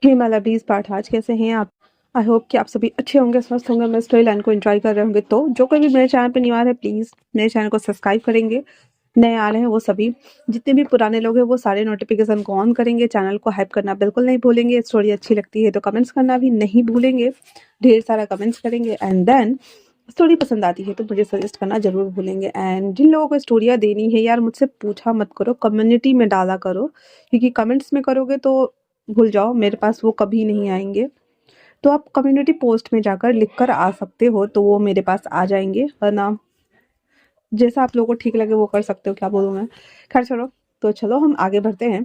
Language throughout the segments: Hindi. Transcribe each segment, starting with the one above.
हे माय लवलीज़ पार्ट कैसे हैं आप? आई होप कि आप सभी अच्छे होंगे, स्वस्थ होंगे, मेरे स्टोरी लाइन को एंजॉय कर रहे होंगे। तो जो कोई भी मेरे चैनल पे न्यू आ रहे हैं, प्लीज़ मेरे चैनल को सब्सक्राइब करेंगे। नए आ रहे हैं वो सभी, जितने भी पुराने लोग हैं वो सारे नोटिफिकेशन को ऑन करेंगे। चैनल को हाइप करना बिल्कुल नहीं भूलेंगे। स्टोरी अच्छी लगती है तो कमेंट्स करना भी नहीं भूलेंगे, ढेर सारा कमेंट्स करेंगे। एंड देन स्टोरी पसंद आती है तो मुझे सजेस्ट करना ज़रूर भूलेंगे। एंड जिन लोगों को स्टोरियाँ देनी है यार, मुझसे पूछा मत करो, कम्युनिटी में डाला करो, क्योंकि कमेंट्स में करोगे तो भूल जाओ, मेरे पास वो कभी नहीं आएँगे। तो आप कम्युनिटी पोस्ट में जाकर लिख कर आ सकते हो, तो वो मेरे पास आ जाएँगे, वरना जैसा आप लोगों को ठीक लगे वो कर सकते हो, क्या बोलूँ मैं। खैर छोड़ो, तो चलो हम आगे बढ़ते हैं।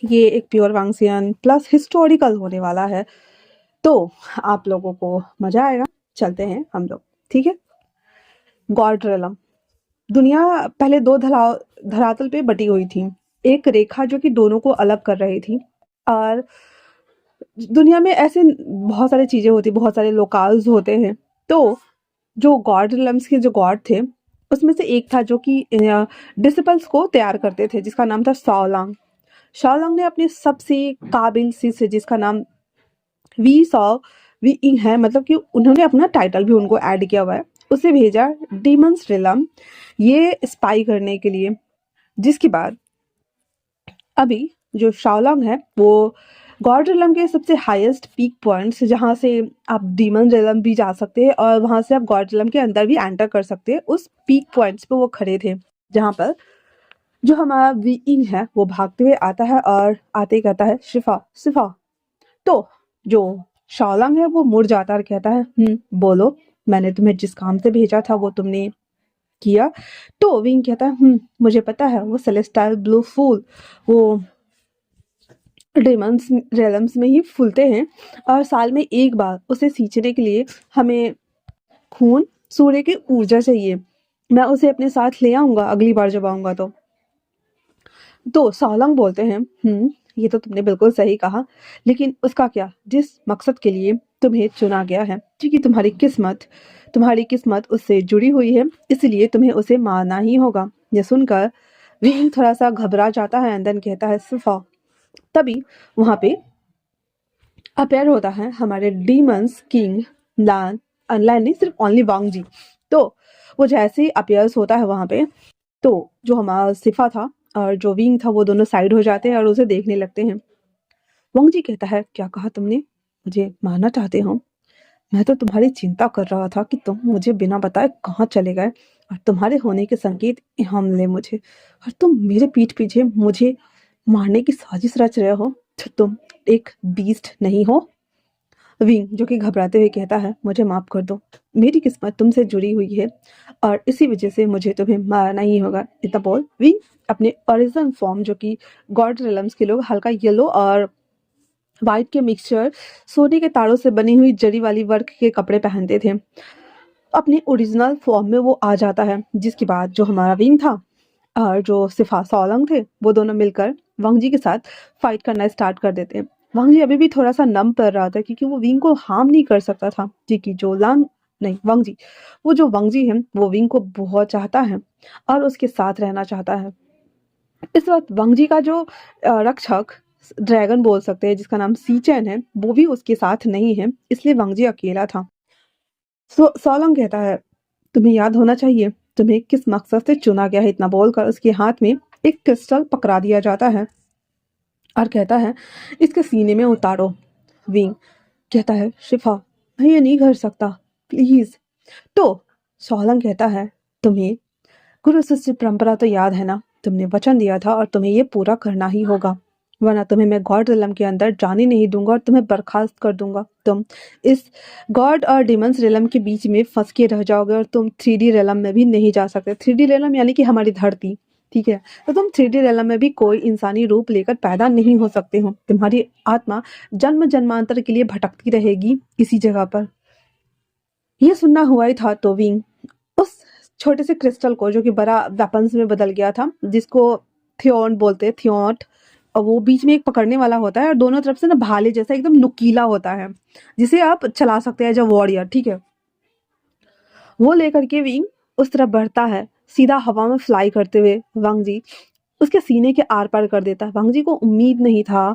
ये एक प्योर वांगसियन प्लस हिस्टोरिकल होने वाला है, तो आप लोगों को मज़ा आएगा। चलते हैं हम लोग, ठीक है? God realm. दुनिया पहले 2 धरातल पे बटी हुई थी। एक रेखा जो कि दोनों को अलग कर रही थी, और दुनिया में ऐसे बहुत सारी चीज़ें होती, बहुत सारे लोकाल्स होते हैं। तो जो गॉड रिलम्स के जो गॉड थे, उसमें से एक था जो कि डिसिपल्स को तैयार करते थे, जिसका नाम था शाओलांग। शाओलांग ने अपने सबसे काबिल शिष्य, जिसका नाम वी सॉ वी इंग है, मतलब कि उन्होंने अपना टाइटल भी उनको ऐड किया हुआ है, उसे भेजा डीमंस रिलम ये स्पाई करने के लिए। जिसके बाद अभी जो शाओलांग है वो गॉड रिलम के सबसे हाईएस्ट पीक पॉइंट्स, जहाँ से आप डीमन रिलम भी जा सकते हैं और वहाँ से आप गॉड रिलम के अंदर भी एंटर कर सकते हैं, उस पीक पॉइंट्स पे वो खड़े थे, जहाँ पर जो हमारा वीइंग है वो भागते हुए आता है और आते ही कहता है शिफा शिफा। तो जो शाओलांग है वो मुड़ जाता है और कहता है बोलो, मैंने तुम्हें जिस काम से भेजा था वो तुमने किया? तो विंग कहता है मुझे पता है, वो सेलेस्टाइल ब्लू फूल वो डेमन्स रेलम्स में ही फूलते हैं, और साल में एक बार उसे सींचने के लिए हमें खून सूर्य की ऊर्जा चाहिए। मैं उसे अपने साथ ले आऊंगा अगली बार जब आऊंगा तो सालंग बोलते हैं ये तो तुमने बिल्कुल सही कहा, लेकिन उसका क्या, जिस मकसद के लिए तुम्हें चुना गया है, क्योंकि तुम्हारी किस्मत उससे जुड़ी हुई है, इसलिए तुम्हें उसे मारना ही होगा। यह सुनकर विंग थोड़ा सा घबरा जाता है, एंड देन कहता है सिफा। तभी वहां पे अपेयर होता है हमारे डीमंस किंग लान, अनलाइन नहीं, सिर्फ ओनली वांग जी। तो वो जैसे ही अपेयर्स होता है वहां पे, तो जो हमारा सिफा था और जो विंग था वो दोनों साइड हो जाते हैं और उसे देखने लगते हैं। वांग जी कहता है, क्या कहा तुमने? मुझे मारना चाहते हो? मैं तो तुम्हारी चिंता कर रहा था कि तुम मुझे बिना बताए कहाँ चले गए, और तुम्हारे होने के संकेत यहाँ मिले मुझे, और तुम मेरे पीठ पीछे मुझे मारने की साजिश रच रहे हो। तो तुम एक बीस्ट नहीं हो? विंग जो कि घबराते हुए कहता है, मुझे माफ कर दो, मेरी किस्मत तुमसे जुड़ी हुई है और इसी वजह से मुझे तुम्हें मारना ही होगा। इतना बोल विंग अपने ओरिजिनल फॉर्म, जो कि गॉड रिलम्स के लोग हल्का येलो और व्हाइट के मिक्सचर सोने के तारों से बनी हुई जरी वाली वर्क के कपड़े पहनते थे, अपने ओरिजिनल फॉर्म में वो आ जाता है। जिसके बाद जो हमारा विंग था और जो सिफा सोलंग थे, वो दोनों मिलकर वांग जी के साथ फाइट करना स्टार्ट कर देते हैं। वांग जी अभी भी थोड़ा सा नम पड़ रहा था, क्योंकि वो विंग को हार्म नहीं कर सकता था, जी की जो लांग नहीं वांग जी, वो जो वांग जी है वो विंग को बहुत चाहता है और उसके साथ रहना चाहता है। इस वक्त वांग जी का जो रक्षक ड्रैगन बोल सकते हैं, जिसका नाम सीचैन है, वो भी उसके साथ नहीं है, इसलिए वांग जी अकेला था। सोलंग कहता है, तुम्हें याद होना चाहिए तुम्हें किस मकसद से चुना गया है। इतना बोलकर उसके हाथ में एक क्रिस्टल पकड़ा दिया जाता है और कहता है, इसके सीने में उतारो। विंग कहता है, शिफा मैं ये नहीं कर सकता, प्लीज। तो सोलंग कहता है, तुम्हें गुरु शिष्य परंपरा तो याद है ना, तुमने वचन दिया था और तुम्हें ये पूरा करना ही होगा, वरना तुम्हें मैं गॉड रिलम के अंदर जाने नहीं दूंगा और तुम्हें बर्खास्त कर दूंगा। तुम इस गॉड और डिमंस रिलम के बीच में फंस के रह जाओगे और तुम 3D रिलम में भी नहीं जा सकते। 3D रिलम यानी कि हमारी धरती, ठीक है? तो तुम 3D रिलम में भी कोई इंसानी रूप लेकर पैदा नहीं हो सकते हो। तुम्हारी आत्मा जन्म जन्मांतर के लिए भटकती रहेगी इसी जगह पर। ये सुनना हुआ ही था तो विंग उस छोटे से क्रिस्टल को, जो कि बड़ा वेपन्स में बदल गया था, जिसको थियोन बोलते हैं, थियोट, और वो बीच में एक पकड़ने वाला होता है और दोनों तरफ से ना भाले जैसा एकदम नुकीला होता है, जिसे आप चला सकते हैं एज अ वॉरियर, ठीक है? वो लेकर के विंग उस तरफ बढ़ता है, सीधा हवा में फ्लाई करते हुए वांग जी उसके सीने के आर पार कर देता है। वांग जी को उम्मीद नहीं था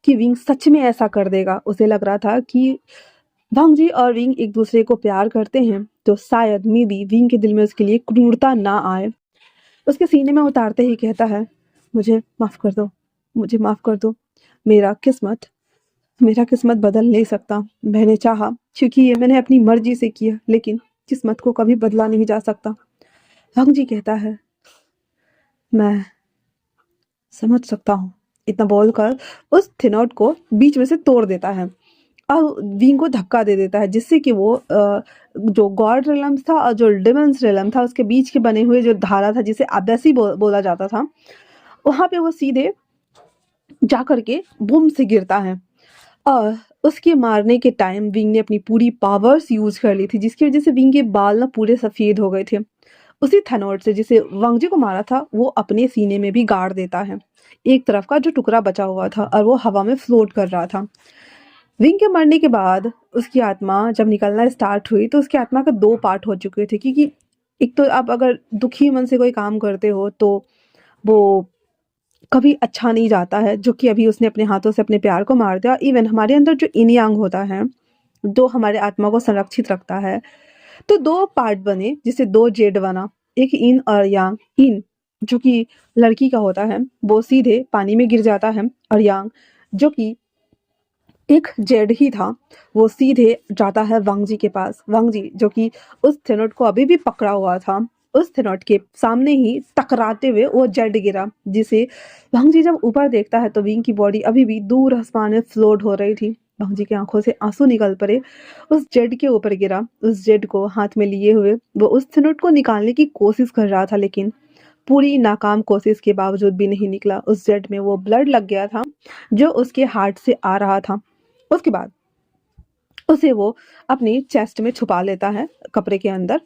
कि विंग सच में ऐसा कर देगा। उसे लग रहा था कि वांग जी और विंग एक दूसरे को प्यार करते हैं, तो शायद मे बी विंग के दिल में उसके लिए क्रूरता ना आए। उसके सीने में उतारते ही कहता है, मुझे माफ कर दो, मुझे माफ कर दो। मेरा किस्मत मेरा किस्मत बदल नहीं सकता। मैंने चाहा, क्योंकि ये मैंने अपनी मर्जी से किया, लेकिन किस्मत को कभी बदला नहीं जा सकता। वांग जी कहता है, मैं समझ सकता हूँ। इतना बोलकर उस थिनॉट को बीच में से तोड़ देता है और विंग को धक्का दे देता है, जिससे कि वो जो गॉड रेलम्स था और जो डिमन्स रेलम था, उसके बीच के बने हुए जो धारा था, जिसे अबैसी बोला जाता था, वहां पे वो सीधे जा करके बूम से गिरता है। और उसके मारने के टाइम विंग ने अपनी पूरी पावर्स यूज कर ली थी, जिसकी वजह से विंग के बाल ना पूरे सफेद हो गए थे। उसी थनोट से जिसे वांग जी को मारा था, वो अपने सीने में भी गाड़ देता है एक तरफ का जो टुकड़ा बचा हुआ था, और वो हवा में फ्लोट कर रहा था। विंग के मरने के बाद उसकी आत्मा जब निकलना स्टार्ट हुई, तो उसकी आत्मा का दो पार्ट हो चुके थे, क्योंकि एक तो आप अगर दुखी मन से कोई काम करते हो तो वो कभी अच्छा नहीं जाता है, जो कि अभी उसने अपने हाथों से अपने प्यार को मार दिया। इवन हमारे अंदर जो yin yang होता है, जो हमारे आत्मा को संरक्षित रखता है, तो दो पार्ट बने, जिसे दो जेड बना, एक इन और यांग। इन जो कि लड़की का होता है, वो सीधे पानी में गिर जाता है, और यांग जो कि एक जेड ही था, वो सीधे जाता है वांग जी के पास। वांग जी जो कि उस थेनोट को अभी भी पकड़ा हुआ था, उस थेनोट के सामने ही टकराते हुए वो जेड गिरा, जिसे वांग जी जब ऊपर देखता है तो विंग की बॉडी अभी भी दूर आसमान में फ्लोट हो रही थी। वांग जी की आंखों से आंसू निकल पड़े। उस जेड के ऊपर गिरा, उस जेड को हाथ में लिए हुए वो उस थेनोट को निकालने की कोशिश कर रहा था, लेकिन पूरी नाकाम कोशिश के बावजूद भी नहीं निकला। उस जेड में वो ब्लड लग गया था जो उसके हार्ट से आ रहा था। उसके बाद उसे वो अपनी चेस्ट में छुपा लेता है कपड़े के अंदर,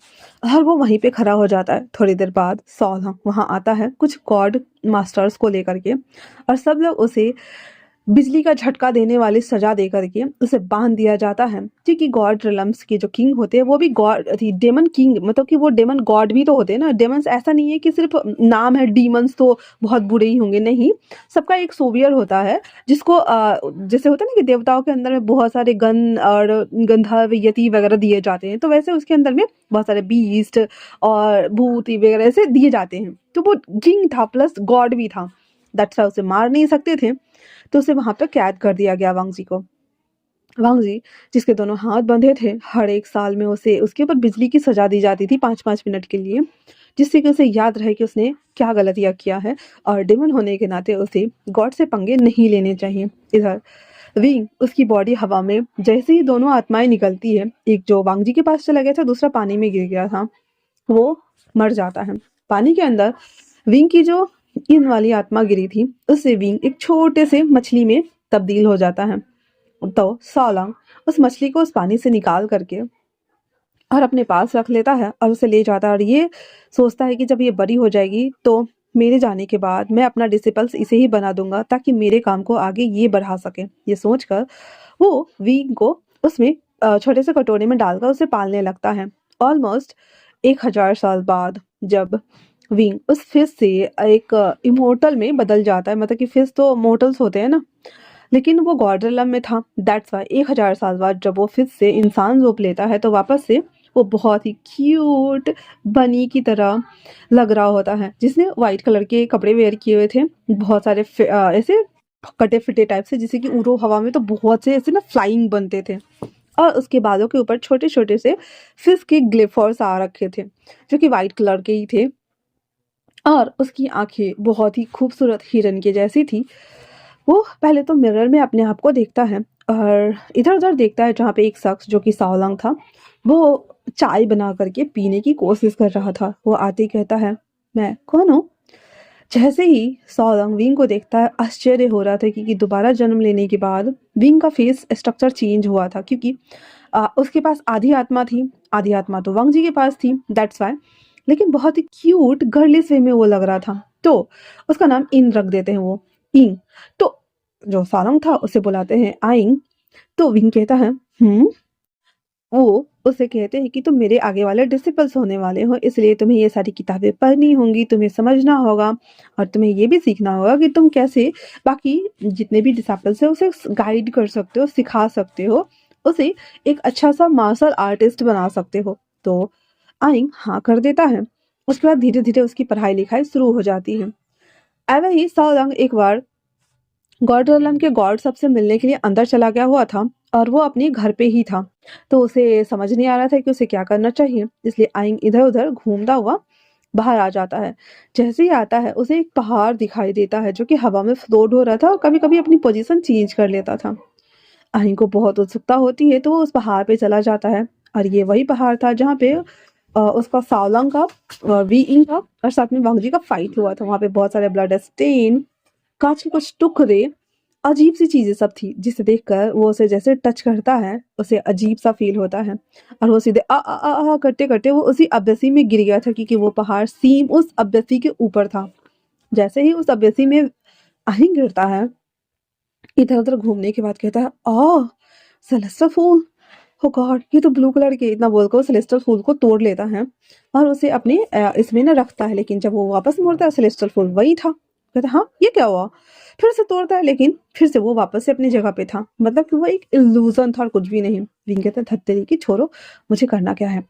और वो वहीं पे खड़ा हो जाता है। थोड़ी देर बाद सॉल वहां आता है कुछ गॉड मास्टर्स को लेकर के, और सब लोग उसे बिजली का झटका देने वाली सजा दे करके उसे बांध दिया जाता है, क्योंकि गॉड रिलम्स के जो किंग होते हैं वो भी गॉड डेमन किंग, मतलब कि वो डेमन गॉड भी तो होते हैं ना। डेमन्स ऐसा नहीं है कि सिर्फ नाम है, डीमंस तो बहुत बुरे ही होंगे, नहीं, सबका एक सोवियर होता है, जिसको जैसे होता है ना कि देवताओं के अंदर में बहुत सारे गन और गंधर्व यति वगैरह दिए जाते हैं, तो वैसे उसके अंदर में बहुत सारे बीस्ट और भूत वगैरह ऐसे दिए जाते हैं। तो वो किंग था प्लस गॉड भी था, दैट्स वाई उसे मार नहीं सकते थे, तो उसे वहां पर कैद कर दिया गया वांग जी को। वांग जी जिसके दोनों हाथ बंधे थे, हर एक साल में उसे उसके ऊपर बिजली की सजा दी जाती थी 5-5 मिनट के लिए, जिससे कि उसे याद रहे कि उसने क्या गलतियां किया है, और डेमन होने के नाते उसे गॉड से पंगे नहीं लेने चाहिए। इधर विंग उसकी बॉडी हवा में जैसे ही दोनों आत्माएं निकलती है, एक जो वांग जी के पास चला गया था, दूसरा पानी में गिर गया था, वो मर जाता है। पानी के अंदर विंग की जो इन वाली आत्मा गिरी थी, उससे विंग एक छोटे से मछली में तब्दील हो जाता है। तो सॉलंग उस मछली को उस पानी से निकाल करके और अपने पास रख लेता है, और उसे ले जाता है, और ये सोचता है कि जब ये बड़ी हो जाएगी तो मेरे जाने के बाद मैं अपना डिसिपल्स इसे ही बना दूंगा, ताकि मेरे काम को आगे ये बढ़ा सके। ये सोचकर वो विंग को उसमें छोटे से कटोरे में डालकर उसे पालने लगता है। ऑलमोस्ट 1000 साल बाद जब विंग उस फिश से एक इमोर्टल में बदल जाता है, मतलब कि फिश तो मोर्टल्स होते हैं ना, लेकिन वो गॉर्डरलम में था, दैट्स वाई 1000 साल बाद जब वो फिर से इंसान रूप लेता है, तो वापस से वो बहुत ही क्यूट बनी की तरह लग रहा होता है, जिसने वाइट कलर के कपड़े वेयर किए हुए थे, बहुत सारे ऐसे कटे फिटे टाइप से, जिसे कि उड़ो हवा में तो बहुत से ऐसे ना फ्लाइंग बनते थे, और उसके बालों के ऊपर छोटे छोटे से फिश के ग्लिफर्स आ रखे थे, जो कि वाइट कलर के ही थे, और उसकी आंखें बहुत ही खूबसूरत हिरन के जैसी थी। वो पहले तो मिरर में अपने आप को देखता है, और इधर उधर देखता है, जहाँ पे एक शख्स जो कि सावलंग था, वो चाय बना करके पीने की कोशिश कर रहा था। वो आते ही कहता है, मैं कौन हूँ? जैसे ही सावलंग विंग को देखता है, आश्चर्य हो रहा था, क्योंकि दोबारा जन्म लेने के बाद विंग का फेस स्ट्रक्चर चेंज हुआ था, क्योंकि उसके पास आधी आत्मा थी, आधी आत्मा तो वांग जी के पास थी, दैट्स वाई, लेकिन बहुत ही क्यूट गर्लिश वे में वो लग रहा था, तो उसका नाम इन रख देते हैं वो, इंग। तो जो सारंग था उसे बुलाते हैं आइंग। तो विंग कहता है वो उसे कहते हैं कि तुम मेरे आगे वाले डिसिपल्स होने वाले हो, इसलिए तुम्हें ये सारी किताबें पढ़नी होंगी, तुम्हें समझना होगा और तुम्हें ये भी सीखना होगा कि तुम कैसे बाकी जितने भी डिसिपल्स हैं उसे गाइड कर सकते हो, सिखा सकते हो, उसे एक अच्छा सा मार्शल आर्टिस्ट बना सकते हो। तो आइंग हाँ कर देता है। उसके बाद धीरे धीरे उसकी पढ़ाई लिखाई शुरू हो जाती है। ऐवे ही साओलंग एक बार गॉडरलम के गॉड सब से मिलने के लिए अंदर चला गया हुआ था और वो अपने घर पे ही था। तो उसे समझ नहीं आ रहा था कि उसे क्या करना चाहिए, इसलिए आइंग इधर उधर घूमता हुआ बाहर आ जाता है। जैसे ही आता है उसे एक पहाड़ दिखाई देता है जो कि हवा में फ्लोट हो रहा था और कभी कभी अपनी पोजीशन चेंज कर लेता था। आइंग को बहुत उत्सुकता होती है तो वो उस पहाड़ पे चला जाता है और ये वही पहाड़ था जहाँ पे उसका सावलंग का और वी इंग का और साथ में वांगजी का फाइट हुआ था। वहां पे बहुत सारे ब्लड स्टेन, कांच के कुछ टुकड़े, अजीब सी चीजें सब थी जिसे देखकर वो उसे जैसे टच करता है उसे अजीब सा फील होता है और वो सीधे आ करते करते वो उसी अब्बसी में गिर गया था क्योंकि वो पहाड़ सीम उस अब्बसी के ऊपर था। जैसे ही उस अब्बसी में आहिंग गिरता है, इधर उधर घूमने के बाद कहता है ओह सेलेस्टियल फूल, ओ गॉड ये तो ब्लू कलर के, इतना बोलकर वो सेलेस्टियल फूल को तोड़ लेता है और उसे अपने इसमें ना रखता है। लेकिन जब वो वापस मुड़ता है सेलेस्टियल फूल वही था। कहता है हाँ ये क्या हुआ, फिर उसे तोड़ता है लेकिन फिर से वो वापस से अपनी जगह पे था, मतलब कि वो एक इल्यूजन था और कुछ भी नहीं। विंग कहता है धत्तेरी की छोड़ो, मुझे करना क्या है।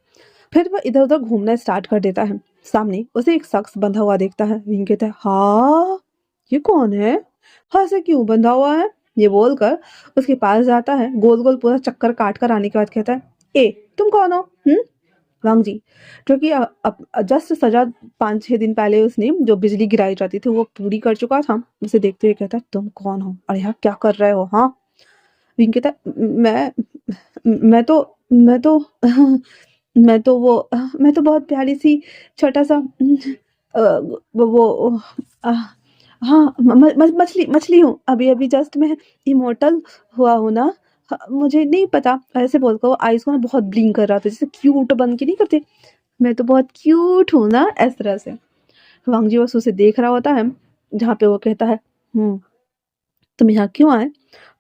फिर वह इधर उधर घूमना स्टार्ट कर देता है। सामने उसे एक शख्स बंधा हुआ देखता है। विंग कहता है हाँ ये कौन है, हाँ से क्यों बंधा हुआ है, ये बोलकर उसके पास जाता है। गोल गोल पूरा चक्कर काट कर आने के बाद कहता है ए तुम कौन हो। वांग जी जो कि जस्ट सजा 5-6 दिन पहले उसने जो बिजली गिराई जाती थी वो पूरी कर चुका था, उसे देखते हुए कहता है तुम कौन हो और यहाँ क्या कर रहे हो। हाँ विंग कहता है मैं तो मैं तो बहुत प्यारी सी छोटा सा वो हाँ मछली मछली हूँ, अभी अभी जस्ट मैं इमोर्टल हुआ हूँ ना। मुझे नहीं पता, ऐसे बोलकर वो आइस को ना बहुत ब्लिंक कर रहा था जैसे क्यूट बन के नहीं करते, मैं तो बहुत क्यूट हूँ ना इस तरह से। वांग जी बस उसे देख रहा होता है जहाँ पे वो कहता है तुम यहाँ क्यों आए।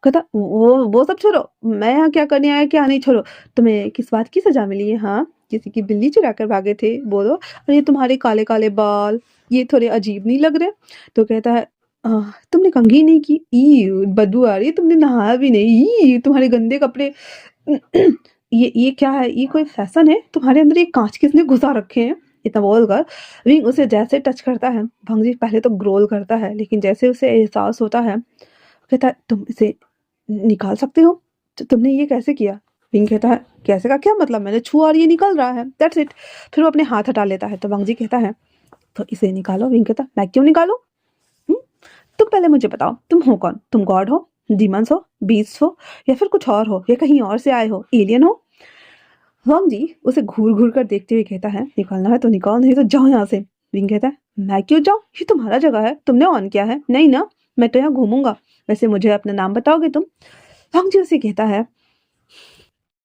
कहता वो सब छोड़ो, मैं यहाँ क्या करने आया क्या नहीं छोड़ो, तुम्हें किस बात की सजा मिली है। हाँ किसी की बिल्ली चुरा कर भागे थे बोलो, और ये तुम्हारे काले काले बाल ये थोड़े अजीब नहीं लग रहे। तो कहता है तुमने कंघी नहीं की, ई बदबू आ रही है, तुमने नहाया भी नहीं, ई तुम्हारे गंदे कपड़े ये क्या है, ये कोई फैशन है, तुम्हारे अंदर ये कांच किसने घुसा रखे हैं। इतना बोलकर विंग उसे जैसे टच करता है, भंगजी पहले तो ग्रोल करता है लेकिन जैसे उसे एहसास होता है कहता है तुम इसे निकाल सकते हो, तो तुमने ये कैसे किया। विंग कहता है कैसे का क्या मतलब, मैंने छुआ और ये निकल रहा है, दैट्स इट। फिर वो अपने हाथ हटा लेता है तो वांगजी कहता है तो इसे निकालो। विंग कहता है मैं क्यों निकालो, तुम पहले मुझे बताओ तुम हो कौन, तुम गॉड हो, डीमंस हो, बीस्ट हो या फिर कुछ और हो या कहीं और से आए हो, एलियन हो। वांग जी उसे घूर घूर कर देखते हुए कहता है निकालना है तो निकाल, नहीं तो जाओ यहाँ से। विंग कहता है मैं क्यों जाऊँ, ये तुम्हारा जगह है, तुमने ऑन किया है, नहीं ना, मैं तो यहाँ घूमूंगा, वैसे मुझे अपना नाम बताओगे तुम। वांग जी उसे कहता है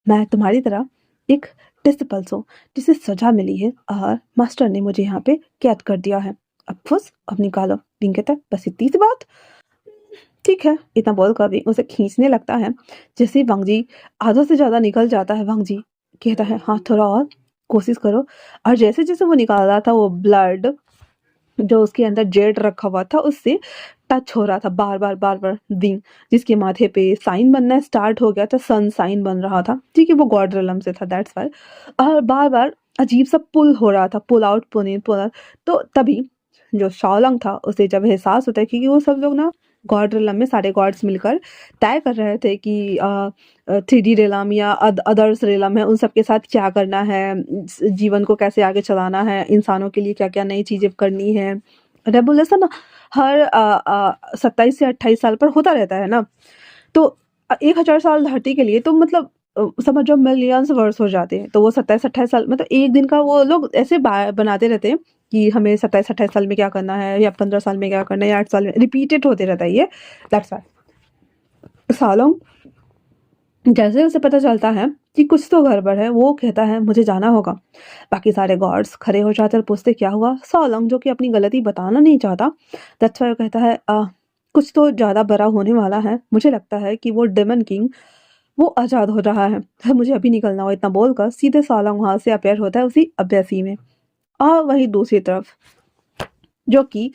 मैं तुम्हारी तरह एक डिसिपल्स हूँ जिसे सजा मिली है और मास्टर ने मुझे यहाँ पे कैद कर दिया है, अब फुस अब निकालो। विंग कहता है बस इतनी सी बात, ठीक है। इतना बोल कर भी उसे खींचने लगता है। जैसे ही वांग जी आधा से ज्यादा निकल जाता है, वांग जी कहता है हाँ थोड़ा और कोशिश करो, और जैसे जैसे वो निकाल रहा था वो ब्लड जो उसके अंदर जेड रखा हुआ था उससे टच हो रहा था बार बार बार बार। विंग जिसके माथे पे साइन बनना स्टार्ट हो गया था, सन साइन बन रहा था, ठीक है वो गॉड रिलम से था दैट्स वाई, और बार बार अजीब सा पुल हो रहा था, पुल आउट पुल इन पुल आउट। तो तभी जो शाओलंग था उसे जब एहसास होता है क्योंकि वो सब लोग ना गॉड रिलम में सारे गॉड्स मिलकर तय कर रहे थे कि 3D रिलम या अदर्स रिलम है उन सब के साथ क्या करना है, जीवन को कैसे आगे चलाना है, इंसानों के लिए क्या क्या नई चीजें करनी है। रेवोल्यूशन हर 27 से 28 साल पर होता रहता है ना, तो 1,000 साल धरती के लिए तो मतलब समझो मिलियंस वर्ष हो जाते हैं, तो वो 27-28 साल मतलब एक दिन का वो लोग ऐसे बनाते रहते हैं कि हमें 27-28 साल में क्या करना है या 15 साल में क्या करना है या 8 साल में, रिपीटेड होते रहता है ये, दैट्स वाई। सालों जैसे उसे पता चलता है कि कुछ तो गड़बड़ है वो कहता है मुझे जाना होगा। बाकी सारे गॉड्स खड़े हो जाते और पूछते क्या हुआ। सॉलोंग जो कि अपनी गलती बताना नहीं चाहता, दैट्स व्हाई वो कहता है कुछ तो ज़्यादा बड़ा होने वाला है, मुझे लगता है कि वो डेमन किंग वो आज़ाद हो रहा है, मुझे अभी निकलना हो। इतना बोलकर सीधे सॉलंग वहाँ से अपीयर होता है उसी अभ्यासी में। और वहीं दूसरी तरफ जो कि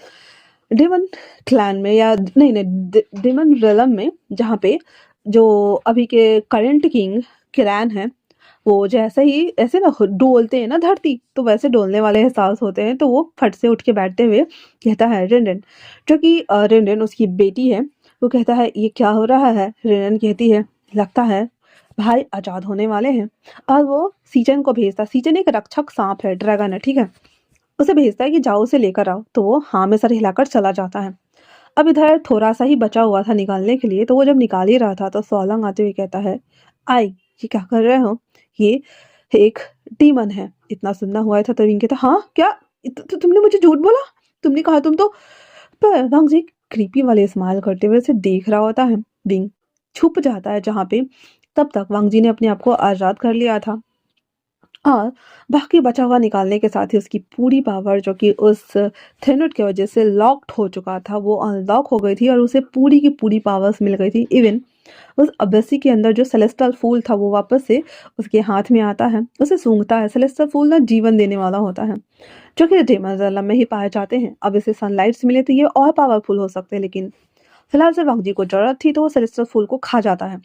डेमन क्लैन में या नहीं नहीं डेमन रेलम में, जहाँ पे जो अभी के करंट किंग क्लैन है, वो जैसे ही ऐसे ना डोलते हैं ना धरती, तो वैसे डोलने वाले एहसास होते हैं। तो वो फट से उठ के बैठते हुए कहता है रेंडेन, जो कि रेंडेन उसकी बेटी है, वो कहता है ये क्या हो रहा है। रेंडेन कहती है लगता है भाई आज़ाद होने वाले हैं। और वो सीजन को भेजता। सीजन एक रक्षक सांप है, ड्रैगन है, ठीक है। उसे भेजता है कि जाओ उसे लेकर आओ। तो वो हाँ में सर हिलाकर चला जाता है। अब इधर थोड़ा सा ही बचा हुआ था निकालने के लिए, तो वो जब निकाल ही रहा था तो सोलंग आते हुए कहता है आई, ये क्या कर रहे हो, ये एक डीमन है। इतना सुनना हुआ था तो विंग कहता हाँ क्या, तुमने मुझे झूठ बोला, तुमने कहा तुम तो। पर वांग जी क्रीपी वाले स्माइल करते हुए उसे देख रहा होता है। विंग छुप जाता है जहाँ पे। तब तक वांग जी ने अपने आप को आजाद कर लिया था और बाकी बचा हुआ निकालने के साथ ही उसकी पूरी पावर, जो कि उस थेनोट की वजह से लॉक्ड हो चुका था, वो अनलॉक हो गई थी और उसे पूरी की पूरी पावर्स मिल गई थी। इवन उस अबेसी के अंदर जो सेलेस्टल फूल था वो वापस से उसके हाथ में आता है, उसे सूंघता है। सेलेस्टल फूल ना जीवन देने वाला होता है, जो कि डेमन में ही पाए जाते हैं। अब इसे सनलाइट से मिले तो ये और पावरफुल हो सकते हैं, लेकिन फिलहाल से वांग जी को जरूरत थी तो वो सेलेस्टल फूल को खा जाता है।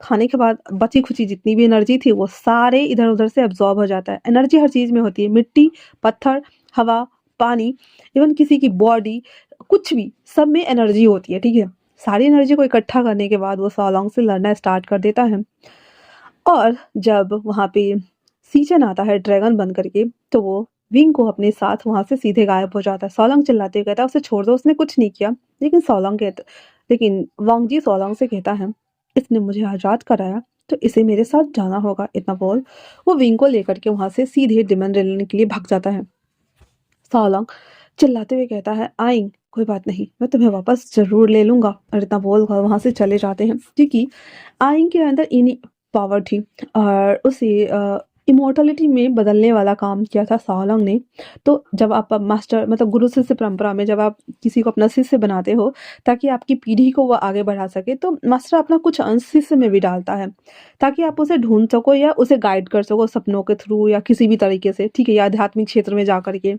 खाने के बाद बची खुची जितनी भी एनर्जी थी वो सारे इधर उधर से एब्जॉर्ब हो जाता है। एनर्जी हर चीज में होती है, मिट्टी, पत्थर, हवा, पानी, इवन किसी की बॉडी, कुछ भी, सब में एनर्जी होती है, ठीक है। सारी एनर्जी को इकट्ठा करने के बाद वो सॉलोंग से लड़ना स्टार्ट कर देता है। और जब वहाँ पे सीजन आता है ड्रैगन बन करके, तो वो विंग को अपने साथ वहां से सीधे गायब हो जाता है। सोलंग चिल्लाते हुए कहता है उसे छोड़ दो, उसने कुछ नहीं किया। लेकिन वांग जी सोलंग से कहता है इसने मुझे आजाद कराया तो इसे मेरे साथ जाना होगा। इतना बोल वो विंग को लेकर के वहां से सीधे डिमन रेलने के लिए भाग जाता है। सोलंग चिल्लाते हुए कहता है आइंग, कोई बात नहीं, मैं तुम्हें वापस जरूर ले लूंगा। और इतना बोल कर वहां से चले जाते हैं, क्योंकि आइंग के अंदर इन्हीं पावर थी और उसे इमोर्टलिटी में बदलने वाला काम किया था सोलंग ने। तो जब आप मास्टर मतलब गुरु शिष्य परंपरा में जब आप किसी को अपना शिष्य बनाते हो ताकि आपकी पीढ़ी को वो आगे बढ़ा सके, तो मास्टर अपना कुछ अंश शिष्य में भी डालता है ताकि आप उसे ढूंढ सको या उसे गाइड कर सको सपनों के थ्रू या किसी भी तरीके से, ठीक है, या आध्यात्मिक क्षेत्र में जा करके।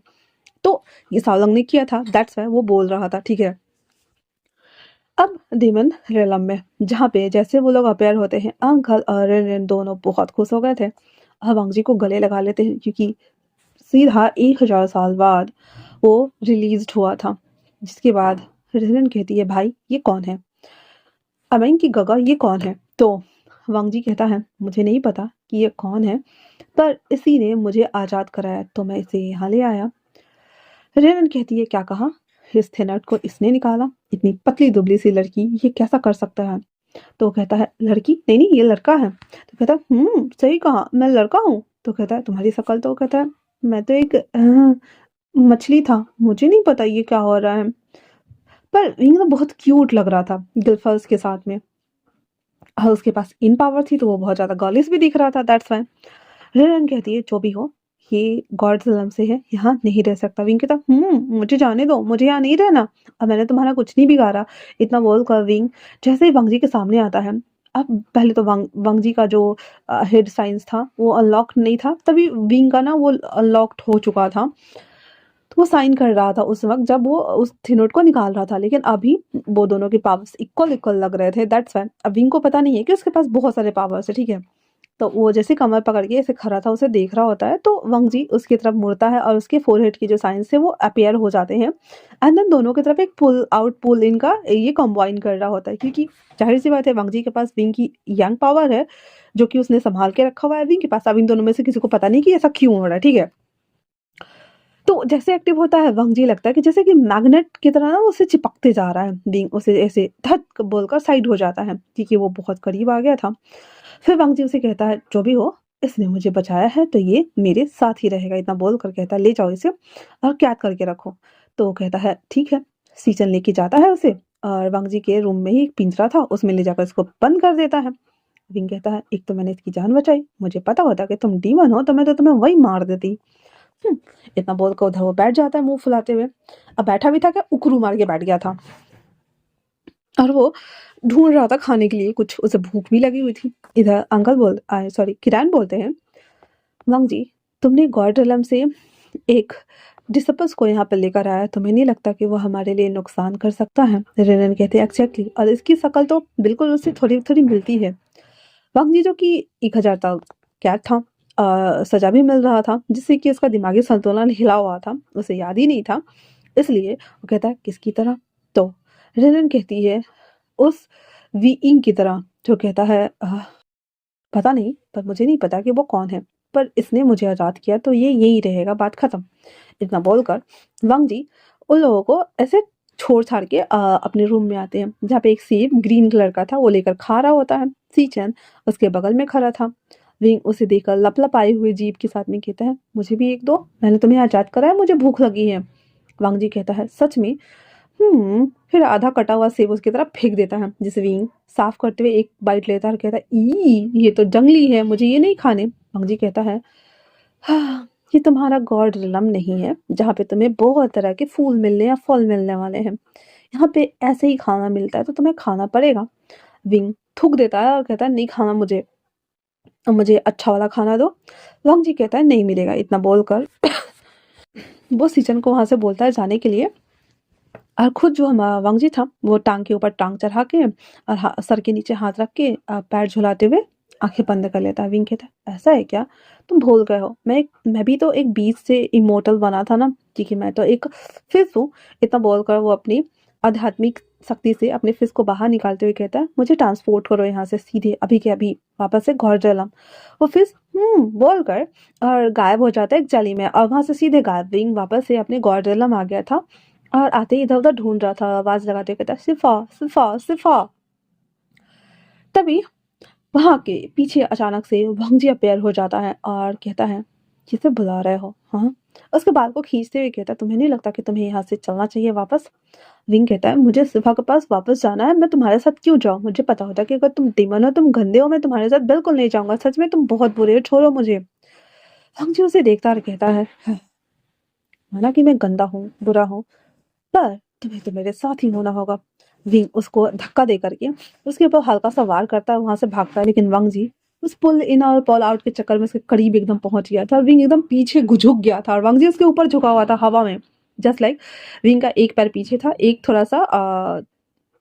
तो ये सोलंग ने किया था, दैट्स वाई वो बोल रहा था, ठीक है। अब डेमन रेलम में जहाँ पे जैसे वो लोग अपेयर होते हैं, अंकल और रेन दोनों बहुत खुश हो गए थे। अब वांग जी को गले लगा लेते हैं, क्योंकि सीधा 1000 साल बाद वो रिलीज हुआ था। जिसके बाद रेन कहती है भाई ये कौन है, अमेंग की गगा ये कौन है। तो वांग जी कहता है मुझे नहीं पता कि ये कौन है, पर इसी ने मुझे आजाद कराया तो मैं इसे यहाँ ले आया। रेनन कहती है क्या कहा, इस थेनट को इसने निकाला, इतनी पतली दुबली सी लड़की ये कैसा कर सकता है। तो कहता है लड़की नहीं नहीं ये लड़का है। तो कहता है सही कहा, मैं लड़का हूँ। तो कहता है तुम्हारी शक्ल, तो कहता है मैं तो एक मछली था, मुझे नहीं पता ये क्या हो रहा है। पर विंग तो बहुत क्यूट लग रहा था गिल्फर्स के साथ में, और उसके पास इन पावर थी तो वो बहुत ज्यादा गर्लिश भी दिख रहा था, दैट्स वाई। रेनन कहती है जो भी हो ये गॉड फिल्म से है, यहाँ नहीं रह सकता। विंग कहता मुझे जाने दो, मुझे यहाँ नहीं रहना, अब मैंने तुम्हारा कुछ नहीं बिगाड़ा। इतना बोल कर विंग जैसे ही वांग जी के सामने आता है, अब पहले तो वांग जी का जो हेड साइंस था वो अनलॉक नहीं था, तभी विंग का ना वो अनलॉक्ड हो चुका था। तो वो साइन कर रहा था उस वक्त जब वो उस थिनोट को निकाल रहा था, लेकिन अभी वो दोनों के पावर्स इक्वल इक्वल लग रहे थे, दैट्स वाई। अब विंग को पता नहीं है कि उसके पास बहुत सारे पावर्स है, ठीक है। तो वो जैसे कमर पकड़ के ऐसे खड़ा था, उसे देख रहा होता है, तो वंग जी उसकी तरफ मुड़ता है और उसके फोरहेड की जो साइंस है वो अपीयर हो जाते हैं। एंड देन दोनों की तरफ एक पुल आउट पुल इन का ये कंबाइन कर रहा होता है, क्योंकि जाहिर सी बात है वंग जी के पास विंग की यंग पावर है जो कि उसने संभाल के रखा हुआ है विंग के पास। अब इन दोनों में से किसी को पता नहीं कि ऐसा क्यों हो रहा है, ठीक है। तो जैसे एक्टिव होता है वंग जी लगता है कि जैसे कि मैग्नेट की तरह ना उसे चिपकते जा रहा है, विंग उसे ऐसे धक बोलकर साइड हो जाता है, क्योंकि वो बहुत करीब आ गया था। फिर वांग जी उसे कहता है जो भी हो इसने मुझे बचाया है तो ये मेरे साथ ही रहेगा। इतना बोल कर कहता है ले जाओ इसे और कैद करके रखो। तो वो कहता है ठीक है। सीजन लेके जाता है उसे और वांग जी के रूम में ही एक पिंजरा था उसमें ले जाकर इसको बंद कर देता है। विंग कहता है एक तो मैंने इसकी जान बचाई, मुझे पता होता कि तुम डीमन हो तो मैं तो तुम्हें वही मार देती। हम्म, इतना बोल कर उधर वो बैठ जाता है मुंह फुलाते हुए। अब बैठा भी था क्या, उकरू मार के बैठ गया था। और वो ढूंढ रहा था खाने के लिए कुछ, उसे भूख भी लगी हुई थी। इधर किरण बोलते हैं, वांग जी, तुमने गौरडलम से एक डिसपस को यहाँ पर लेकर आया, तुम्हें नहीं लगता कि वो हमारे लिए नुकसान कर सकता है? रेनन कहते हैं, एग्जैक्टली, और इसकी शक्ल तो बिल्कुल उससे थोड़ी थोड़ी मिलती है। वांग जी, जो कि 1000 तक कैद था, सजा भी मिल रहा था, जिससे कि उसका दिमागी संतुलन हिला हुआ था, उसे याद ही नहीं था। इसलिए वो कहता है, किसकी तरह? तो रेनन कहती है, उस वीइंग की तरह, जो कहता है, पता नहीं, पर मुझे नहीं पता कि वो कौन है, पर इसने मुझे आज़ाद किया तो ये यही रहेगा, बात खत्म। इतना बोलकर वांग जी उन लोगों को ऐसे छोड़ छाड़ के अपने रूम में आते हैं, जहाँ पे एक सेब ग्रीन कलर का था वो लेकर खा रहा होता है। सीचन उसके बगल में खड़ा था। विंग उसे देखकर लपलपाए हुए जीभ के साथ में कहता है, मुझे भी एक दो, मैंने तुम्हें आज़ाद कराया, मुझे भूख लगी है। वांग जी कहता है, सच में? फिर आधा कटा हुआ सेब उसकी तरफ फेंक देता है, जिसे विंग साफ करते हुए एक बाइट लेता है और कहता है, ई ये तो जंगली है, मुझे ये नहीं खाने। वांग जी कहता है, हाँ, ये तुम्हारा गॉड रिलम नहीं है, जहाँ पे तुम्हें बहुत तरह के फूल मिलने या फल मिलने वाले हैं। यहाँ पे ऐसे ही खाना मिलता है तो तुम्हें खाना पड़ेगा। विंग थूक देता है और कहता है, नहीं खाना मुझे, मुझे अच्छा वाला खाना दो। वांग जी कहता है, नहीं मिलेगा। इतना बोलकर वो सीचन को वहां से बोलता है जाने के लिए, और खुद जो हमारा वांग जी था वो टांग के ऊपर टांग चढ़ा के और सर के नीचे हाथ रख के पैर झुलाते हुए आंखें बंद कर लेता है। विंग कहता है, ऐसा है क्या? तुम भूल गए हो, मैं भी तो एक बीज से इमोर्टल बना था ना, क्योंकि मैं तो एक फिश हूँ। इतना बोलकर वो अपनी आध्यात्मिक शक्ति से अपने फिश को बाहर निकालते हुए कहता है, मुझे ट्रांसपोर्ट करो यहाँ से सीधे, अभी के अभी वापस से घोरजलम। वो फिश बोलकर और गायब हो जाता है एक जाली में, और वहां से सीधे गायब। विंग वापस से अपने घोरजलम आ गया था और आते ही इधर उधर ढूंढ रहा था, आवाज लगाते हुए कहता, सिफा सिफा सिफा। तभी वहां के पीछे अचानक से भंगजी अपेयर हो जाता है और कहता है, किसे बुला रहे हो? हाँ, उसके बाल को खींचते हुए कहता है, तुम्हें नहीं लगता कि तुम्हें यहाँ से चलना चाहिए वापस? विंग कहता है, मुझे सिफा के पास वापस जाना है, मैं तुम्हारे साथ क्यों जाऊँ? मुझे पता होता कि अगर तुम डीमन हो, तुम गंदे हो, मैं तुम्हारे साथ बिल्कुल नहीं जाऊंगा, सच में तुम बहुत बुरे हो, छोड़ो मुझे। भंगजी उसे देखता और कहता है, माना कि मैं गंदा हूँ, बुरा हूँ, पर तुम्हें तो मेरे साथ ही होना होगा। विंग उसको धक्का दे करके उसके ऊपर हल्का सा वार करता है, वहां से भागता है, लेकिन वांग जी उस पुल इन और पुल आउट के चक्कर में उसके करीब एकदम पहुंच गया था और विंग एकदम पीछे झुक गया था और वांग जी उसके ऊपर झुका हुआ था हवा में। जस्ट लाइक विंग का एक पैर पीछे था, एक थोड़ा सा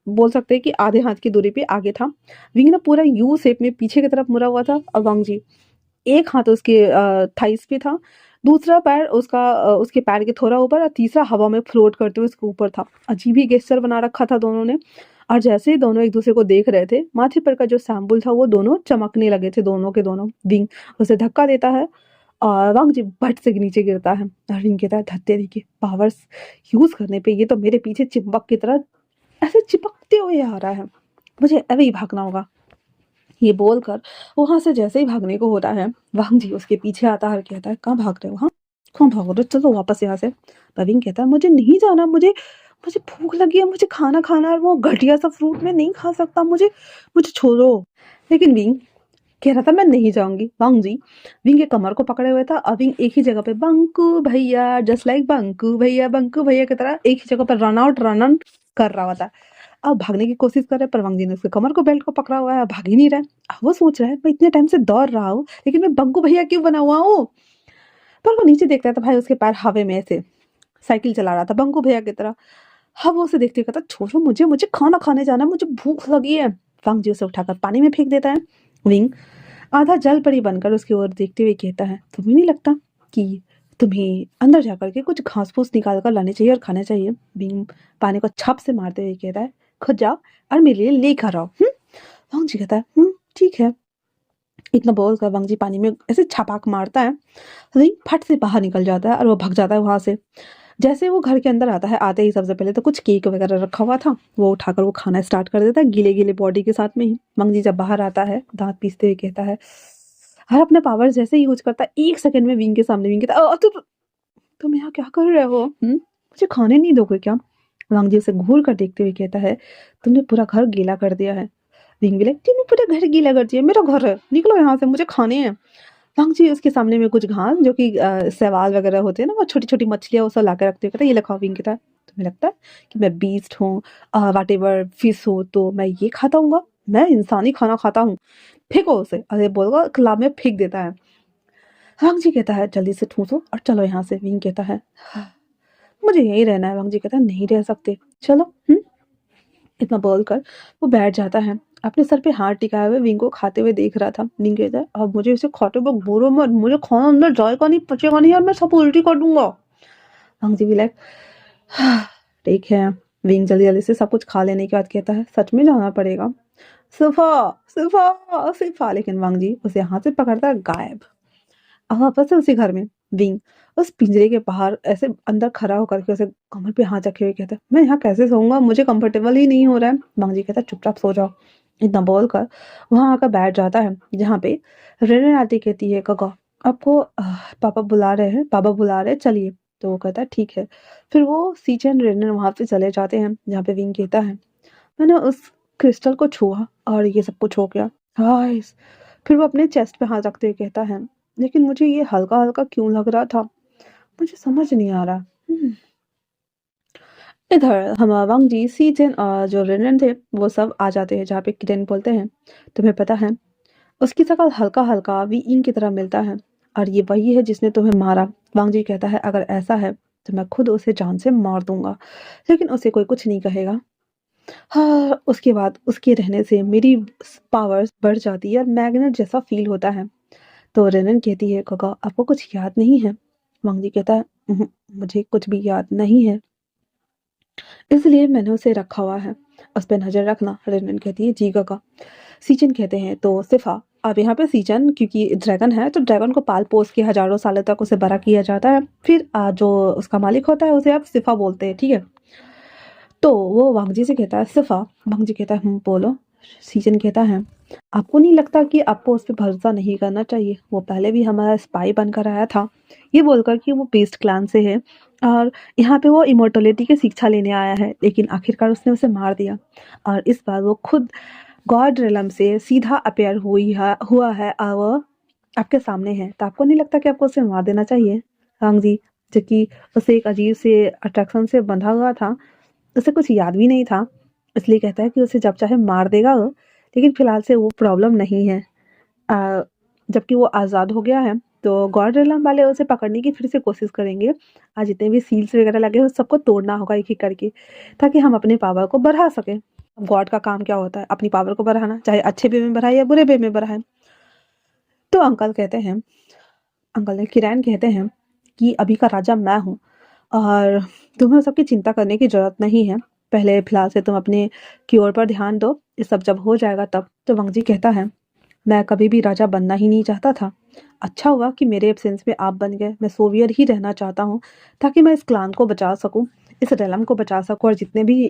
बोल सकते हैं कि आधे हाथ की दूरी पे आगे था। विंग ना पूरा यू शेप में पीछे की तरफ मुड़ा हुआ था और वांग जी एक हाथ उसके थाइस पे था, दूसरा पैर उसके पैर के थोड़ा ऊपर और तीसरा हवा में फ्लोट करते हुए उसके ऊपर था। अजीब ही गेस्चर बना रखा था दोनों ने। और जैसे ही दोनों एक दूसरे को देख रहे थे, माथे पर का जो सैम्बल था वो दोनों चमकने लगे थे, दोनों के दोनों। विंग उसे धक्का देता है और वांग जी बट से नीचे गिरता है और विंग कहता है, धत्तेरी के पावर्स यूज करने पे ये तो मेरे पीछे चिपक की तरह ऐसे चिपकते हुए आ रहा है, मुझे अभी भागना होगा। ये बोलकर वहां से जैसे ही भागने को होता है, वांग जी उसके पीछे आता है और कहता है, कहाँ भाग रहे हो? हाँ, कहाँ भाग रहे हो? चलो वापस यहाँ से। प्रवीण कहता है, मुझे नहीं जाना, मुझे मुझे भूख लगी है, मुझे खाना खाना है, वो घटिया सा फ्रूट मैं नहीं खा सकता, मुझे मुझे छोड़ो। लेकिन विंग कह रहा था, मैं नहीं जाऊंगी। वांग जी विंग के कमर को पकड़े हुए था और विंग एक ही जगह पे, बंकू भैया, जस्ट लाइक बंकू भैया की तरह एक ही जगह पर रन आउट कर रहा था। अब भागने की कोशिश कर रहा है, पर वांग जी ने उसके कमर को बेल्ट को पकड़ा हुआ है, भाग ही नहीं रहा है। अब वो सोच रहा है, मैं इतने टाइम से दौड़ रहा हूँ, लेकिन मैं बंकू भैया क्यों बना हुआ हूँ? पर वो नीचे देखता है तो भाई उसके पैर हवा में ऐसे साइकिल चला रहा था बंकू भैया की तरह। हाँ, वो उसे देखते हुए कहता, छोड़ो मुझे, मुझे खाना खाने जाना है, मुझे भूख लगी है। वांग जी उसे उठाकर पानी में फेंक देता है। विंग आधा जल परी बनकर उसकी ओर देखते हुए कहता है, तुम्हें नहीं लगता कि तुम्हें अंदर जाकर के कुछ घास फूस निकाल कर लाने चाहिए और खाने चाहिए? विंग पानी को छप से मारते हुए कहता है, खुद जाओ और मेरे लिए लेकर आओ। वांग जी कहता है, ठीक है। इतना बोलकर वांग जी पानी में ऐसे छपाक मारता है, रिंग फट से बाहर निकल जाता है और वो भाग जाता है वहां से। जैसे वो घर के अंदर आता है, आते ही सबसे पहले तो कुछ केक वगैरह रखा हुआ था, वो उठाकर वो खाना स्टार्ट कर देता है, गीले गीले बॉडी के साथ में ही। वांग जी जब बाहर आता है, दांत पीसते हुए कहता है, हर अपने पावर जैसे ही यूज करता है, एक सेकंड में विंग के सामने। विंग कहता है, तुम यहाँ क्या कर रहे हो? मुझे खाने नहीं दोगे क्या? वांग जी उसे घूर कर देखते हुए कहता है, तुमने पूरा घर गीला कर दिया है। विंग भी तुमने पूरा घर गीला कर दिया, मेरा घर है, निकलो यहाँ से, मुझे खाने हैं। वांग जी उसके सामने में कुछ घास जो कि सवाल वगैरह होते हैं ना, वो छोटी छोटी मछलियां वो सब ला के रखते हैं, कहता है, ये लखाओ। विंग कहता है, तुम्हें लगता है कि मैं बीस्ट हूँ, व्हाटएवर फिश हो तो मैं ये खाता हूँगा? मैं इंसानी खाना खाता हूँ। फेंको उसे। अरे बोलकर तालाब में फेंक देता है। वांग जी कहता है जल्दी से ठूसो और चलो यहाँ से। विंग कहता है मुझे यहीं रहना है। वांग जी कहता है नहीं रह सकते, चलो। इतना बोलकर वो बैठ जाता है। अपने सर पे हाथ टिकाए हुए विंग को खाते हुए देख रहा था। विंग कहता है अब मुझे इसे खाते वक्त बोलो मत, मुझे खाना अंदर जाएगा नहीं, पचेगा नहीं और मैं सब उल्टी कर दूंगा। वांग जी भी लाइक ठीक है। विंग जल्दी जल्दी से सब कुछ खा लेने के बाद कहता है सच में जाना पड़ेगा। सिफा सिफा सिफा, लेकिन वांग जी उसे हाथ से पकड़ता है, गायब। अब वापस से उसी घर में विंग उस पिंजरे के बाहर ऐसे अंदर खड़ा होकर के उसे कमर पे हाथ रखे हुए कहता है मैं यहाँ कैसे सोऊंगा, मुझे कंफर्टेबल ही नहीं हो रहा है। वांग जी कहता है चुपचाप सो जाओ। इतना बोलकर वहां आकर बैठ जाता है जहाँ पे रेने आती कहती है काका आपको पापा बुला रहे हैं, पापा बुला रहे हैं, चलिए। तो वो कहता है ठीक है। फिर वो सीचन रेनर वहां से चले जाते हैं जहाँ पे विंग कहता है मैंने उस क्रिस्टल को छुआ और ये सब कुछ हो गया। गाइस, फिर वो अपने चेस्ट पे हाथ रखते हुए कहता है लेकिन मुझे ये हल्का हल्का क्यों लग रहा था, मुझे समझ नहीं आ रहा। इधर हम वांग जी सीजन और जो रेनन थे वो सब आ जाते हैं जहाँ पे किरेन बोलते हैं तुम्हें पता है उसकी शक्ल हल्का हल्का वी इंग की तरह मिलता है और ये वही है जिसने तुम्हें मारा। वांग जी कहता है अगर ऐसा है तो मैं खुद उसे जान से मार दूंगा, लेकिन उसे कोई कुछ नहीं कहेगा। हाँ, उसके बाद उसके रहने से मेरी पावर्स बढ़ जाती है और मैग्नेट जैसा फील होता है। तो रेनन कहती है काका आपको कुछ याद नहीं है? वांग जी कहता है मुझे कुछ भी याद नहीं है, इसलिए मैंने उसे रखा हुआ है, उस पर नजर रखना। रेनन कहती है जी काका। सीजन कहते हैं तो सिफा अब यहाँ पे सीजन क्योंकि ड्रैगन है तो ड्रैगन को पाल पोस के हजारों सालों तक उसे बड़ा किया जाता है। फिर जो उसका मालिक होता है उसे आप सिफा बोलते हैं, ठीक है। तो वो वांग जी से कहता है सिफा। वांग जी कहता है बोलो। सीजन कहता है आपको नहीं लगता कि आपको उस पर भरोसा नहीं करना चाहिए, वो पहले भी हमारा स्पाई बनकर आया था। ये बोलकर कि वो बेस्ट क्लान से है और यहाँ पे वो इमोर्टलिटी की शिक्षा लेने आया है, लेकिन आखिरकार उसने उसे मार दिया और इस बार वो खुद गॉड रेलम से सीधा अपेयर हुआ है और वो आपके सामने है। तो आपको नहीं लगता कि आपको उसे मार देना चाहिए? वांग जी जो कि उसे एक अजीब से अट्रैक्शन से बंधा हुआ था, उसे कुछ याद भी नहीं था, इसलिए कहता है कि उसे जब चाहे मार देगा वो, लेकिन फिलहाल से वो प्रॉब्लम नहीं है। जबकि वो आज़ाद हो गया है तो गॉड रेलम वाले उसे पकड़ने की फिर से कोशिश करेंगे। आज जितने भी सील्स वगैरह लगे हैं सबको तोड़ना होगा एक एक करके, ताकि हम अपने पावर को बढ़ा सकें। गॉड का काम क्या होता है? अपनी पावर को बढ़ाना, चाहे अच्छे वे में बढ़ाए या बुरे वे में बढ़ाए। तो अंकल कहते हैं, अंकल ने किरण कहते हैं कि अभी का राजा मैं हूँ और तुम्हें सबकी चिंता करने की जरूरत नहीं है। पहले फिलहाल से तुम अपने क्योर पर ध्यान दो, ये सब जब हो जाएगा तब। तो वांग जी कहता है मैं कभी भी राजा बनना ही नहीं चाहता था, अच्छा हुआ कि मेरे एब्सेंस में आप बन गए। मैं सोवियर ही रहना चाहता हूँ ताकि मैं इस क्लान को बचा सकूं, इस रेलम को बचा सकूं और जितने भी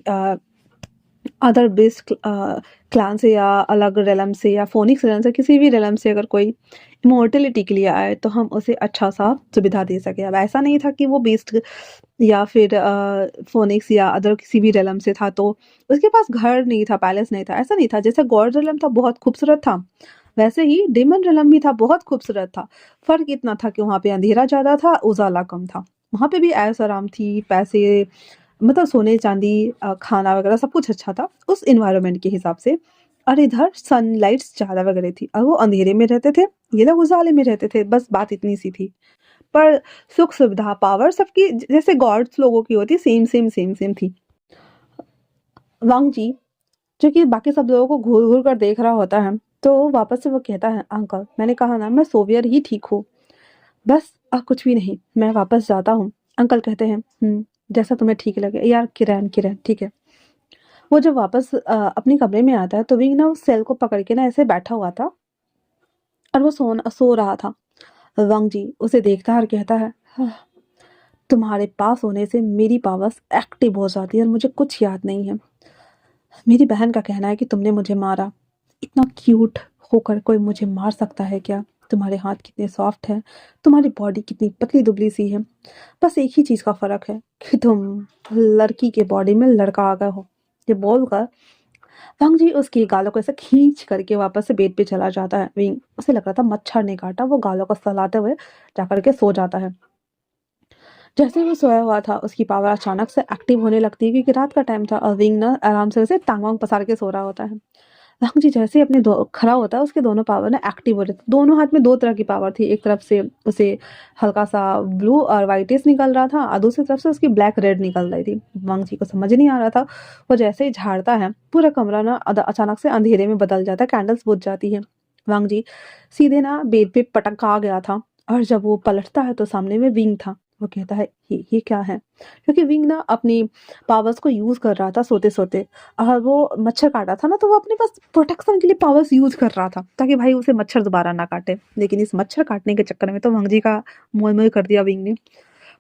अदर बेस्ट क्लान से या अलग रेलम से या फोनिक्स रेलम से किसी भी रेलम से अगर कोई इमोर्टलिटी के लिए आए तो हम उसे अच्छा सा सुविधा दे सके। अब ऐसा नहीं था कि वो बेस्ट या फिर फोनिक्स या अदर किसी भी रेलम से था तो उसके पास घर नहीं था, पैलेस नहीं था, ऐसा नहीं था। जैसे गॉड रेलम था बहुत खूबसूरत था, वैसे ही डेमन रेलम भी था, बहुत खूबसूरत था। फर्क इतना था कि वहाँ पे अंधेरा ज्यादा था, उजाला कम था। वहाँ पे भी ऐश आराम थी, पैसे मतलब सोने चांदी खाना वगैरह सब कुछ अच्छा था उस इन्वायरमेंट के हिसाब से। और इधर सनलाइट्स ज्यादा वगैरह थी और वो अंधेरे में रहते थे, ये लोग उजाले में रहते थे, बस बात इतनी सी थी। पर सुख सुविधा पावर सबकी जैसे गॉड्स लोगों की होती सेम सेम सेम सेम थी। वांग जी जो कि बाकी सब लोगों को घूर घूर कर देख रहा होता है तो वापस से वो कहता है अंकल मैंने कहा ना मैं सोवियर ही ठीक हूँ, बस कुछ भी नहीं, मैं वापस जाता हूँ। अंकल कहते हैं जैसा तुम्हें ठीक लगे। यार किरण किरण ठीक है। वो जब वापस अपने कमरे में आता है तो विंग ना उस सेल को पकड़ के ना ऐसे बैठा हुआ था और वो सो रहा था। वांग जी उसे देखता है और कहता है तुम्हारे पास होने से मेरी पावर्स एक्टिव हो जाती है और मुझे कुछ याद नहीं है। मेरी बहन का कहना है कि तुमने मुझे मारा, इतना क्यूट होकर कोई मुझे मार सकता है क्या? तुम्हारे हाथ कितने सॉफ्ट हैं, तुम्हारी बॉडी कितनी पतली दुबली सी है, बस एक ही चीज का फर्क है कि तुम लड़की के बॉडी में लड़का आ गए हो। ये बोलकर वांग जी उसकी गालों को ऐसे खींच करके वापस से बेड पे चला जाता है। विंग उसे लग रहा था मच्छर ने काटा, वो गालों को सहलाते हुए जाकर के सो जाता है। जैसे ही वो सोया हुआ था उसकी पावर अचानक से एक्टिव होने लगती है, क्योंकि रात का टाइम था और विंग ना आराम से उसे टांग वांग पसार के सो रहा होता है। राम जी जैसे ही अपने दो खड़ा होता है, उसके दोनों पावर ना एक्टिव हो रहे थे। दोनों हाथ में दो तरह की पावर थी, एक तरफ से उसे हल्का सा ब्लू और वाइटिश निकल रहा था और दूसरी तरफ से उसकी ब्लैक रेड निकल रही थी। वांग जी को समझ नहीं आ रहा था। वो जैसे ही झाड़ता है पूरा कमरा ना अचानक से अंधेरे में बदल जाता है, कैंडल्स बुझ जाती है। वांग जी सीधे ना बेड पे पटक आ गया था और जब वो पलटता है तो सामने में विंग था। वो कहता है ये क्या है, क्योंकि विंग ना अपनी पावर्स को यूज कर रहा था सोते सोते। और वो मच्छर काटा था ना, तो वो अपने पास प्रोटेक्शन के लिए पावर्स यूज कर रहा था ताकि भाई उसे मच्छर दोबारा ना काटे। लेकिन इस मच्छर काटने के चक्कर में तो वांग जी का मोह मोह कर दिया विंग ने।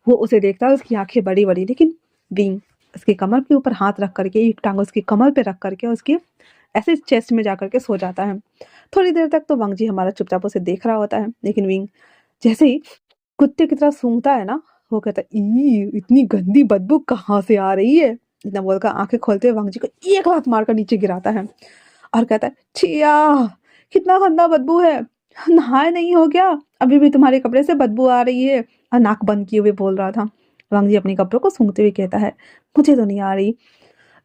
वो उसे देखता है, उसकी आंखें बड़ी बड़ी, लेकिन विंग उसके कमर के ऊपर हाथ रख करके, एक टांग उसकी कमर पे रख करके उसके ऐसे चेस्ट में जाकर के सो जाता है। थोड़ी देर तक तो वांग जी हमारा चुपचाप उसे देख रहा होता है, लेकिन विंग जैसे ही कुत्ते की तरह सूंघता है ना, वो कहता है ई इतनी गंदी बदबू कहाँ से आ रही है। इतना बोलकर आंखें खोलते हुए वांग जी को एक लात मारकर नीचे गिराता है और कहता है छिया कितना गंदा बदबू है, नहाए नहीं हो क्या, अभी भी तुम्हारे कपड़े से बदबू आ रही है। और नाक बंद किए हुए बोल रहा था। वांग जी अपने कपड़ों को सूंघते हुए कहता है मुझे तो नहीं आ रही।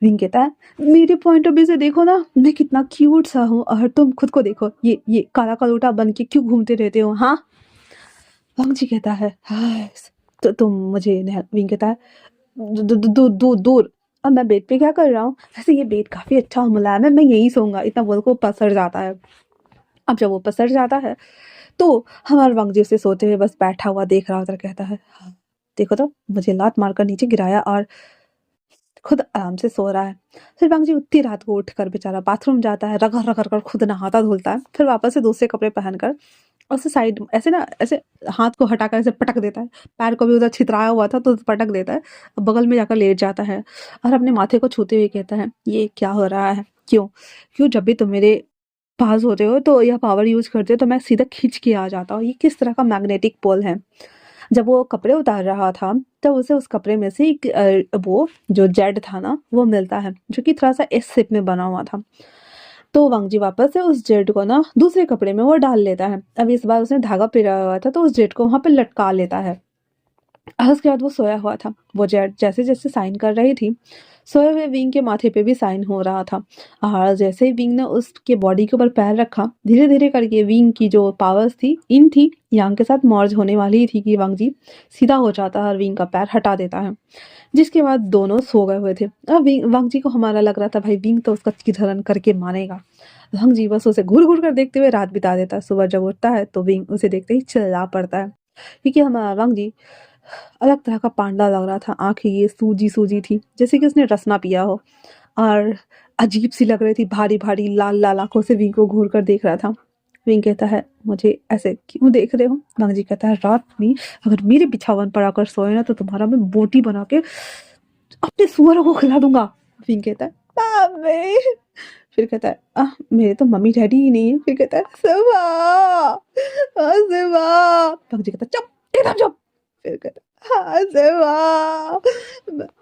विंग कहता है मेरे पॉइंट ऑफ व्यू से देखो ना, मैं कितना क्यूट सा हूँ और तुम खुद को देखो, ये काला कलूटा बन के क्यों घूमते रहते हो। हाँ, वांग जी कहता है "हाय, तो तुम मुझे विंग कहता है दूर दूर दूर, अब मैं बेड पे क्या कर रहा हूँ, वैसे ये बेड काफी अच्छा और मुलायम है, मैं यही सोऊंगा। इतना बोल को पसर जाता है। अब जब वो पसर जाता है तो हमारा वांग जी उसे सोते हुए बस बैठा हुआ देख रहा होता है, कहता है "हाँ, देखो तो मुझे लात मारकर नीचे गिराया और खुद आराम से सो रहा है। फिर वांग जी उतनी रात को उठकर बेचारा बाथरूम जाता है, रगड़ रगड़ कर खुद नहाता धुलता है, फिर वापस से दूसरे कपड़े पहनकर और उसे साइड ऐसे ना ऐसे हाथ को हटाकर ऐसे पटक देता है। पैर को भी उधर छितराया हुआ था तो पटक देता है। बगल में जाकर लेट जाता है और अपने माथे को छूते हुए कहता है ये क्या हो रहा है, क्यों क्यों जब भी तुम मेरे पास होते हो तो यह पावर यूज करते हो तो मैं सीधा खींच के आ जाता हूँ। ये किस तरह का मैग्नेटिक पोल है। जब वो कपड़े उतार रहा था तब उसे उस कपड़े में से एक वो जो जेड था ना वो मिलता है, जो कि थोड़ा सा एस शेप में बना हुआ था। तो वांग जी वापस से उस जेड को ना दूसरे कपड़े में वो डाल लेता है। अब इस बार उसने धागा पिरा हुआ था तो उस जेड को वहां पे लटका लेता है। और उसके बाद वो सोया हुआ था। वो जेड जैसे जैसे साइन कर रही थी, सोए हुए विंग के माथे पे भी साइन हो रहा था। और जैसे ही विंग ने उसके बॉडी के ऊपर पैर रखा, धीरे धीरे करके विंग की जो पावर्स थी इन थी यांग के साथ मर्ज होने वाली ही थी कि वांग जी सीधा हो जाता है और विंग का पैर हटा देता है। जिसके बाद दोनों सो गए हुए थे। अब वांग जी को हमारा लग रहा था भाई विंग तो उसका चिरहरण करके मानेगा। वांग जी बस उसे घूर घूर कर देखते हुए रात बिता देता है। सुबह जब उठता है तो विंग उसे देखते ही चिल्ला पड़ता है, क्योंकि हमारा वांग जी अलग तरह का पांडा लग रहा था। आंखें ये सूजी सूजी थी जैसे कि उसने रसना पिया हो और अजीब सी लग रही थी, भारी भारी लाल लाल आंखों से विंग को घूर कर देख रहा था। विंग कहता है मुझे ऐसे क्यों देख रहे हो। वांग जी कहता है रात में अगर मेरे बिछावन पर आकर सोए ना तो तुम्हारा मैं बोटी बना के अपने सुअरों को खिला दूंगा। विंग कहता है "बाबे!" फिर कहता है मेरे तो मम्मी डैडी ही नहीं है। फिर कहता है सिवा पक्षी कहता है चुप एकदम चुप। फिर कहता है हाँ सिवा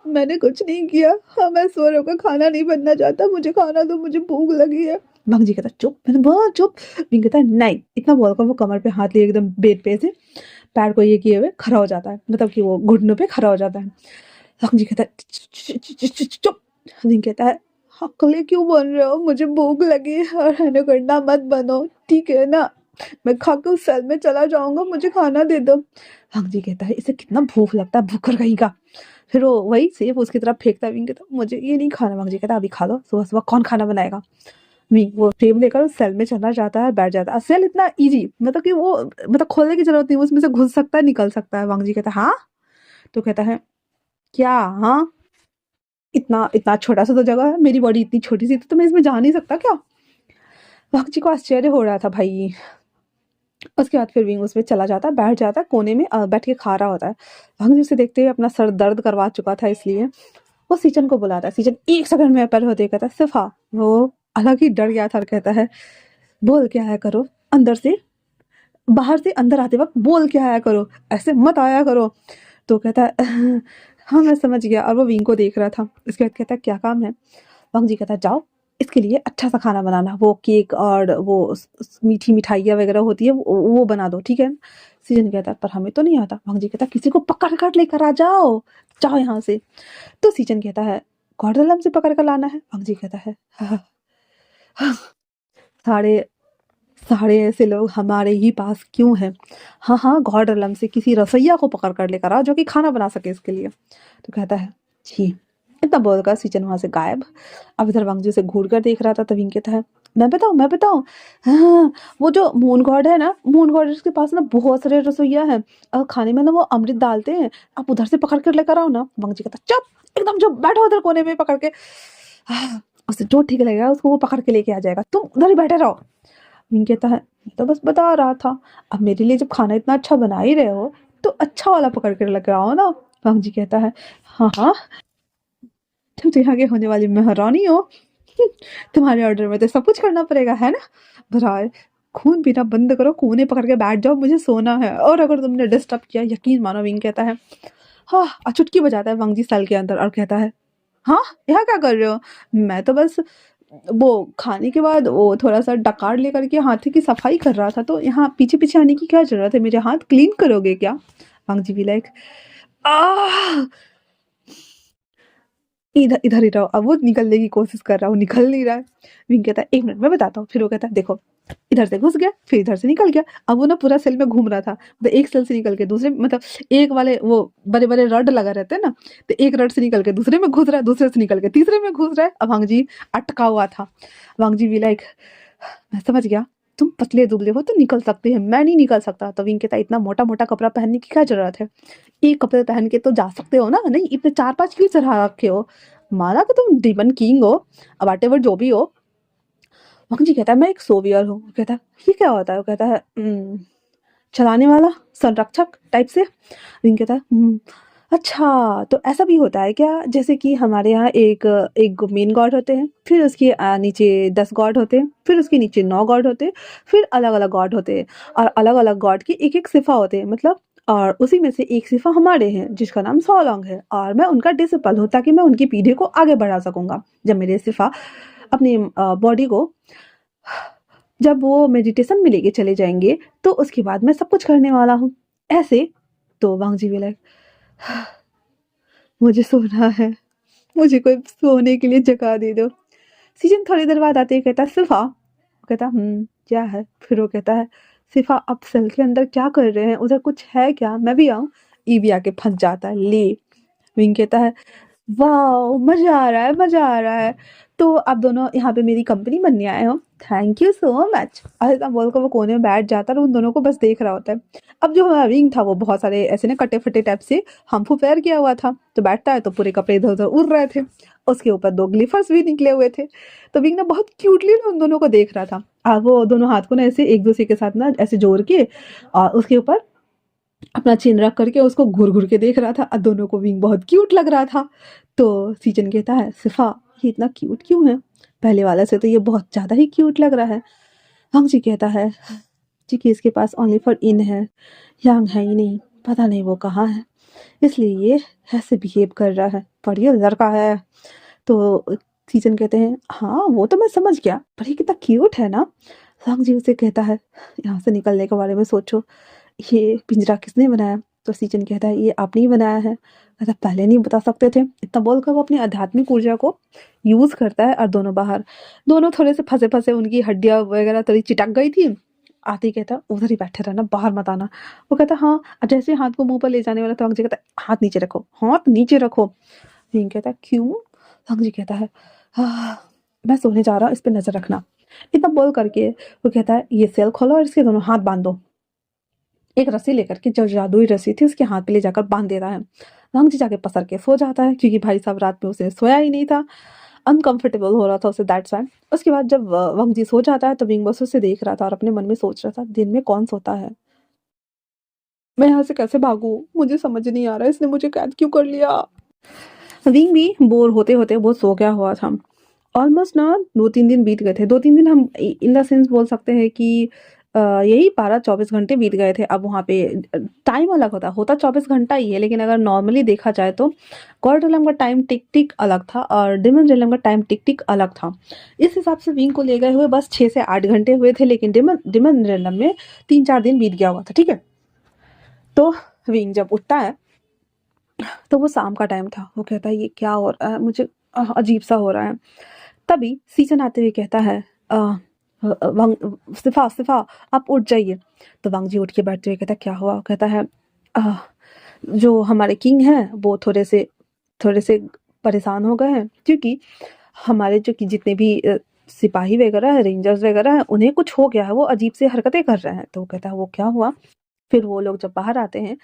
मैंने कुछ नहीं किया, हाँ मैं सोरों का खाना नहीं बनना चाहता, मुझे खाना दो, मुझे भूख लगी है। मंगजी कहता चुप, मैंने बहुत चुप। विंग कहता है नहीं। इतना बोलकर वो कमर पे हाथ लिए एकदम बेड पे से पैर को ये किए हुए खड़ा हो जाता है, मतलब कि वो घुटनों पे खड़ा हो जाता है। मंगजी कहता है चुप। विंग कहता है हकले क्यों बन रहे हो, मुझे भूख लगी है और रहने करना मत बनो, ठीक है ना, मैं खाकर उस सेल में चला जाऊंगा, मुझे खाना दे दो। हक जी कहता है इसे कितना भूख लगता है, भूखर कहीं का। फिर वो वही सेब उसकी तरफ फेंकता है। विंग कहता मुझे ये नहीं खाना। हक जी कहता अभी खा लो, सुबह सुबह कौन खाना बनाएगा। विंग वो सेब लेकर उस सेल में चला जाता है, बैठ जाता है। सेल इतना इजी, मतलब कि वो मतलब खोलने की जरूरत नहीं, उसमें से घुस सकता है निकल सकता है। वांग जी कहता है हाँ। तो कहता है क्या हाँ, इतना इतना छोटा सा तो जगह है, मेरी बॉडी इतनी छोटी सी तो मैं इसमें जा नहीं सकता क्या। वांग जी को आश्चर्य हो रहा था भाई। उसके बाद फिर विंग उसमें चला जाता है, बैठ जाता है कोने में, बैठ के खा रहा होता है। वांग जी उसे देखते हुए अपना सर दर्द करवा चुका था, इसलिए वो सीचन को बुलाता है। सीचन एक सेकंड में पैर होते कहता है सिफा। वो अलग ही डर गया था और कहता है बोल के आया करो, अंदर से बाहर से अंदर आते वक्त बोल के आया करो, ऐसे मत आया करो। तो कहता है हाँ मैं समझ गया। और वो विंग को देख रहा था। उसके बाद कहता है क्या काम है। वांग जी कहता है जाओ इसके लिए अच्छा सा खाना बनाना, वो केक और वो मीठी मिठाइयाँ वगैरह होती है वो बना दो, ठीक है। सीजन कहता है पर हमें तो नहीं आता। भांग जी कहता है किसी को पकड़ कर लेकर आ जाओ, जाओ यहाँ से। तो सीजन कहता है गॉर्डलम से पकड़ कर लाना है। भांग जी कहता है "हाँ, हाँ, साढ़े साढ़े ऐसे लोग हमारे ही पास क्यों हैं? हाँ हाँ, गॉर्डलम से किसी रसोइया को पकड़ कर लेकर आओ जो कि खाना बना सके इसके लिए। तो कहता है जी। इतना बोलकर सीजन वहां से गायब। अब इधर वांगजू से घूर कर देख रहा था, तभी कहता है मैं बताऊं। हाँ, वो जो मून गॉड है ना, मून गॉड के पास ना बहुत सारे रसोइया हैं और खाने में ना वो अमृत डालते हैं, आप उधर से पकड़ कर लेकर आओ ना। वांगजी कहता चुप एकदम चुप, बैठो उधर कोने में पकड़ के। हाँ, उसे जो ठीक लगेगा उसको वो पकड़ के लेके आ जाएगा, तुम उधर ही बैठे रहो। विन कहता है मैं तो बस बता रहा था, अब मेरे लिए जब खाना इतना अच्छा बना ही रहे हो तो अच्छा वाला पकड़ कर लेकर आओ ना। वांग जी कहता है हाँ हाँ, तुम तो यहाँ के होने वाली महारानी हो। तुम्हारे ऑर्डर में तो सब कुछ करना पड़ेगा है ना। बराए, खून पीना बंद करो, कोने पकड़ के बैठ जाओ, मुझे सोना है, और अगर तुमने डिस्टर्ब किया यकीन मानो। विंग कहता है हाँ, और चुटकी बजाता है वांग जी सेल के अंदर और कहता है हाँ, यहाँ क्या कर रहे हो? मैं तो बस वो खाने के बाद वो थोड़ा-सा डकार लेकर के हाथी की सफाई कर रहा था, तो यहाँ पीछे-पीछे आने की क्या ज़रूरत है? मेरे हाथ क्लीन करोगे क्या? वांग जी भी लाइक आह! इधर इधर ही रहो। अब वो निकलने की कोशिश कर रहा है, वो निकल नहीं रहा है। विंग कहता है 1 मिनट मैं बताता हूँ। फिर वो कहता है देखो, इधर से घुस गया, फिर इधर से निकल गया। अब वो ना पूरा सेल में घूम रहा था। मतलब एक सेल से निकल के दूसरे, मतलब एक वाले वो बड़े-बड़े रॉड लगा रहते हैं ना, तो एक रॉड से निकल के दूसरे में घुस रहा है, दूसरे से निकल के तीसरे में घुस रहा है। अब वांग जी अटका हुआ था। वांग जी भी लाइक मैं समझ गया, तुम पतले-दुबले हो तो निकल सकते हैं, मैं नहीं निकल सकता। तो विंग कहता है इतना मोटा-मोटा कपड़ा पहनने की क्या ज़रूरत है? एक कपड़े पहन के तो जा सकते हो ना, नहीं इतने 4-5 क्यों चढ़ा रखे हो? माना कि तुम डिमन किंग हो, व्हाटएवर जो भी हो। वंग जी कहता है मैं एक सोवियर हूँ। वो कहता है ये क्या होता है? वो कहता है चलाने वाला, संरक्षक टाइप से। विंग कहता है अच्छा, तो ऐसा भी होता है क्या? जैसे कि हमारे यहाँ एक एक मेन गॉड होते हैं, फिर उसके नीचे 10 गॉड होते हैं, फिर उसके नीचे 9 गॉड होते हैं, फिर अलग-अलग गॉड होते हैं और अलग-अलग गॉड की एक-एक सिफा होते हैं, मतलब और उसी में से एक सिफा हमारे हैं जिसका नाम सॉलोंग है और मैं उनका डिसिपल हूँ ताकि मैं उनकी पीढ़ी को आगे बढ़ा सकूँगा। जब मेरे सिफा अपनी बॉडी को जब वो मेडिटेशन में लेके चले जाएँगे, तो उसके बाद मैं सब कुछ करने वाला हूँ। ऐसे तो वांग जी भी लाइक मुझे सोना है, मुझे कोई सोने के लिए जगह दे दो। सीजन थोड़ी देर बाद आते ही कहता है सिफा। वो कहता क्या है? फिर वो कहता है सिफा आप सेल के अंदर क्या कर रहे हैं? उधर कुछ है क्या? मैं भी आऊँ? ईवी आके फंस जाता है ले। विंग कहता है वाओ! मज़ा आ रहा है, मज़ा आ रहा है। तो आप दोनों यहाँ पे मेरी कंपनी बनने आए हो। Thank you so much. और इतना बोलकर वो कोने में बैठ जाता है और उन दोनों को बस देख रहा होता है। अब जो हमारा विंग था वो बहुत सारे ऐसे ना कटे-फटे टाइप से हम्फू पैर किया हुआ था। तो बैठता है तो पूरे कपड़े इधर-उधर उड़ रहे थे। उसके ऊपर 2 ग्लिफर्स भी निकले हुए थे। तो विंग ना बहुत क्यूटली ना उन दोनों को देख रहा था। वो दोनों हाथ को ना ऐसे एक-दूसरे के साथ ना ऐसे जोड़ के और उसके ऊपर अपना चिन रख करके उसको घूर-घूर के देख रहा था और दोनों को विंग बहुत क्यूट लग रहा था। तो सीजन कहता है सिफा ये इतना क्यूट क्यों है? पहले वाले से तो ये बहुत ज़्यादा ही क्यूट लग रहा है। वांग जी कहता है जी कि इसके पास ओनली फॉर इन है, यांग है ही नहीं, पता नहीं वो कहाँ है, इसलिए ये ऐसे बिहेव कर रहा है, पर ये लड़का है। तो सीजन कहते हैं हाँ वो तो मैं समझ गया, पर ये कितना क्यूट है ना। वांग जी उसे कहता है यहाँ से निकलने के बारे में सोचो, ये पिंजरा किसने बनाया? तो सीजन कहता है ये आपने ही बनाया है। कहता पहले नहीं बता सकते थे। इतना बोलकर वो अपनी आध्यात्मिक ऊर्जा को यूज़ करता है और दोनों थोड़े से फंसे-फंसे, उनकी हड्डियाँ वगैरह थोड़ी चिटक गई थी। आते ही कहता उधर ही बैठे रहना, बाहर मत आना। वो कहता हाँ, और जैसे हाथ को मुँह पर ले जाने वाला तो अंकजी कहता हाथ नीचे रखो, हाथ नीचे रखो। विंग कहता क्यों? अंकजी कहता है मैं सोने जा रहा हूँ, इस पे नज़र रखना। इतना बोल करके वो कहता है ये सेल खोलो और इसके दोनों हाथ बाँध दो। एक रस्सी लेकर के, जो जादुई रस्सी थी उसके हाथ पे ले जाकर बांध देता है। वांग जी जाके पसर के सो जाता है क्योंकि भाई साहब रात में उसने सोया ही नहीं था, अनकंफर्टेबल हो रहा था उसे, दैट्स व्हाई। उसके बाद जब वांग जी सो जाता है तो विंग बस उसे देख रहा था और अपने मन में सोच रहा था दिन में कौन सोता है, मैं यहाँ से कैसे भागूं, मुझे समझ नहीं आ रहा है इसने मुझे कैद क्यों कर लिया। विंग भी बोर होते होते वो सो गया हुआ था। ऑलमोस्ट ना 2-3 दिन बीत गए थे। 2-3 दिन हम इन द सेंस बोल सकते हैं कि यही 12-24 घंटे बीत गए थे। अब वहाँ पे टाइम अलग होता 24 घंटा ही है, लेकिन अगर नॉर्मली देखा जाए तो गॉड रेलम का टाइम टिक-टिक अलग था और डेमन रेलम का टाइम टिक-टिक अलग था। इस हिसाब से विंग को ले गए हुए बस 6 से 8 घंटे हुए थे, लेकिन डेमन रेलम में 3-4 दिन बीत गया हुआ था, ठीक है? तो विंग जब उठता है तो वो शाम का टाइम था। वो कहता है ये क्या हो रहा है, मुझे अजीब-सा हो रहा है। तभी सीजन आते हुए कहता है वांग सिफा सिफा आप उठ जाइए। तो वांग जी उठ के बैठते हुए कहता है क्या हुआ? कहता है "अ, जो हमारे किंग हैं वो थोड़े से परेशान हो गए हैं, क्योंकि हमारे जो कि जितने भी सिपाही वगैरह हैं, रेंजर्स वगैरह हैं, उन्हें कुछ हो गया है, वो अजीब सी हरकतें कर रहे हैं।" तो वो कहता है वो क्या हुआ? फिर वो लोग जब बाहर आते हैं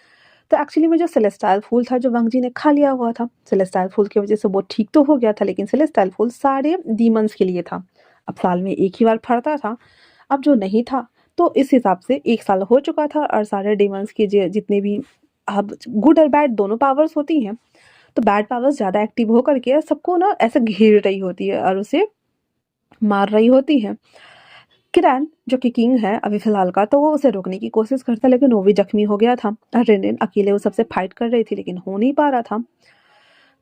तो एक्चुअली में जो सेलेस्टाइल फूल था जो वांग जी ने खा लिया हुआ था, सेलेस्टाइल फूल की वजह से वो ठीक तो हो गया था, लेकिन सेलेस्टाइल फूल सारे डीमंस के लिए था। अब साल में एक ही बार फड़ता था, अब जो नहीं था तो इस हिसाब से 1 साल हो चुका था और सारे डीमंस के जितने भी अब गुड और बैड दोनों पावर्स होती हैं, तो बैड पावर्स ज़्यादा एक्टिव होकर के सबको ना ऐसे घेर रही होती है और उसे मार रही होती है। किरैन जो कि किंग है अभी फ़िलहाल का, तो वो उसे रोकने की कोशिश करता है, लेकिन वो भी ज़ख्मी हो गया था और रेनेन अकेले वो सबसे फाइट कर रही थी, लेकिन हो नहीं पा रहा था।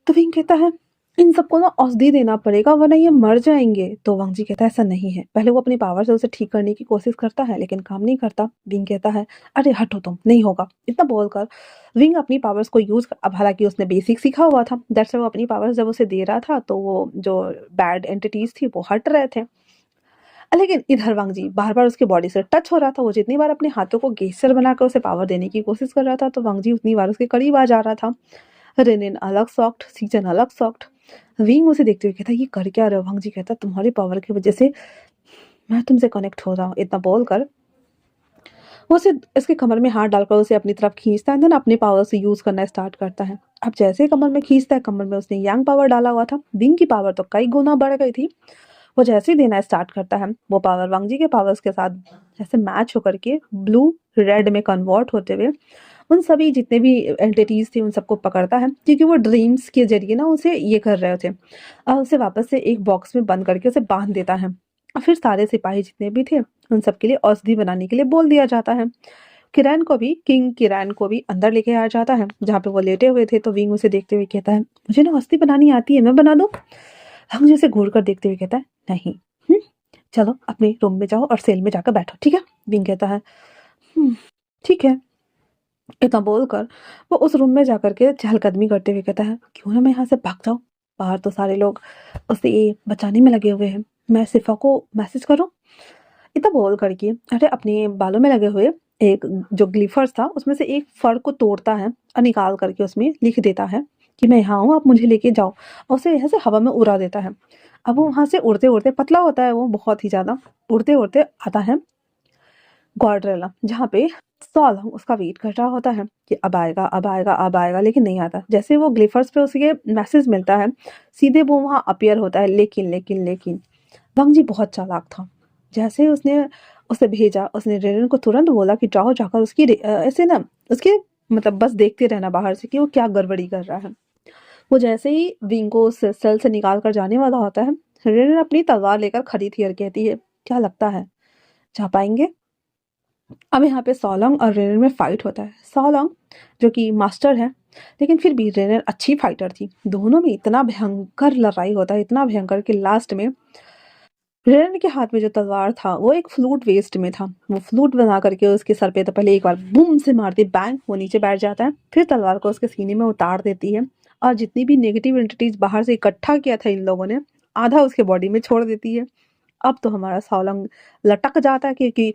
तो विंग कहता है इन सबको ना औषधि देना पड़ेगा वरना ये मर जाएँगे। तो वांग जी कहता है ऐसा नहीं है। पहले वो अपनी पावर से उसे ठीक करने की कोशिश करता है, लेकिन काम नहीं करता। विंग कहता है अरे हटो तुम, नहीं होगा। इतना बोलकर विंग अपनी पावर्स को यूज़ अब हालाँकि उसने बेसिक सीखा हुआ था, दैट्स व्हाई वो अपनी पावर्स जब उसे दे रहा था तो वो जो बैड एंटिटीज़ थी वो हट रहे थे। लेकिन इधर वांग जी बार-बार उसकी बॉडी से टच हो रहा था, वो जितनी बार अपने हाथों को गेस्चर बनाकर उसे पावर देने की कोशिश कर रहा था, तो वांग जी उतनी बार उसके करीब आ जा रहा था। रेनिन अलग शॉक्ड, सीजन अलग शॉक्ड। विंग उसे देखते हुए कहता है, "ये कर क्या रहे हो?" वांग जी कहता है, "तुम्हारी पावर की वजह से मैं तुमसे कनेक्ट हो रहा हूँ।" इतना बोलकर वो उसे इसके कमर में हाथ डालकर उसे अपनी तरफ खींचता है, देन अपनी पावर से यूज़ करना स्टार्ट करता है। अब जैसे ही कमर में खींचता है, कमर में उसने यांग पावर डाला हुआ था, विंग की पावर तो कई गुना बढ़ गई थी। वो जैसे ही देना स्टार्ट करता है, वो पावर वांग जी के पावर्स के साथ ऐसे मैच होकर के ब्लू रेड में कन्वर्ट होते हुए उन सभी जितने भी एंटिटीज़ थी उन सबको पकड़ता है, क्योंकि वो ड्रीम्स के ज़रिए ना उसे ये कर रहे थे उसे वापस से एक बॉक्स में बंद करके उसे बाँध देता है। और फिर सारे सिपाही जितने भी थे, उन सबके लिए औषधि बनाने के लिए बोल दिया जाता है। किंग किरैन को भी अंदर लेके आया जाता है, जहाँ पे वो लेटे हुए थे, तो विंग उसे देखते हुए कहता है, "मुझे ना औषधि बनानी आती है, मैं बना दूँ?" हम जैसे घूर कर देखते हुए कहता है, "नहीं। हुँ, चलो अपने रूम में जाओ और सेल में जाकर बैठो, ठीक है?" विंग कहता है, "हुँ, ठीक है।" इतना बोलकर वो उस रूम में जाकर के चहलकदमी करते हुए कहता है, "क्यों ना मैं यहाँ से भाग जाऊँ? बाहर तो सारे लोग उसे बचाने में लगे हुए हैं। मैं सिफ़ा को मैसेज करूँ?" इतना बोल कर के अरे अपने बालों में लगे हुए एक जो ग्लिफर्स था उसमें से एक फर को तोड़ता है और निकाल करके उसमें लिख देता है कि मैं यहाँ हूँ, आप मुझे लेके जाओ, और उसे यहाँ से हवा में उड़ा देता है। अब वो वहाँ से उड़ते-उड़ते पतला होता है वो बहुत ही ज़्यादा, उड़ते-उड़ते आता है ग्वाड्रेला, जहाँ पे सॉल उसका वेट कर रहा होता है कि अब आएगा, अब आएगा, अब आएगा, लेकिन नहीं आता। जैसे वो ग्लिफर्स पे उसे ये मैसेज मिलता है, सीधे वो वहाँ अपीयर होता है, लेकिन वांग जी बहुत चालाक था। जैसे ही उसने उसे भेजा, उसने रेनन को तुरंत बोला कि जाओ जाकर उसकी ऐसे ना उसके मतलब बस देखते रहना बाहर से कि वो क्या गड़बड़ी कर रहा है। वो जैसे ही विंग को उस सेल से निकाल कर जाने वाला होता है, रेनन अपनी तलवार लेकर खड़ी थी और कहती है, "क्या लगता है, जा पाएँगे?" अब यहाँ पे सॉलोंग और रेनर में फाइट होता है। सॉलोंग जो कि मास्टर है, लेकिन फिर भी रेनर अच्छी फाइटर थी। दोनों में इतना भयंकर लड़ाई होता है, इतना भयंकर कि लास्ट में रेनर के हाथ में जो तलवार था वो एक फ्लूट वेस्ट में था। वो फ्लूट बना करके उसके सर पे तो पहले एक बार बूम से मारती, बैंग वो नीचे बैठ जाता है, फिर तलवार को उसके सीने में उतार देती है और जितनी भी नेगेटिव एंटिटीज बाहर से इकट्ठा किया था इन लोगों ने, आधा उसके बॉडी में छोड़ देती है। अब तो हमारा सॉलंग लटक जाता है, क्योंकि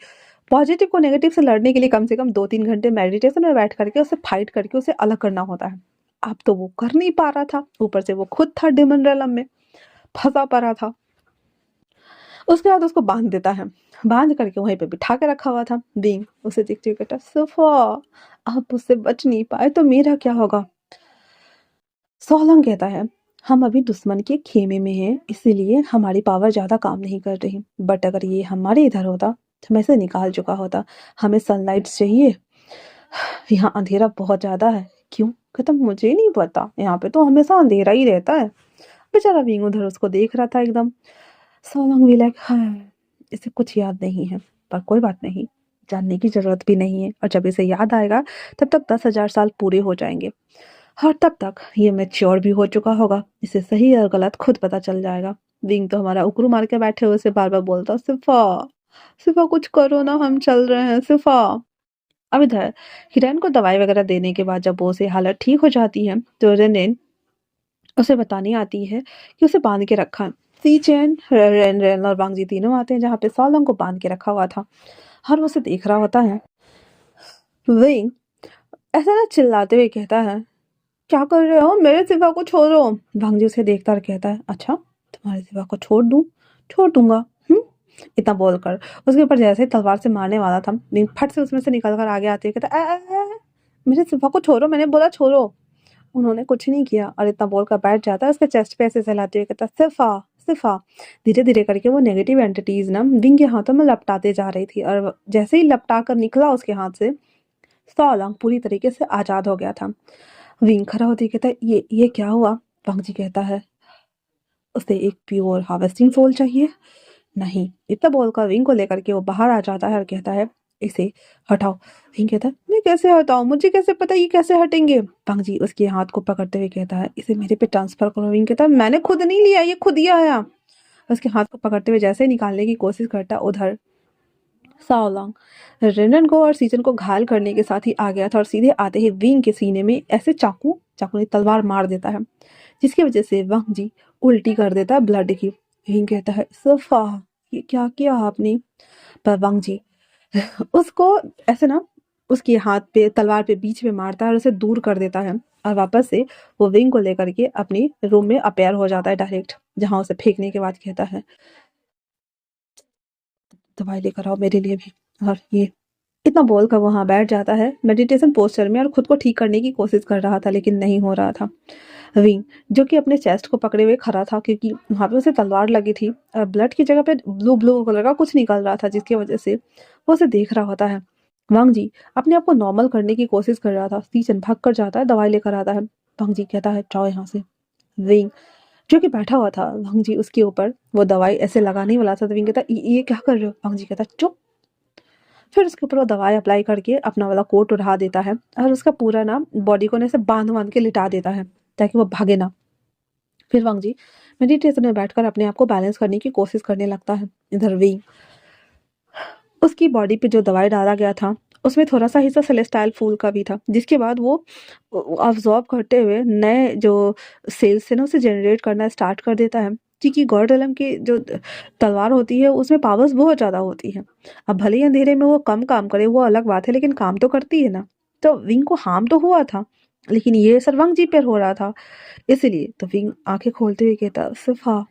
पॉजिटिव को नेगेटिव से लड़ने के लिए कम से कम 2-3 घंटे मेडिटेशन में बैठ करके उसे फाइट करके उसे अलग करना होता है। अब तो वो कर नहीं पा रहा था, ऊपर से वो खुद था डेमन रेलम में फंसा पड़ा था। उसके बाद उसको बांध देता है, बांध करके वहीं पे बिठा के रखा हुआ था। बींग उसे देखते हुए कहता, सफा आप उससे बच नहीं पाए तो मेरा क्या होगा? सोलंग कहता है, हम अभी दुश्मन के खेमे में हैं, इसीलिए हमारी पावर ज़्यादा काम नहीं कर रही, बट अगर ये हमारे इधर होता तो मैं इसे निकाल चुका होता। हमें सनलाइट चाहिए, यहाँ अंधेरा बहुत ज़्यादा है। क्यों? कहता मुझे नहीं पता, यहाँ पे तो हमेशा अंधेरा ही रहता है। बेचारा विंग उधर उसको देख रहा था एकदम। सोलंग भी लाइक हाँ, इसे कुछ याद नहीं है, पर कोई बात नहीं, जानने की ज़रूरत भी नहीं है और जब इसे याद आएगा तब तक 10,000 साल पूरे हो जाएँगे और तब तक ये मैच्योर भी हो चुका होगा। इसे सही और गलत खुद पता चल जाएगा। विंग तो हमारा उकरू मार के बैठे हुए उसे बार-बार बोलता, "सिफ़ा, सिफ़ा कुछ करो ना, हम चल रहे हैं, सिफ़ा।" अब इधर हिरन को दवाई वगैरह देने के बाद जब वो उसे हालत ठीक हो जाती है, तो रेनेन उसे बताने आती है कि उसे बाँध के रखा है। सी चैन, रेन रेन और वांगजी तीनों आते हैं जहाँ पे सॉलोंग को बाँध के रखा हुआ था और वो उसे देख रहा होता है। विंग ऐसा ना चिल्लाते हुए कहता है, क्या कर रहे हो? मेरे सिवा को छोड़ो। वांगजी उसे देखता और कहता है, अच्छा तुम्हारे सिवा को छोड़ दूं? छोड़ दूंगा। इतना बोलकर उसके ऊपर जैसे ही तलवार से मारने वाला था, विंग फट से उसमें से निकल कर आगे आते हुए कहता, मेरे सिवा को छोड़ो, मैंने बोला छोड़ो। उन्होंने कुछ नहीं किया और इतना बोलकर बैठ जाता है, उसके चेस्ट पे ऐसे सहलाते हुए कहता, सिफा सिफा। धीरे धीरे करके वो नेगेटिव एंटिटीज ना विंग के हाथों में लपटाते जा रही थी और जैसे ही लपटा कर निकला उसके हाथ से, सॉलोंग पूरी तरीके से आजाद हो गया था। विंग खड़ा होते ही कहता है, ये क्या हुआ? वांगजी कहता है, उसे एक प्योर हार्वेस्टिंग सोल चाहिए। नहीं, इतना बोलकर विंग को लेकर के वो बाहर आ जाता है और कहता है, इसे हटाओ। विंग कहता है, मैं कैसे हटाऊं? मुझे कैसे पता ये कैसे हटेंगे? वांगजी उसके हाथ को पकड़ते हुए कहता है, इसे मेरे पे ट्रांसफर करो। विंग कहता है, मैंने खुद नहीं लिया, ये खुद ही आया। उसके हाथ को पकड़ते हुए जैसे ही निकालने की कोशिश करता, उधर साओलॉन्ग रेनन को और सीजन को घायल करने के साथ ही आ गया था और सीधे आते ही विंग के सीने में ऐसे चाकू चाकू ने तलवार मार देता है, जिसकी वजह से वांग जी उल्टी कर देता है ब्लड की। विंग कहता है, सफा, ये क्या किया आपने? पर वांग जी उसको ऐसे ना उसके हाथ पे तलवार पे बीच में मारता है और उसे दूर कर देता है और वापस से वो विंग को लेकर के अपनी रूम में अपेयर हो जाता है डायरेक्ट, जहां उसे फेंकने के बाद कहता है, दवाई लेकर आओ मेरे लिए भी। और ये इतना बोलकर वहां बैठ जाता है मेडिटेशन पोस्चर में और खुद को ठीक करने की कोशिश कर रहा था, लेकिन नहीं हो रहा था। विंग जो कि अपने चेस्ट को पकड़े हुए खड़ा था, क्योंकि वहां पे उसे तलवार लगी थी और ब्लड की जगह पे ब्लू ब्लू कलर का कुछ निकल रहा था, जिसकी वजह से वो उसे देख रहा होता है। वांग जी अपने आप को नॉर्मल करने की कोशिश कर रहा था। सीजन भाग कर जाता है, दवाई लेकर आता है। वांग जी कहता है, जाओ यहाँ से। विंग जो कि बैठा हुआ था, वांग जी उसके ऊपर वो दवाई ऐसे लगाने वाला था, तो विंग कहता, ये क्या कर रहे हो? वांग जी कहता, चुप। फिर उसके ऊपर वो दवाई अप्लाई करके अपना वाला कोट उड़ा देता है और उसका पूरा ना बॉडी को ऐसे बांध बांध के लिटा देता है ताकि वो भागे ना। फिर वांग जी मेडिटेशन में बैठकर अपने आप को बैलेंस करने की कोशिश करने लगता है। इधर विंग उसकी बॉडी पे जो दवाई डाला गया था उसमें थोड़ा सा हिस्सा सेलेस्टाइल फूल का भी था, जिसके बाद वो अब्जॉर्ब करते हुए नए जो सेल्स थे ना उसे जनरेट करना स्टार्ट कर देता है, क्योंकि गॉड की जो तलवार होती है उसमें पावर्स बहुत ज़्यादा होती हैं। अब भले ही अंधेरे में वो कम काम करे वो अलग बात है, लेकिन काम तो करती है ना। तो विंग को हार्म तो हुआ था, लेकिन ये सर्वांग जी पर हो रहा था। इसलिए तो विंग आंखें खोलते हुए कहता, सिफा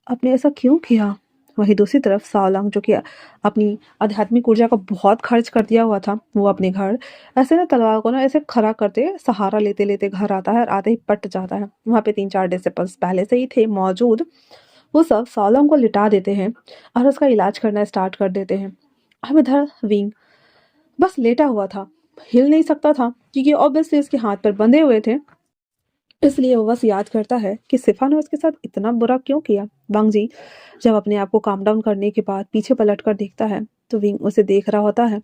आपने ऐसा क्यों किया? वहीं दूसरी तरफ साओलांग जो कि अपनी आध्यात्मिक ऊर्जा को बहुत खर्च कर दिया हुआ था, वो अपने घर ऐसे ना तलवार को ना ऐसे खड़ा करते सहारा लेते लेते घर आता है और आते ही पट जाता है। वहाँ पे 3-4 डिसिपल्स पहले से ही थे मौजूद। वो सब साओलांग को लिटा देते हैं और उसका इलाज करना स्टार्ट कर देते हैं। अब इधर विंग बस लेटा हुआ था, हिल नहीं सकता था, क्योंकि ऑब्वियसली उसके हाथ पर बंधे हुए थे। इसलिए वो बस याद करता है कि सिफा ने उसके साथ इतना बुरा क्यों किया। वांग जी जब अपने आप को काम डाउन करने के बाद पीछे पलट कर देखता है तो विंग उसे देख रहा होता है।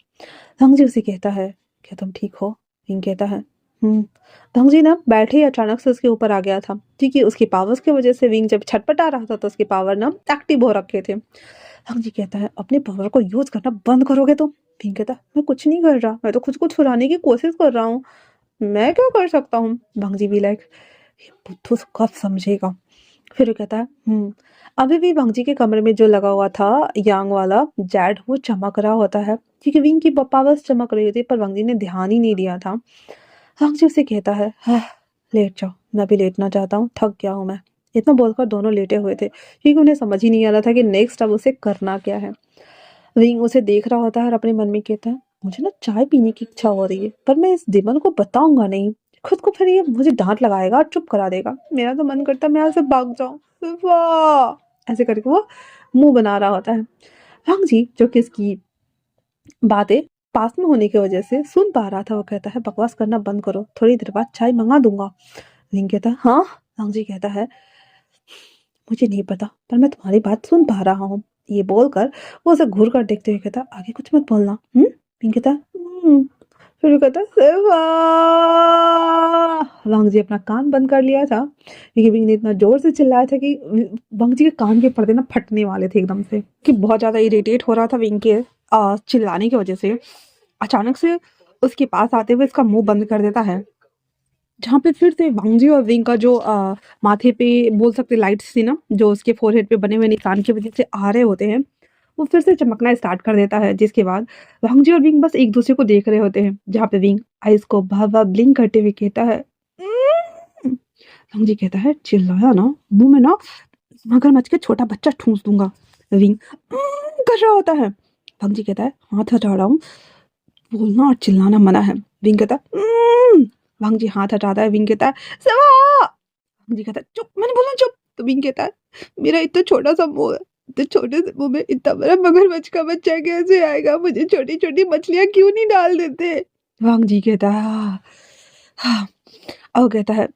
वांग जी उसे कहता है, क्या तुम ठीक हो? विंग कहता है, वांग जी ना बैठे ही अचानक से उसके ऊपर आ गया था, क्योंकि उसकी पावर्स की वजह से विंग जब छटपटा रहा था तो उसके पावर ना एक्टिव हो रखे थे। वांग जी कहता है, अपने पावर को यूज करना बंद करोगे तुम? विंग कहता है, मैं कुछ नहीं कर रहा, मैं तो खुद को छुड़ाने की कोशिश कर रहा हूँ, मैं क्या कर सकता हूँ? वांग जी भी लाइक, ये बुद्धू कब समझेगा। फिर वो कहता है, अभी भी वांगजी के कमरे में जो लगा हुआ था यांग वाला जेड वो चमक रहा होता है, क्योंकि विंग की पावर्स चमक रही होती, पर वांगजी ने ध्यान ही नहीं दिया था। वांगजी उसे कहता है, लेट जाओ, मैं भी लेटना चाहता हूँ, थक गया हूँ मैं। इतना बोलकर दोनों लेटे हुए थे, क्योंकि उन्हें समझ ही नहीं आ रहा था कि नेक्स्ट अब उसे करना क्या है। विंग उसे देख रहा होता है और अपने मन में कहता है, मुझे ना चाय पीने की इच्छा हो रही है, पर मैं इस दिमन को बताऊंगा नहीं, खुद को फिर ये मुझे डांट लगाएगा और चुप करा देगा। मेरा तो मन करता है मैं यहाँ से भाग जाऊं। वाह, ऐसे करके वो मुंह बना रहा होता है। वांग जी जो कि इसकी बातें पास में होने की वजह से सुन पा रहा था, वो कहता है, बकवास करना बंद करो, थोड़ी देर बाद चाय मंगा दूंगा। विंग कहता है, हाँ। वांग जी कहता है, मुझे नहीं पता, पर मैं तुम्हारी बात सुन पा रहा हूँ। ये बोलकर वो उसे घूर कर देखते हुए कहता, आगे कुछ मत बोलना। विंग कहता फिर वो कहता सिवा। वांग जी अपना कान बंद कर लिया था क्योंकि विंग ने इतना जोर से चिल्लाया था कि वांग जी के कान के पर्दे ना फटने वाले थे एकदम से, कि बहुत ज्यादा इरिटेट हो रहा था विंग के चिल्लाने की वजह से। अचानक से उसके पास आते हुए इसका मुंह बंद कर देता है, जहाँ पे फिर से वांग जी और विंग का जो माथे पे बोल सकते लाइट्स थी ना, जो उसके फोरहेड पे बने हुए निशान की वजह से आ रहे होते हैं, वो फिर से चमकना स्टार्ट कर देता है। जिसके बाद वांग जी और विंग बस एक दूसरे को देख रहे होते हैं, जहाँ पे विंग आइस को बार-बार ब्लिंक करते हुए कहता है वांग जी कहता है चिल्लाया ना, मुंह में ना मगरमच्छ के छोटा बच्चा ठूंस दूंगा। विंग कर रहा होता है। वांग जी कहता है हाथ हटा रहा हूँ, बोलना और चिल्लाना मना है। विंग कहता है वांग जी हाथ हटाता है। विंग कहता है सवा। वांग जी कहता है चुप, मैंने बोला चुप। तो विंग कहता है मेरा इतना छोटा सा मुंह है, इतने छोटे से मुंह में इतना बड़ा मगरमच्छ का बच्चा कैसे आएगा, मुझे छोटी छोटी मछलियां क्यों नहीं डाल देते। वांग जी कहता है हाँ। और कहता है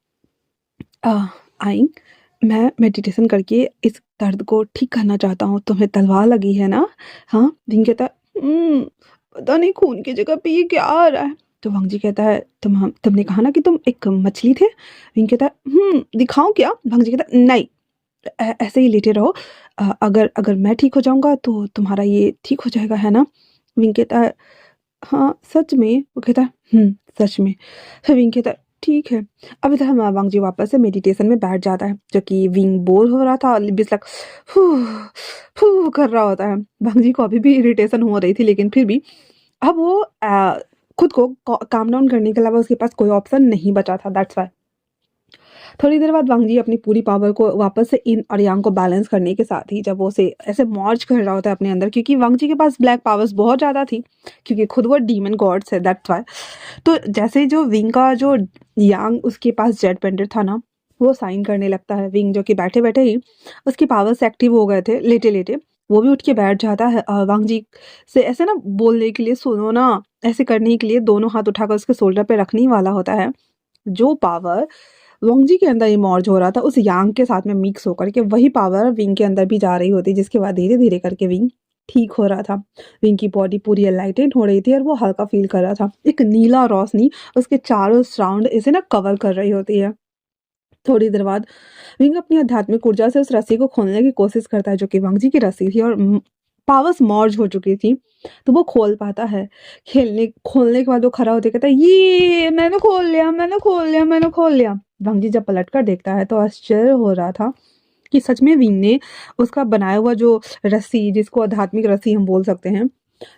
आई मैं मेडिटेशन करके इस दर्द को ठीक करना चाहता हूँ, तुम्हें तलवार लगी है ना। हाँ। विंग कहता है पता नहीं खून की जगह पे ये क्या आ रहा है। तो वांग जी कहता है तुमने कहा ना कि तुम एक मछली थे। विंग कहता है दिखाऊं क्या। वांग जी कहता है नहीं, ऐसे ही लेटे रहो, अगर अगर मैं ठीक हो जाऊंगा तो तुम्हारा ये ठीक हो जाएगा, है ना। विंग कहता है हाँ सच में। वो कहता है सच में। फिर विंग कहता है ठीक है। अब इधर हम वांग जी वापस से मेडिटेशन में बैठ जाता है, जो कि विंग बोर हो रहा था और बिस्लक फू फू कर रहा होता है। वांग जी को अभी भी इरिटेशन हो रही थी, लेकिन फिर भी अब वो खुद को काम डाउन करने के अलावा उसके पास कोई ऑप्शन नहीं बचा था। दैट्स वाई थोड़ी देर बाद वांग जी अपनी पूरी पावर को वापस से इन और यांग को बैलेंस करने के साथ ही जब वो उसे ऐसे मर्ज कर रहा होता है अपने अंदर, क्योंकि वांग जी के पास ब्लैक पावर्स बहुत ज़्यादा थी, क्योंकि खुद वो डीमन गॉड्स है। दैट्स वाई तो जैसे जो विंग का जो यांग उसके पास जेड पेंडर था ना, वो साइन करने लगता है। विंग जो कि बैठे बैठे ही उसकी पावर्स एक्टिव हो गए थे, लेटे लेटे वो भी उठ के बैठ जाता है वांग जी से ऐसे ना बोलने के लिए, सुनो ना, ऐसे करने के लिए दोनों हाथ उठाकर उसके शोल्डर पे रखने ही वाला होता है। जो पावर वांग जी के अंदर इमर्ज हो रहा था उस यांग के साथ में मिक्स होकर के वही पावर विंग के अंदर भी जा रही होती, जिसके बाद धीरे धीरे करके विंग ठीक हो रहा था। विंग की बॉडी पूरी एनलाइटेड हो रही थी और वो हल्का फील कर रहा था। एक नीला रोशनी उसके चारों सराउंड इसे ना कवर कर रही होती है। थोड़ी देर बाद विंग अपनी आध्यात्मिक ऊर्जा से उस रस्सी को खोलने की कोशिश करता है, जो कि वांग जी की रस्सी थी और पावर्स मर्ज हो चुकी थी, तो वो खोल पाता है। खेलने खोलने के बाद वो खड़ा होते कहता है ये मैंने खोल लिया, मैंने खोल लिया, मैंने खोल लिया। वांग जी जब पलट कर देखता है तो आश्चर्य हो रहा था कि सच में विंग ने उसका बनाया हुआ जो रस्सी, जिसको आध्यात्मिक रस्सी हम बोल सकते हैं,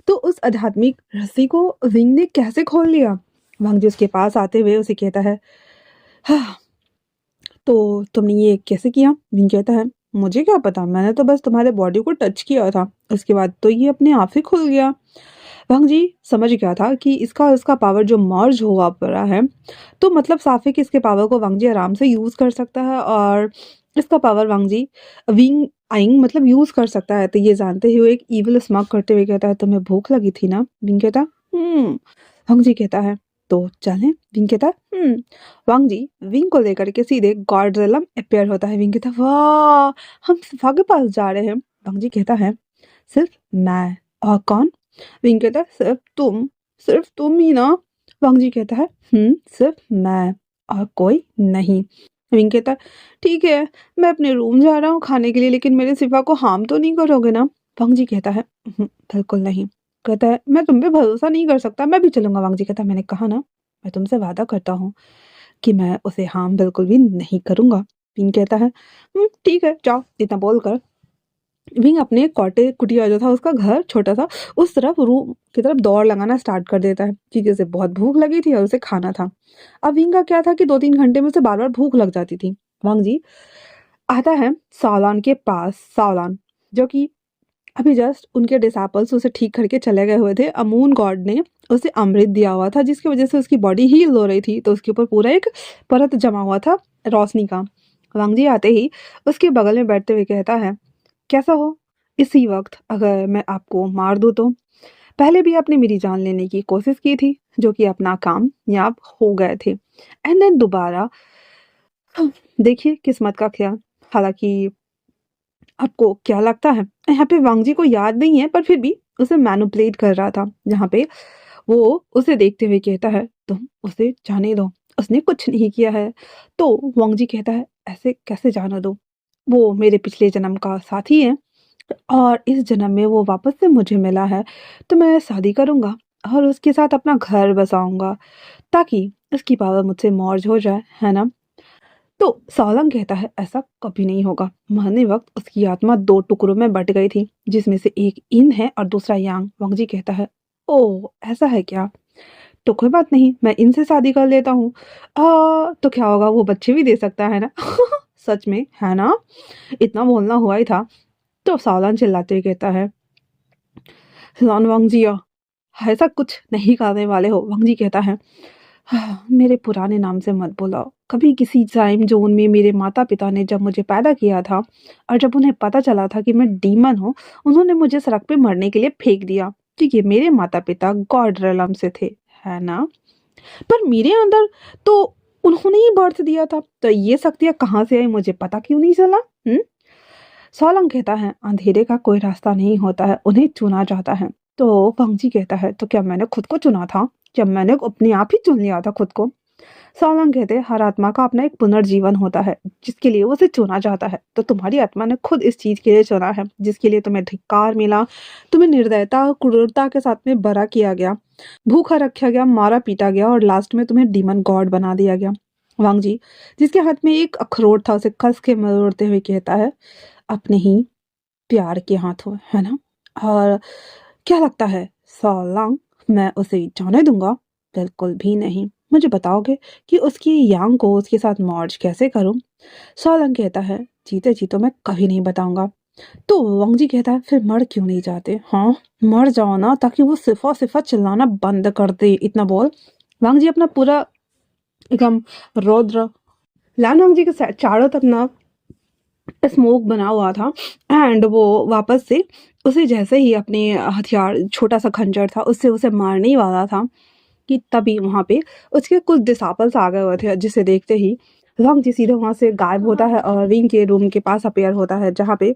तो उस आध्यात्मिक रस्सी को विंग ने कैसे खोल लिया। वांग जी उसके पास आते हुए उसे कहता है हाँ तो तुमने ये कैसे किया। विंग कहता है मुझे क्या पता, मैंने तो बस तुम्हारे बॉडी को टच किया था, उसके बाद तो ये अपने आप ही खुल गया। वांग जी समझ गया था कि इसका इसका पावर जो मर्ज हुआ पड़ा है, तो मतलब साफ है कि इसके पावर को वांग जी आराम से यूज कर सकता है और इसका पावर वांग जी विंग आइंग मतलब यूज कर सकता है। तो ये जानते हुए एक इविल स्मग करते हुए कहता है तुम्हें भूख लगी थी ना। विंग कहता वांग जी कहता है तो चलें। विंग कहता वांग जी विंग को लेकर के सीधे गॉडजिला अपेयर होता है। विंग कहता वाह हम सिफा के पास जा रहे हैं। वांग जी कहता है सिर्फ मैं और कौन। विंग कहता है सिर्फ तुम ही ना। वांग जी कहता है सिर्फ मैं और कोई नहीं। विंग कहता है ठीक है मैं अपने रूम जा रहा हूँ खाने के लिए, लेकिन मेरे सिफा को हार्म तो नहीं करोगे ना। वांग जी कहता है बिल्कुल नहीं। कहता है मैं तुम पे भरोसा नहीं कर सकता, मैं भी चलूंगा। वांग जी कहता है मैंने कहा ना, मैं तुमसे वादा करता हूँ कि मैं उसे हार्म बिल्कुल भी नहीं करूंगा। विंग कहता है ठीक है जाओ। इतना बोलकर विंग अपने कॉटेज कुटिया जो था उसका घर छोटा सा, उस तरफ रूम की तरफ दौड़ लगाना स्टार्ट कर देता है, क्योंकि उसे बहुत भूख लगी थी और उसे खाना था। अब विंग का क्या था कि 2-3 घंटे में उसे बार बार भूख लग जाती थी। वांग जी आता है सावलान के पास। सावलान जो कि अभी जस्ट उनके डिसापल्स उसे ठीक करके चले गए हुए थे। अमून गॉड ने उसे अमृत दिया हुआ था, जिसकी वजह से उसकी बॉडी हील हो रही थी, तो उसके ऊपर पूरा एक परत जमा हुआ था रोशनी का। वांग जी आते ही उसके बगल में बैठते हुए कहता है कैसा हो। इसी वक्त अगर मैं आपको मार दूं तो। पहले भी आपने मेरी जान लेने की कोशिश की थी, जो कि अपना कामयाब हो गए थे, एंड देन दोबारा देखिए किस्मत का ख्याल। हालांकि आपको क्या लगता है, यहाँ पे वांग जी को याद नहीं है, पर फिर भी उसे मैनिपुलेट कर रहा था, जहाँ पे वो उसे देखते हुए कहता है, तुम उसे जाने दो, उसने कुछ नहीं किया है। तो वांग जी कहता है, ऐसे कैसे जाने दो, वो मेरे पिछले जन्म का साथी है और इस जन्म में वो वापस से मुझे मिला है, तो मैं शादी करूंगा और उसके साथ अपना घर बसाऊंगा ताकि उसकी पावर मुझसे मौज हो जाए, है ना। तो सालंग कहता है, ऐसा कभी नहीं होगा। मरने वक्त उसकी आत्मा दो टुकड़ों में बट गई थी, जिसमें से एक इन है और दूसरा यांग। वांग जी कहता है, ओ ऐसा है क्या, तो कोई बात नहीं, मैं इनसे शादी कर लेता हूँ। तो क्या होगा, वो बच्चे भी दे सकता है ना। सच में, है ना, इतना बोलना हुआ ही था। तो सावलान चिल्लाते हुए कहता है, लन वांग जी ऐसा कुछ नहीं करने वाले हो। वांग जी कहता है, हाँ, मेरे पुराने नाम से मत बुलाओ। कभी किसी टाइम जोन में मेरे माता पिता ने जब मुझे पैदा किया था और जब उन्हें पता चला था कि मैं डीमन हूँ, उन्होंने मुझे सड़क पे मरने के लिए फेंक दिया, क्योंकि मेरे माता पिता गॉड रेलम से थे, है ना। पर मेरे अंदर तो उन्होंने ही बर्थ दिया था, तो ये शक्तियाँ कहाँ से आई मुझे पता क्यों नहीं चला। सोलंग कहता है, अंधेरे का कोई रास्ता नहीं होता है, उन्हें चुना जाता है। तो भंगजी कहता है, तो क्या मैंने खुद को चुना था, जब मैंने अपने आप ही चुन लिया था खुद को। सोलंग कहते हैं, हर आत्मा का अपना एक पुनर्जीवन होता है जिसके लिए उसे चुना जाता है। तो तुम्हारी आत्मा ने खुद इस चीज के लिए चुना है जिसके लिए तुम्हें धिक्कार मिला, तुम्हें निर्दयता और क्रूरता के साथ में बड़ा किया गया, भूखा रखा गया, मारा पीटा गया और लास्ट में तुम्हें डीमन गॉड बना दिया गया। वांग जी, जिसके हाथ में एक अखरोट था, उसे कस के मरोड़ते हुए कहता है, अपने ही प्यार के हाथों, है ना। और क्या लगता है सॉलंग, मैं उसे जाने दूंगा? बिल्कुल भी नहीं। मुझे बताओगे कि उसकी यांग को उसके साथ मर्ज कैसे करूं? सॉलंग कहता है, जीते जी तो मैं कभी नहीं बताऊंगा। तो वांग जी कहता है, फिर मर क्यों नहीं जाते? हाँ, मर जाओ ना, ताकि वो सिफा सिफा चिल्लाना बंद कर दे। इतना बोल वांग जी अपना पूरा एकदम रौद्र लान वांग जी के चारों तरफ ना स्मोक बना हुआ था, एंड वो वापस से उसे जैसे ही अपने हथियार, छोटा सा खंजर था, उससे उसे मारने ही वाला था कि तभी वहां पे उसके कुछ डिसापल्स आ गए हुए थे, जिसे देखते ही लॉन्ग जी सीधे वहां से गायब होता है और विंग के रूम के पास अपेयर होता है, जहाँ पे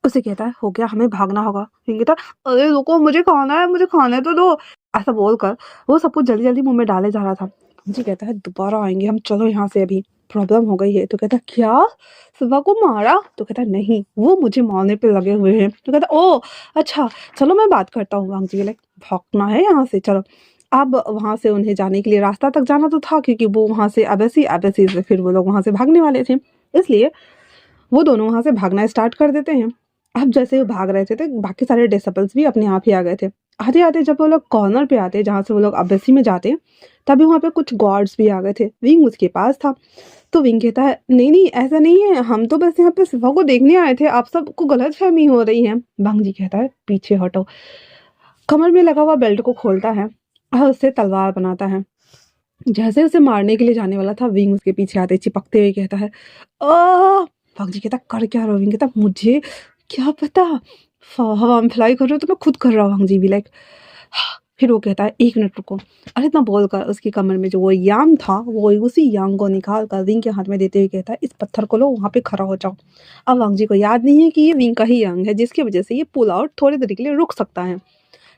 उसे कहता है, हो गया, हमें भागना होगा। विंग कहता है, अरे रुको, मुझे खाना है, मुझे खाने तो दो। ऐसा बोलकर वो सब कुछ जल्दी जल्दी मुंह में डाले जा रहा था। जी कहता है, दोबारा आएंगे हम, चलो यहाँ से, अभी प्रॉब्लम हो गई है। तो कहता, क्या, शिवा को मारा? तो कहता, नहीं, वो मुझे मारने पे लगे हुए हैं। तो कहता, ओ अच्छा, चलो मैं बात करता हूँ। वांग जी लाइक, भागना है यहाँ से, चलो। अब वहां से उन्हें जाने के लिए रास्ता तक जाना तो था, क्योंकि वो वहां से अबेसी अबेसी से फिर वो लोग वहां से भागने वाले थे, इसलिए वो दोनों वहां से भागना स्टार्ट कर देते हैं। अब जैसे वो भाग रहे थे तो बाकी सारे डिसेबल्स भी अपने आप ही आ गए थे। आते आते जब वो लोग कॉर्नर पे आते, जहाँ से वो लोग अबेसी में जाते, तभी वहां पे कुछ गॉड्स भी आ गए थे। विंग उसके पास था। तो विंग कहता है, नहीं नहीं, ऐसा नहीं है, हम तो बस यहाँ पे सिफा को देखने आए थे, आप सबको गलत फहमी हो रही है। भांग जी कहता है, पीछे हटो। कमर में लगा हुआ बेल्ट को खोलता है और उससे तलवार बनाता है। जैसे उसे मारने के लिए जाने वाला था, विंग उसके पीछे आते चिपकते हुए कहता है, आ भाग जी कहता, कर क्या रहा हो? विंग कहता, मुझे क्या पता, हवा में फ्लाई कर रहे हो तो मैं खुद कर रहा हूँ। भांग जी भी लाइक, फिर वो कहता है, एक मिनट रुको। और इतना बोलकर उसकी कमर में जो वो यांग था, वो उसी यांग को निकाल कर विंग के हाथ में देते हुए कहता है, इस पत्थर को लो, वहां पे खड़ा हो जाओ। अब वांग जी को याद नहीं है कि ये विंग का ही यांग है, जिसकी वजह से ये पुल आउट थोड़ी देर के लिए रुक सकता है।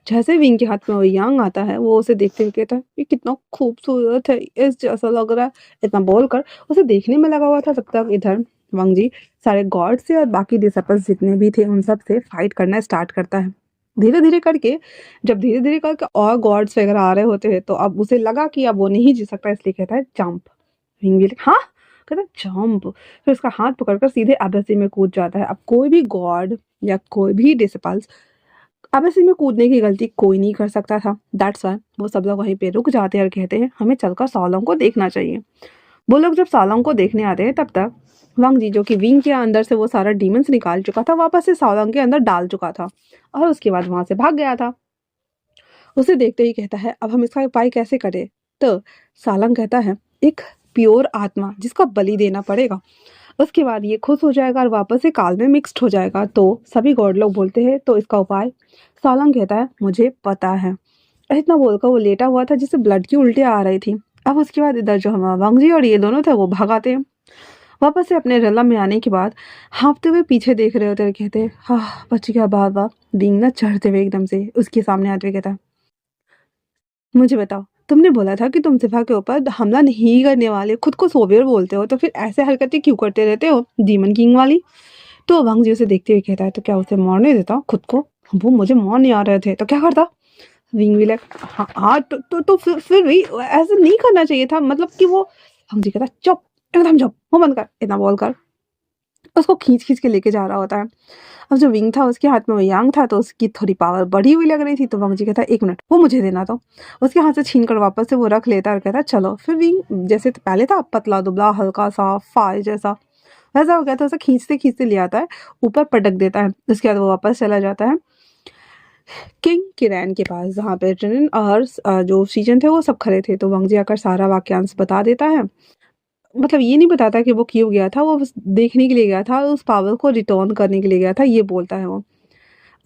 जैसे विंग के हाथ में वो यांग आता है, वो उसे देखते हुए कहता है, ये कितना खूबसूरत है, इस जैसा लग रहा है। इतना बोलकर उसे देखने में लगा हुआ था, तब तक इधर वांग जी सारे गॉड से और बाकी डिसेबल्स जितने भी थे उन सब से फाइट करना स्टार्ट करता है। धीरे धीरे करके, जब धीरे धीरे करके और गॉड्स वगैरह आ रहे होते हैं, तो अब उसे लगा कि अब वो नहीं जी सकता, इसलिए कहता है, जंप। विंग भी हाँ, कहता है, जंप। फिर उसका हाथ पकड़कर सीधे अबेसी में कूद जाता है। अब कोई भी गॉड या कोई भी डिसेबल्स अब ऐसे में कूदने की गलती कोई नहीं कर सकता था। दैट्स वाई वो सब लोग वहीं पे रुक जाते हैं और कहते हैं, हमें चलकर सालों को देखना चाहिए। वो लोग जब सालों को देखने आते हैं, तब तक वांग जी, जो कि विंग के अंदर से वो सारा डीमंस निकाल चुका था, वापस से सालों के अंदर डाल चुका था और उसके बाद वहां से भाग गया था। उसे देखते ही कहता है, अब हम इसका उपाय कैसे करें? तो सालंग कहता है, एक प्योर आत्मा जिसका बलि देना पड़ेगा, उसके बाद ये खुश हो जाएगा और वापस से काल में मिक्स्ड हो जाएगा। तो सभी गॉड लोग बोलते हैं, तो इसका उपाय? सालंग कहता है, मुझे पता है। इतना बोलकर वो लेटा हुआ था, जिससे ब्लड की उल्टियाँ आ रही थी। अब उसके बाद इधर जो हमारा वांग जी और ये दोनों थे, वो भगाते हैं। वापस से अपने रलम में आने के बाद हाँफते हुए पीछे देख रहे होते और कहते हैं, हाँ बच गया बाबा। विंग ना चढ़ते हुए एकदम से उसके सामने आते हुए कहता है, मुझे बताओ, तुमने बोला था कि तुम सिफा के ऊपर हमला नहीं करने वाले, खुद को सोवियर बोलते हो, तो फिर ऐसे हरकतें क्यों करते रहते हो डीमन किंग वाली? तो वांग जी उसे देखते हुए कहता है, तो क्या उसे मारने देता खुद को? वो मुझे मार नहीं आ रहे थे तो क्या करता? विंग भी लाइक, हाँ हाँ, तो फिर भी ऐसा नहीं करना चाहिए था, मतलब कि वो। वांग जी कहता, चुप, एकदम चुप, मुंह बंद कर, इतना बोल कर उसको खींच खींच के लेके जा रहा होता है। अब जो विंग था उसके हाथ में वो यांग था, तो उसकी थोड़ी पावर बढ़ी हुई लग रही थी, तो वांग जी कहता, एक मिनट, वो मुझे देना। तो उसके हाथ से छीन कर वापस से वो रख लेता और कहता, चलो। फिर विंग जैसे तो पहले था, पतला दुबला हल्का सा फाय जैसा, वैसा हो गया था। उसे खींचते खींचते ले आता है, ऊपर पटक देता है। उसके बाद वो वापस चला जाता है किंग किरैन के पास, जहाँ पे ट्रिन और जो सीजन थे वो सब खड़े थे। तो वांग जी आकर सारा वाक्यांश बता देता है। मतलब ये नहीं बताता कि वो क्यों गया था, वो बस देखने के लिए गया था, उस पावर को रिटर्न करने के लिए गया था, ये बोलता है वो।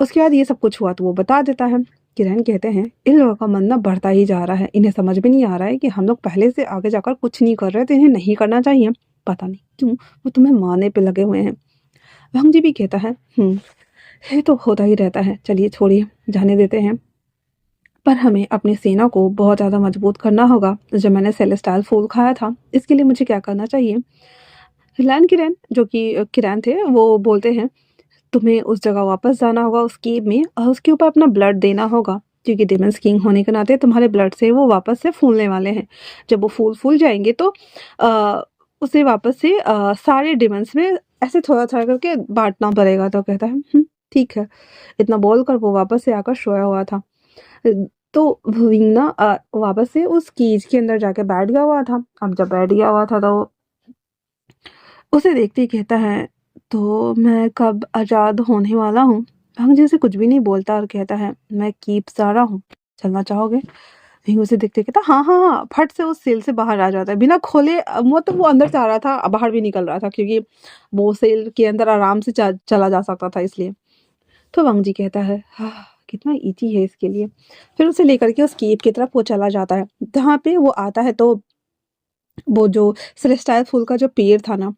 उसके बाद ये सब कुछ हुआ तो वो बता देता है। किरण कहते हैं, इन लोगों का मन ना बढ़ता ही जा रहा है, इन्हें समझ में नहीं आ रहा है कि हम लोग पहले से आगे जाकर कुछ नहीं कर रहे, तो इन्हें नहीं करना चाहिए। पता नहीं क्यों वो तुम्हें मारने पे लगे हुए हैं। वांग जी भी कहता है, ये तो होता ही रहता है, चलिए छोड़िए, जाने देते हैं। पर हमें अपनी सेना को बहुत ज़्यादा मजबूत करना होगा। जब मैंने सेलेस्टाइल फूल खाया था, इसके लिए मुझे क्या करना चाहिए? लैन किरैन, जो कि किरैन थे, वो बोलते हैं, तुम्हें उस जगह वापस जाना होगा उस केव में, और उसके ऊपर अपना ब्लड देना होगा, क्योंकि डेमन्स किंग होने के नाते तुम्हारे ब्लड से वो वापस से फूलने वाले हैं। जब वो फूल जाएंगे तो आ, उसे वापस से सारे डेमन्स में ऐसे थोड़ा थोड़ा करके बांटना पड़ेगा। तो कहता है, ठीक है। इतना बोलकर वो वापस से आकर सोया हुआ था। तो विंग ना वापस से उस केज के अंदर जाके बैठ गया हुआ था। अब जब बैठ गया हुआ था, तो उसे देखते ही कहता है, तो मैं कब आज़ाद होने वाला हूँ? हंग जैसे कुछ भी नहीं बोलता और कहता है, मैं कीप जा रहा हूँ, चलना चाहोगे? हिंग उसे देखते कहता, हाँ हाँ हाँ, फट से उस सेल से बाहर आ जाता है बिना खोले। मतलब वो अंदर जा रहा था, बाहर भी निकल रहा था, क्योंकि वो सेल के अंदर आराम से चला जा सकता था, इसलिए। तो वांग जी कहता है, हाँ, कितना ईजी है इसके लिए। फिर उसे लेकर के उस केव की तरफ वो चला जाता है। जहाँ पे वो आता है, तो वो जो सेलेस्टाइल फूल का जो पेड़ था ना,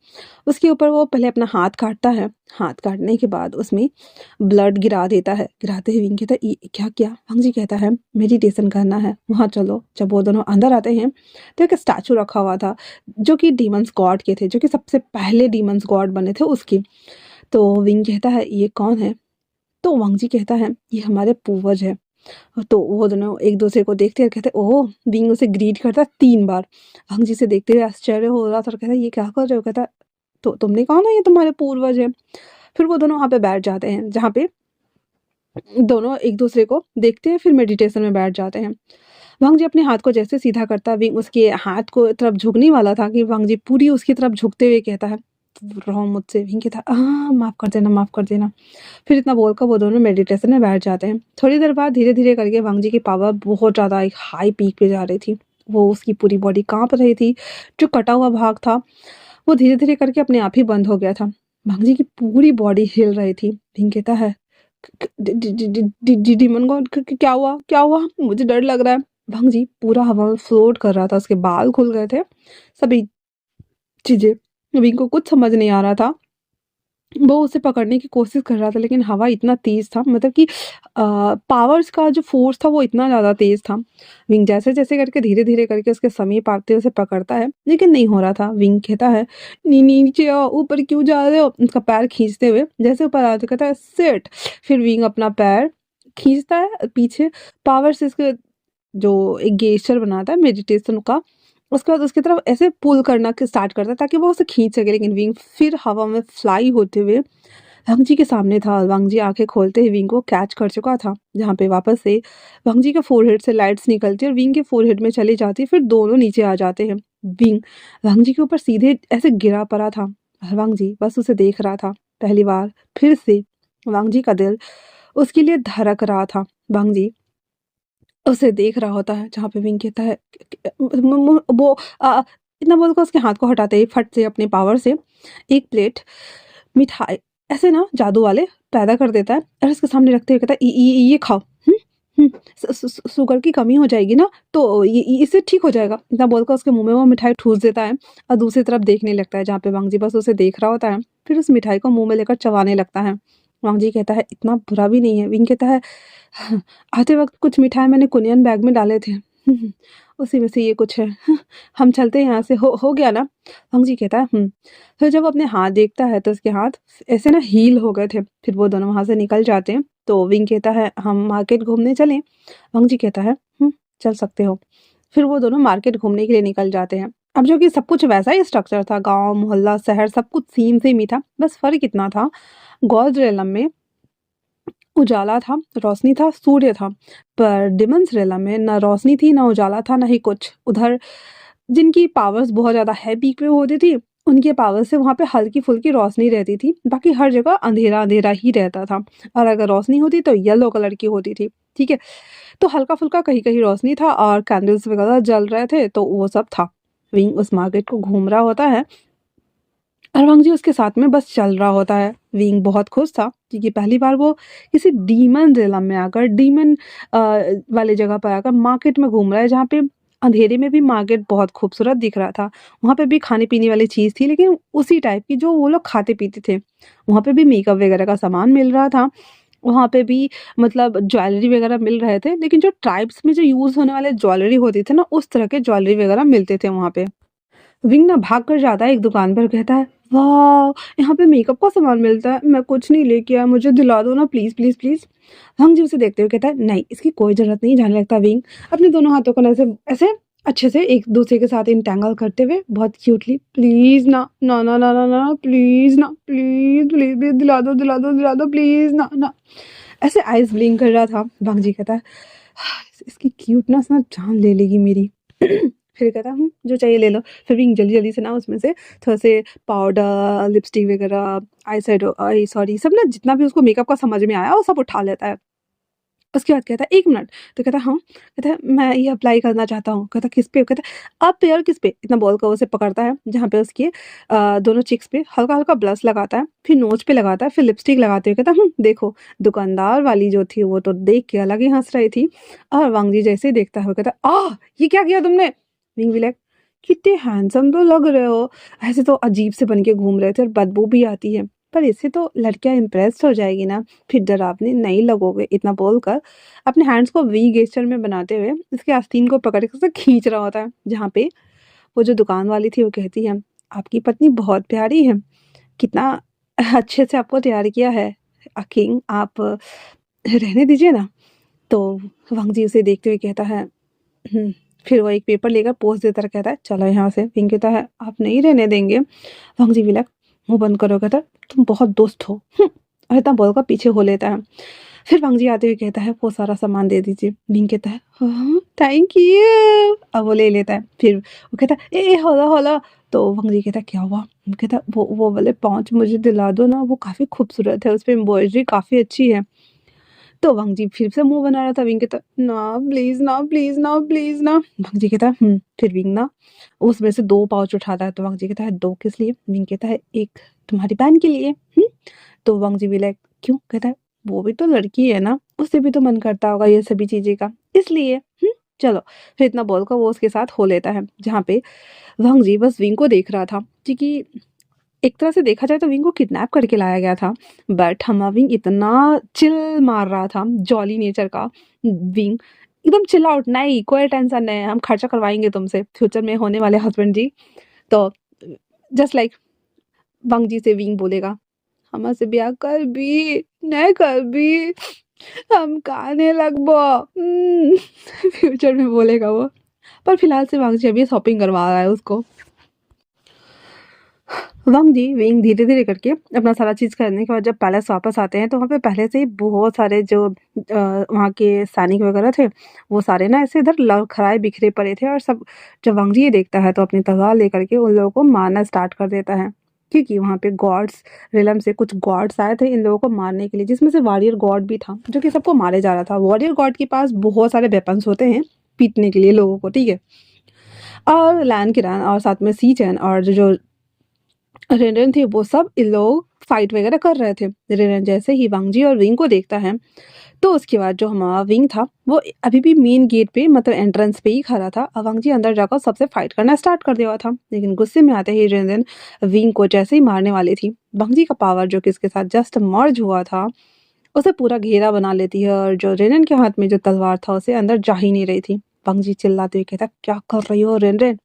उसके ऊपर वो पहले अपना हाथ काटता है। हाथ काटने के बाद उसमें ब्लड गिरा देता है। गिराते हुए विंग कहता है, "ये क्या किया?" वांग जी कहता है, मेडिटेशन करना है, वहाँ चलो। जब वो दोनों अंदर आते हैं, तो एक स्टैचू रखा हुआ था, जो कि डीमंस गॉड के थे, जो कि सबसे पहले डीमंस गॉड बने थे उसके। तो विंग कहता है, ये कौन है? तो वांग जी कहता है, ये हमारे पूर्वज है। तो वो दोनों एक दूसरे को देखते हैं, कहते हैं, ओह। बीइंग उसे ग्रीट करता है 3 बार। वांग जी से देखते हुए आश्चर्य हो रहा था और कहता है, ये क्या कर रहे हो? कहता है, तो तुमने कहा ना ये तुम्हारे पूर्वज है। फिर वो दोनों वहाँ पे बैठ जाते हैं, जहाँ पे दोनों एक दूसरे को देखते हैं, फिर मेडिटेशन में बैठ जाते हैं। वांग जी अपने हाथ को जैसे सीधा करता, विंग उसके हाथ को तरफ झुकने वाला था कि वांग जी पूरी उसकी तरफ झुकते हुए कहता है, रहो मुझसे। विंग कहता, माफ कर देना, माफ कर देना। फिर इतना बोलकर वो दोनों मेडिटेशन में बैठ जाते हैं। थोड़ी देर बाद धीरे धीरे करके वांग जी की पावर बहुत ज़्यादा एक हाई पीक पे जा रही थी। वो उसकी पूरी बॉडी कांप रही थी। जो कटा हुआ भाग था, वो धीरे धीरे करके अपने आप ही बंद हो गया था। वांग जी की पूरी बॉडी हिल रही थी। विंग कहता है, डीमन गॉड, क्या हुआ, क्या हुआ? मुझे डर लग रहा है। वांग जी पूरा हवा में फ्लोट कर रहा था, उसके बाल खुल गए थे, सभी चीजें। विंग को कुछ समझ नहीं आ रहा था। वो उसे पकड़ने की कोशिश कर रहा था, लेकिन हवा इतना तेज था, मतलब कि पावर्स का जो फोर्स था वो इतना ज़्यादा तेज था। विंग जैसे जैसे करके धीरे धीरे करके उसके समीप आते उसे पकड़ता है, लेकिन नहीं हो रहा था। विंग कहता है, नीचे आओ, ऊपर क्यों जा रहे हो?" उसका पैर खींचते हुए जैसे ऊपर आते कहता है, सिट। फिर विंग अपना पैर खींचता है पीछे, पावर से इसके जो एक गेस्चर बनाता है मेडिटेशन का। उसके बाद उसकी तरफ ऐसे पुल करना के स्टार्ट करता है, ताकि वो उसे खींच सके, लेकिन विंग फिर हवा में फ्लाई होते हुए वांग जी के सामने था। वांग जी आंखें खोलते ही विंग को कैच कर चुका था, जहाँ पे वापस से वांग जी के फोरहेड से लाइट्स निकलती और विंग के फोरहेड में चली जाती, फिर दोनों नीचे आ जाते हैं। विंग वांग जी के ऊपर सीधे ऐसे गिरा पड़ा था, और वांग जी बस उसे देख रहा था। पहली बार फिर से वांग जी का दिल उसके लिए धड़क रहा था। वांग जी उसे देख रहा होता है, जहाँ पे विंग कहता है, वो इतना बोलकर उसके हाथ को हटाते ही फट से अपने पावर से एक प्लेट मिठाई ऐसे ना जादू वाले पैदा कर देता है, और उसके सामने रखते हुए कहता है, ये खाओ। शुगर की कमी हो जाएगी ना, तो ये इससे ठीक हो जाएगा। इतना बोलकर उसके मुँह में वो मिठाई ठूस देता है और दूसरी तरफ देखने लगता है जहाँ पे वांगजी बस उसे देख रहा होता है। फिर उस मिठाई को मुँह में लेकर चबाने लगता है। वांगजी कहता है इतना बुरा भी नहीं है। विंग कहता है आते वक़्त कुछ मिठाई मैंने कुनियन बैग में डाले थे। उसी में से ये कुछ है। हम चलते हैं यहाँ से, हो गया ना? वांगजी कहता है फिर जब वो अपने हाथ देखता है तो उसके हाथ ऐसे ना हील हो गए थे। फिर वो दोनों वहाँ से निकल जाते हैं। तो विंग कहता है हम मार्केट घूमने चलें? वांगजी कहता है चल सकते हो। फिर वो दोनों मार्केट घूमने के लिए निकल जाते हैं। अब जो कि सब कुछ वैसा ही स्ट्रक्चर था, गाँव, मोहल्ला, शहर सब कुछ सेम ही था। बस फ़र्क इतना था, ग्वालरेलम में उजाला था, रोशनी था, सूर्य था। पर डिमंसरेला में ना रोशनी थी, ना उजाला था, ना ही कुछ। उधर जिनकी पावर्स बहुत ज़्यादा है पीक पे होती थी, उनके पावर से वहाँ पे हल्की-फुल्की रोशनी रहती थी। बाकी हर जगह अंधेरा-अंधेरा ही रहता था और अगर रोशनी होती तो येलो कलर की होती थी, ठीक है? तो हल्का-फुल्का कहीं-कहीं रोशनी था और कैंडल्स वगैरह जल रहे थे, तो वो सब था। विंग उस मार्केट को घूम रहा होता है और वांगजी उसके साथ में बस चल रहा होता है। विंग बहुत खुश था क्योंकि पहली बार वो किसी डीमन रिलम में आकर डीमन वाली जगह पर आकर मार्केट में घूम रहा है जहाँ पे अंधेरे में भी मार्केट बहुत खूबसूरत दिख रहा था। वहाँ पे भी खाने-पीने वाली चीज़ थी लेकिन उसी टाइप की जो वो लोग खाते-पीते थे। वहाँ पे भी मेकअप वगैरह का सामान मिल रहा था। वहाँ पे भी मतलब ज्वेलरी वगैरह मिल रहे थे लेकिन जो ट्राइब्स में जो यूज़ होने वाले ज्वेलरी होती थी ना, उस तरह के ज्वेलरी वगैरह मिलते थे वहाँ पे। विंग ना भाग कर जाता है एक दुकान पर, कहता है वाह यहाँ पे मेकअप का सामान मिलता है, मैं कुछ नहीं लेके आया, मुझे दिला दो ना प्लीज प्लीज प्लीज। हंग जी उसे देखते हुए कहता है नहीं इसकी कोई जरूरत नहीं। जाने लगता विंग अपने दोनों हाथों को ऐसे ऐसे अच्छे से एक दूसरे के साथ इंटेंगल करते हुए बहुत क्यूटली, प्लीज ना ना ना ना ना ना प्लीज ना प्लीज प्लीज प्लीज दिला दो दिला दो दिला दो प्लीज ना ना, ऐसे आइज ब्लिंक कर रहा था। भंग जी कहता है इसकी क्यूटनेस ना जान ले लेगी मेरी। फिर कहता जो चाहिए ले लो। फिर भी जल्दी-जल्दी से ना उसमें से थोड़े से पाउडर, लिपस्टिक वगैरह, आई शैडो सॉरी सब ना जितना भी उसको मेकअप का समझ में आया वो सब उठा लेता है। उसके बाद कहता है 1 मिनट, तो कहता है हाँ, कहता है मैं ये अप्लाई करना चाहता हूँ। कहता है किस पे? कहता है अब पे और किस पे? इतना बोलकर उसे पकड़ता है जहाँ पे उसके दोनों चिक्स पे हल्का-हल्का ब्लश लगाता है, फिर नोज़ पे लगाता है, फिर लिपस्टिक लगाते हुए कहता है देखो दुकानदार वाली जो थी वो तो देख के अलग ही हँस रही थी। और वांगजी जैसे ही देखता है वो कहता है आह! ये क्या किया तुमने? विंग भी लाइक कितने हैंडसम तो लग रहे हो। ऐसे तो अजीब से बन के घूम रहे थे और बदबू भी आती है। पर इससे तो लड़कियाँ इम्प्रेस्ड हो जाएगी ना, फिर डरावने नहीं लगोगे। इतना बोलकर अपने हैंड्स को वी गेस्चर में बनाते हुए इसके आस्तीन को पकड़ के उसे खींच रहा होता है। जहाँ पे वो जो दुकान वाली थी वो कहती है आपकी पत्नी बहुत प्यारी है, कितना अच्छे से आपको तैयार किया है। किंग आप रहने दीजिए ना। तो वांग जी उसे देखते हुए कहता है फिर वो एक पेपर लेकर पोस्ट देता कहता है चलो यहाँ से। पिंक कहता है आप नहीं रहने देंगे? वांग जी भी लग मुँह बंद करो, कहता है तुम बहुत दोस्त हो। और इतना बोलकर पीछे हो लेता है। फिर वांग जी आते हुए कहता है वो सारा सामान दे दीजिए। बिंग कहता है हाँ थैंक यू। अब वो ले लेता है। फिर वो कहता है ए होला होला। तो वांग जी कहता है क्या हुआ? वो कहता है वो वाले पाँच मुझे दिला दो ना, वो काफ़ी खूबसूरत है, उस पे एम्ब्रॉयडरी काफ़ी अच्छी है। तो वांग जी फिर से मुँह बना रहा था। विंग कहता ना प्लीज़ ना प्लीज़ ना प्लीज़ ना। वांग जी कहता फिर विंग ना उसमें से 2 पाउच उठाता है। तो वांग जी कहता है 2 किस लिए? विंग कहता है 1 तुम्हारी बहन के लिए। तो वांग जी भी लाइक क्यों? कहता है वो भी तो लड़की है ना, उसे भी तो मन करता होगा ये सभी चीज़ें का, इसलिए। चलो। फिर इतना बोलकर वो उसके साथ हो लेता है। जहाँ पे वांग जी बस विंग को देख रहा था क्योंकि एक तरह से देखा जाए तो विंग को किडनैप करके लाया गया था। बट हमारा विंग इतना चिल मार रहा था, जॉली नेचर का विंग एकदम चिल आउट, नहीं कोई टेंशन नहीं, हम खर्चा करवाएंगे तुमसे फ्यूचर में होने वाले हस्बैंड जी। तो जस्ट लाइक वांग जी से विंग बोलेगा हमसे ब्याह कर भी नहीं कर भी हम कहने लगबो। फ्यूचर में बोलेगा वो। पर फिलहाल से वांग जी अभी शॉपिंग करवा रहा है उसको। वांग जी विंग धीरे-धीरे करके अपना सारा चीज़ करने के बाद जब पैलेस वापस आते हैं तो वहाँ पे पहले से ही बहुत सारे जो वहाँ के सैनिक वगैरह थे, वो सारे ना ऐसे इधर लड़खड़ाए बिखरे पड़े थे और सब जब वांग जी ये देखता है तो अपनी तलवार लेकर के उन लोगों को मारना स्टार्ट कर देता है। क्योंकि वहाँ पे गॉड्स रिलम से कुछ गॉड्स आए थे इन लोगों को मारने के लिए, जिसमें से वॉरियर गॉड भी था, जो कि सबको मारे जा रहा था। वॉरियर गॉड के पास बहुत सारे वेपन्स होते हैं पीटने के लिए लोगों को, ठीक है? और लैन किरान और साथ में सी चैन और जो रेनरेन थे वो सब इन लोग फाइट वगैरह कर रहे थे। रेनरेन जैसे ही वांगजी और विंग को देखता है, तो उसके बाद जो हमारा विंग था वो अभी भी मेन गेट पे मतलब एंट्रेंस पे ही खड़ा था। अवांग जी अंदर जाकर सबसे फाइट करना स्टार्ट कर दिया था, लेकिन गुस्से में आते ही रेनरेन विंग को जैसे ही मारने वाली थी, वांगजी का पावर जो कि इसके साथ जस्ट मर्ज हुआ था उसे पूरा घेरा बना लेती है, और जो रेनरेन के हाथ में जो तलवार था उसे अंदर जा ही नहीं रही थी। वांगजी चिल्लाते हुए कहता, क्या कर रही हो रेनरेन?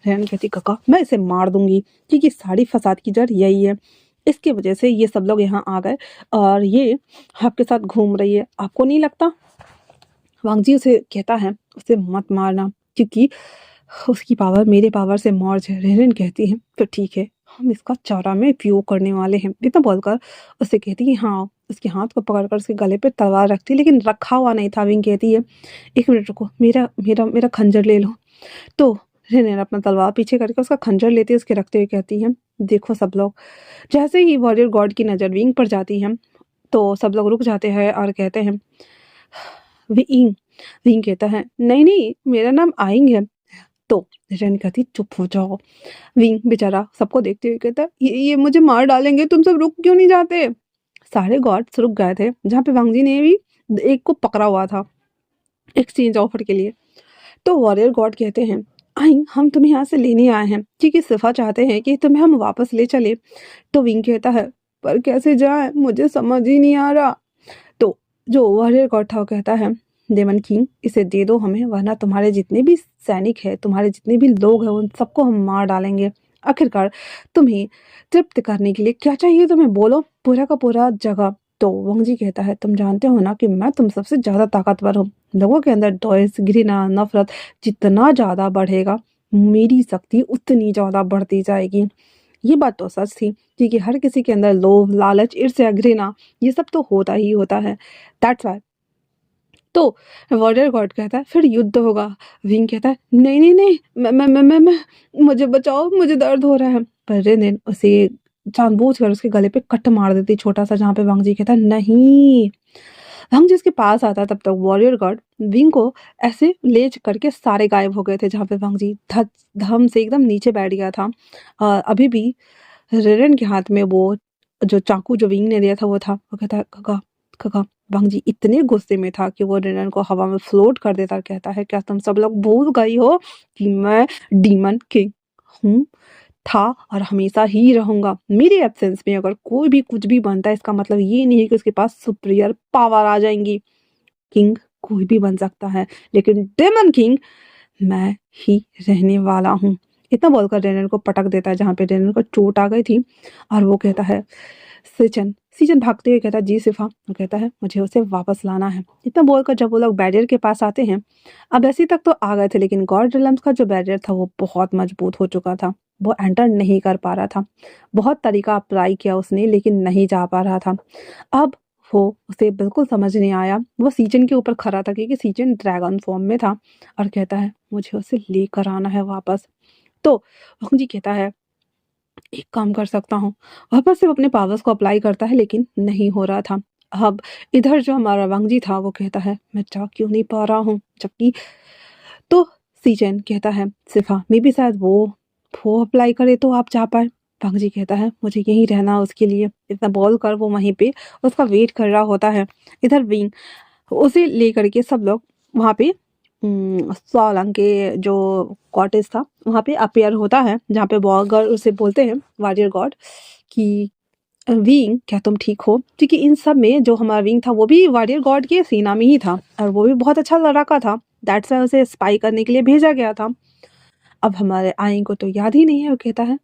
रेनरेन कहती, काका मैं इसे मार दूंगी, क्योंकि सारी फसाद की जड़ यही है, इसकी वजह से ये सब लोग यहाँ आ गए और ये आपके साथ घूम रही है, आपको नहीं लगता? वांगजी उसे कहता है, उसे मत मारना, क्योंकि उसकी पावर मेरे पावर से मौज है। रेनरेन कहती है, तो ठीक है, हम इसका चौरा में उपयोग करने वाले हैं। इतना बोलकर उसे कहती है हाँ, उसके हाथ को पकड़कर उसके गले पे तलवार रखती, लेकिन रखा हुआ नहीं था। विंग कहती है, एक मिनट रुको, मेरा मेरा मेरा खंजर ले लो। तो रेनरेन अपना तलवार पीछे करके उसका खंजर लेते उसके रखते हुए कहती है, देखो सब लोग। जैसे ही वॉरियर गॉड की नज़र विंग पर जाती है, तो सब लोग रुक जाते हैं और कहते हैं, विंग। विंग कहता है, नहीं नहीं, मेरा नाम आइंग है। तो रेन कहती, चुप हो जाओ। विंग बेचारा सबको देखते हुए कहता, ये मुझे मार डालेंगे, तुम सब रुक क्यों नहीं जाते? सारे गॉड्स रुक गए थे, जहाँ पे वांगजी ने भी एक को पकड़ा हुआ था एक्सचेंज ऑफर के लिए। तो वॉरियर गॉड कहते हैं, आइंग हम तुम्हें यहाँ से लेने आए हैं, क्योंकि सिफा चाहते हैं कि तुम्हें हम वापस ले चले। तो विंग कहता है, पर कैसे जाए, मुझे समझ ही नहीं आ रहा। तो जो वॉरियर गॉड था वो कहता है, डेमन किंग इसे दे दो हमें, वरना तुम्हारे जितने भी सैनिक है, तुम्हारे जितने भी लोग हैं, उन सबको हम मार डालेंगे। आखिरकार तुम्हें तृप्त करने के लिए क्या चाहिए, तुम्हें बोलो, पूरा का पूरा जगह। तो वंगजी कहता है, तुम जानते हो ना कि मैं तुम सबसे ज्यादा ताकतवर हूँ। लोगों के अंदर द्वेष, घृणा, नफरत जितना ज्यादा बढ़ेगा, मेरी शक्ति उतनी ज्यादा बढ़ती जाएगी। ये बात तो सच थी, क्योंकि हर किसी के अंदर लोभ, लालच, ईर्ष्या, घृणा ये सब तो होता ही होता है। That's why. तो वॉरियर गॉड कहता है, फिर युद्ध होगा। विंग कहता है, नहीं नहीं नहीं, मैं मुझे बचाओ, मुझे दर्द हो रहा है। पर रेनेन उसे जानबूझकर उसके गले पे कट मार देती छोटा सा, जहाँ पे वांगजी कहता है, नहीं। वांगजी उसके पास आता, तब तक वॉरियर गॉड विंग को ऐसे ले करके सारे गायब हो गए थे, जहाँ पे वांगजी धम से एकदम नीचे बैठ गया था। अभी भी रेरेन के हाथ में वो जो चाकू जो विंग ने दिया था वो था। वो कहता है, काका काका। वांगजी इतने गुस्से में था कि वो रेरेन को हवा में फ्लोट कर देता, कहता है, क्या तुम सब लोग भूल गई हो कि मैं डीमन किंग हूँ, था और हमेशा ही रहूंगा। मेरे एब्सेंस में अगर कोई भी कुछ भी बनता है, इसका मतलब ये नहीं है कि उसके पास सुपीरियर पावर आ जाएंगी। किंग कोई भी बन सकता है, लेकिन डेमन किंग मैं ही रहने वाला हूँ। इतना बोलकर रेनर को पटक देता है, जहाँ पे रेनर को चोट आ गई थी। और वो कहता है, सीजन सीजन भागते हुए कहता है, जी सिफा। वो कहता है, मुझे उसे वापस लाना है। इतना बोलकर जब वो लोग बैरियर के पास आते हैं, अब ऐसी तक तो आ गए थे, लेकिन गॉड रिलम्स का जो बैरियर था वो बहुत मजबूत हो चुका था। वो एंटर नहीं कर पा रहा था। बहुत तरीका अप्लाई किया उसने, लेकिन नहीं जा पा रहा था। अब वो उसे बिल्कुल समझ नहीं आया। वो सीजन के ऊपर खड़ा था, क्योंकि सीजन ड्रैगन फॉर्म में था, और कहता है, मुझे उसे लेकर आना है वापस। तो जी कहता है, एक काम कर सकता हूँ। वापस से वो अपने पावर्स को अप्लाई करता है, लेकिन नहीं हो रहा था। अब इधर जो हमारा वांगजी था वो कहता है, मैं जा क्यों नहीं पा रहा हूँ, जबकि। तो सीजन कहता है, सिफा मे बी शायद वो अप्लाई करे तो आप जा पाए। वांगजी कहता है, मुझे यहीं रहना उसके लिए। इतना बोल कर वो वहीं पे उसका वेट कर रहा होता है। इधर विंग उसे लेकर के सब लोग वहाँ पे सोलंग के जो कॉटेज था वहाँ पे अपेयर होता है, जहाँ पे वॉगर उसे बोलते हैं, वॉरियर गॉड, कि विंग क्या तुम ठीक हो? क्योंकि इन सब में जो हमारा विंग था वो भी वॉरियर गॉड के सेना में ही था, और वो भी बहुत अच्छा लड़ाका था। दैट्स वाई उसे स्पाई करने के लिए भेजा गया था। अब हमारे आइन को तो याद ही नहीं है। वो कहता है,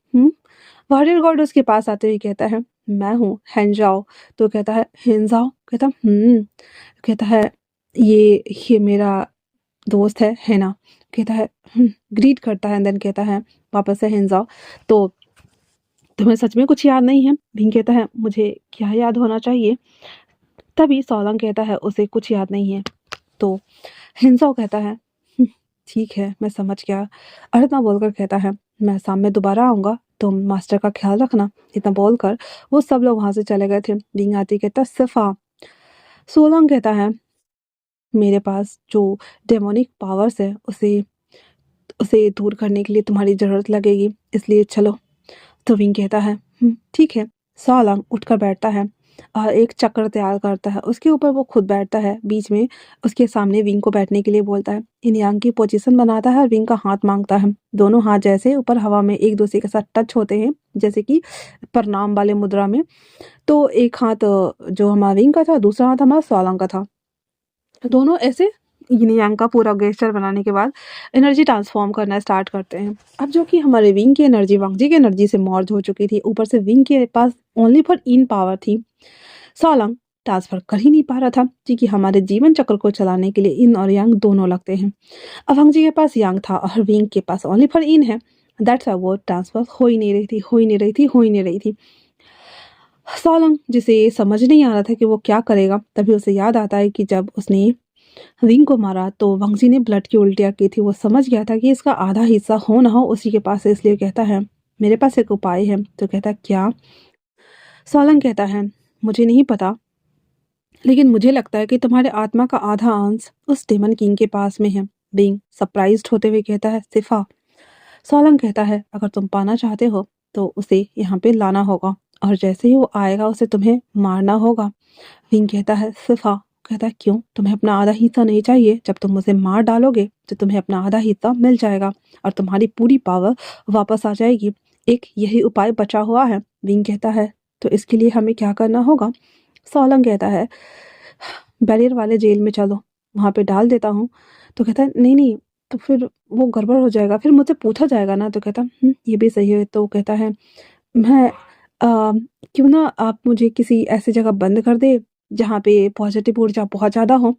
वॉरियर गॉड उसके पास आते हुए कहता है, मैं हूँ हेंजाओ। तो कहता है, हेंजाओ? कहता, कहता है, ये मेरा दोस्त है ना? कहता है, ग्रीट करता है, देन कहता है वापस से हेंजाओ। तो तुम्हें सच में कुछ याद नहीं है? भीम कहता है, मुझे क्या याद होना चाहिए? तभी सोलंग कहता है, उसे कुछ याद नहीं है। तो हिंसाओ कहता है, ठीक है, मैं समझ गया। और इतना बोलकर कहता है, मैं शाम में दोबारा आऊँगा, तुम मास्टर का ख्याल रखना। इतना बोलकर वो सब लोग वहाँ से चले गए थे। बिंग आती कहता, सिफा। सोलंग कहता है, मेरे पास जो डेमोनिक पावर्स है उसे उसे दूर करने के लिए तुम्हारी ज़रूरत लगेगी, इसलिए चलो। तो विंग कहता है ठीक है। सॉलंग उठकर बैठता है और एक चक्र तैयार करता है, उसके ऊपर वो खुद बैठता है बीच में, उसके सामने विंग को बैठने के लिए बोलता है, इन यांग की पोजीशन बनाता है और विंग का हाथ मांगता है। दोनों हाथ जैसे ऊपर हवा में एक दूसरे के साथ टच होते हैं, जैसे कि प्रणाम वाले मुद्रा में। तो एक हाथ जो हमारा विंग का था, दूसरा हाथ हमारा सॉलंग का था। तो दोनों ऐसे यिन यांग का पूरा गेस्चर बनाने के बाद एनर्जी ट्रांसफॉर्म करना स्टार्ट करते हैं। अब जो कि हमारे विंग की एनर्जी वांगजी की एनर्जी से मर्ज हो चुकी थी, ऊपर से विंग के पास ओनली फॉर इन पावर थी। सॉलंग ट्रांसफर कर ही नहीं पा रहा था, क्योंकि हमारे जीवन चक्र को चलाने के लिए इन और यांग दोनों लगते हैं। अब वांगजी के पास यांग था और विंग के पास ओनली फॉर इन है। दैट्स व्हाई वो ट्रांसफर हो ही नहीं रही थी, हो ही नहीं रही थी, हो ही नहीं रही थी। सॉलंग जिसे समझ नहीं आ रहा था कि वो क्या करेगा, तभी उसे याद आता है कि जब उसने विंग को मारा तो वांगजी ने ब्लड की उल्टियाँ की थी। वो समझ गया था कि इसका आधा हिस्सा हो ना हो उसी के पास है, इसलिए कहता है मेरे पास एक उपाय है। तो कहता है क्या? सॉलंग कहता है मुझे नहीं पता, लेकिन मुझे लगता है कि तुम्हारे आत्मा का आधा अंश उस डेमन किंग के पास में है। विंग सरप्राइज्ड होते हुए कहता है सिफा। सॉलंग कहता है अगर तुम पाना चाहते हो तो उसे यहाँ पे लाना होगा, और जैसे ही वो आएगा उसे तुम्हें मारना होगा। विंग कहता है सिफा। कहता है क्यों? तुम्हें अपना आधा हिस्सा नहीं चाहिए? जब तुम उसे मार डालोगे तो तुम्हें अपना आधा हिस्सा मिल जाएगा और तुम्हारी पूरी पावर वापस आ जाएगी। एक यही उपाय बचा हुआ है। विंग कहता है तो इसके लिए हमें क्या करना होगा? सॉलंग कहता है बैरियर वाले जेल में चलो, वहाँ पे डाल देता हूँ। तो कहता है नहीं नहीं, तो फिर वो गड़बड़ हो जाएगा, फिर मुझसे पूछा जाएगा ना। तो कहता ये भी सही है। तो वो कहता है मैं क्यों ना आप मुझे किसी ऐसी जगह बंद कर दे जहाँ पे पॉजिटिव ऊर्जा बहुत ज़्यादा हो।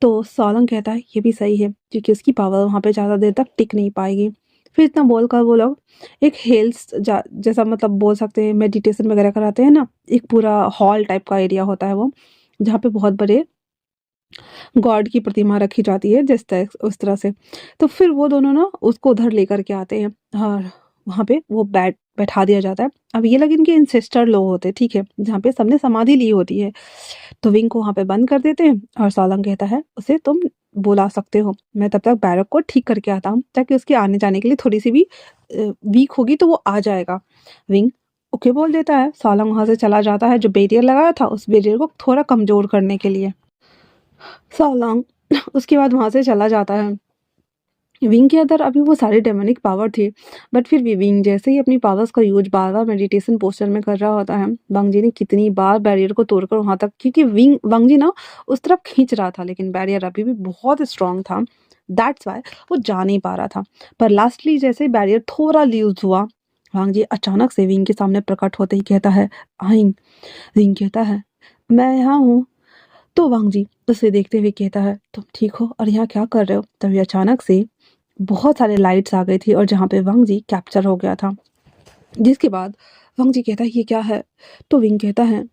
तो सॉलंग कहता है ये भी सही है, क्योंकि उसकी पावर वहाँ पे ज़्यादा देर तक टिक नहीं पाएगी। फिर इतना बोलकर वो लोग एक हेल्स जैसा, मतलब बोल सकते हैं मेडिटेशन वगैरह कराते हैं ना, एक पूरा हॉल टाइप का एरिया होता है वो, जहाँ पे बहुत बड़े गॉड की प्रतिमा रखी जाती है जिस तरह उस तरह से। तो फिर वो दोनों ना उसको उधर लेकर के आते हैं और वहाँ पे वो बैठा दिया जाता है। अब ये लगे इनके इंसेस्टर लोग होते हैं, ठीक है, जहाँ पे सबने समाधि ली होती है। तो विंग को वहाँ पे बंद कर देते हैं और सॉलंग कहता है उसे तुम बुला सकते हो, मैं तब तक बैरक को ठीक करके आता हूँ, ताकि उसके आने जाने के लिए थोड़ी सी भी वीक होगी तो वो आ जाएगा। विंग ओके बोल देता है। सॉलंग वहाँ से चला जाता है, जो बैरियर लगाया था उस बैरियर को थोड़ा कमजोर करने के लिए। सॉलंग उसके बाद वहाँ से चला जाता है। विंग के अंदर अभी वो सारी डेमोनिक पावर थी, बट फिर भी विंग जैसे ही अपनी पावर्स का यूज बार बार मेडिटेशन पोस्चर में कर रहा होता है, वांगजी ने कितनी बार बैरियर को तोड़कर वहां तक, क्योंकि वांगजी ना उस तरफ खींच रहा था, लेकिन बैरियर अभी भी बहुत स्ट्रांग था। दैट्स वाई वो जा नहीं पा रहा था। पर लास्टली जैसे बैरियर थोड़ा लूज हुआ, वांगजी अचानक से विंग के सामने प्रकट होते ही कहता है आइंग। विंग कहता है मैं यहाँ हूँ। तो वांगजी उसे देखते हुए कहता है तुम ठीक हो और यहाँ क्या कर रहे हो? तभी अचानक से बहुत सारे लाइट्स आ गई थी और जहाँ पे वांगजी कैप्चर हो गया था। जिसके बाद वांगजी कहता है ये क्या है? तो विंग कहता है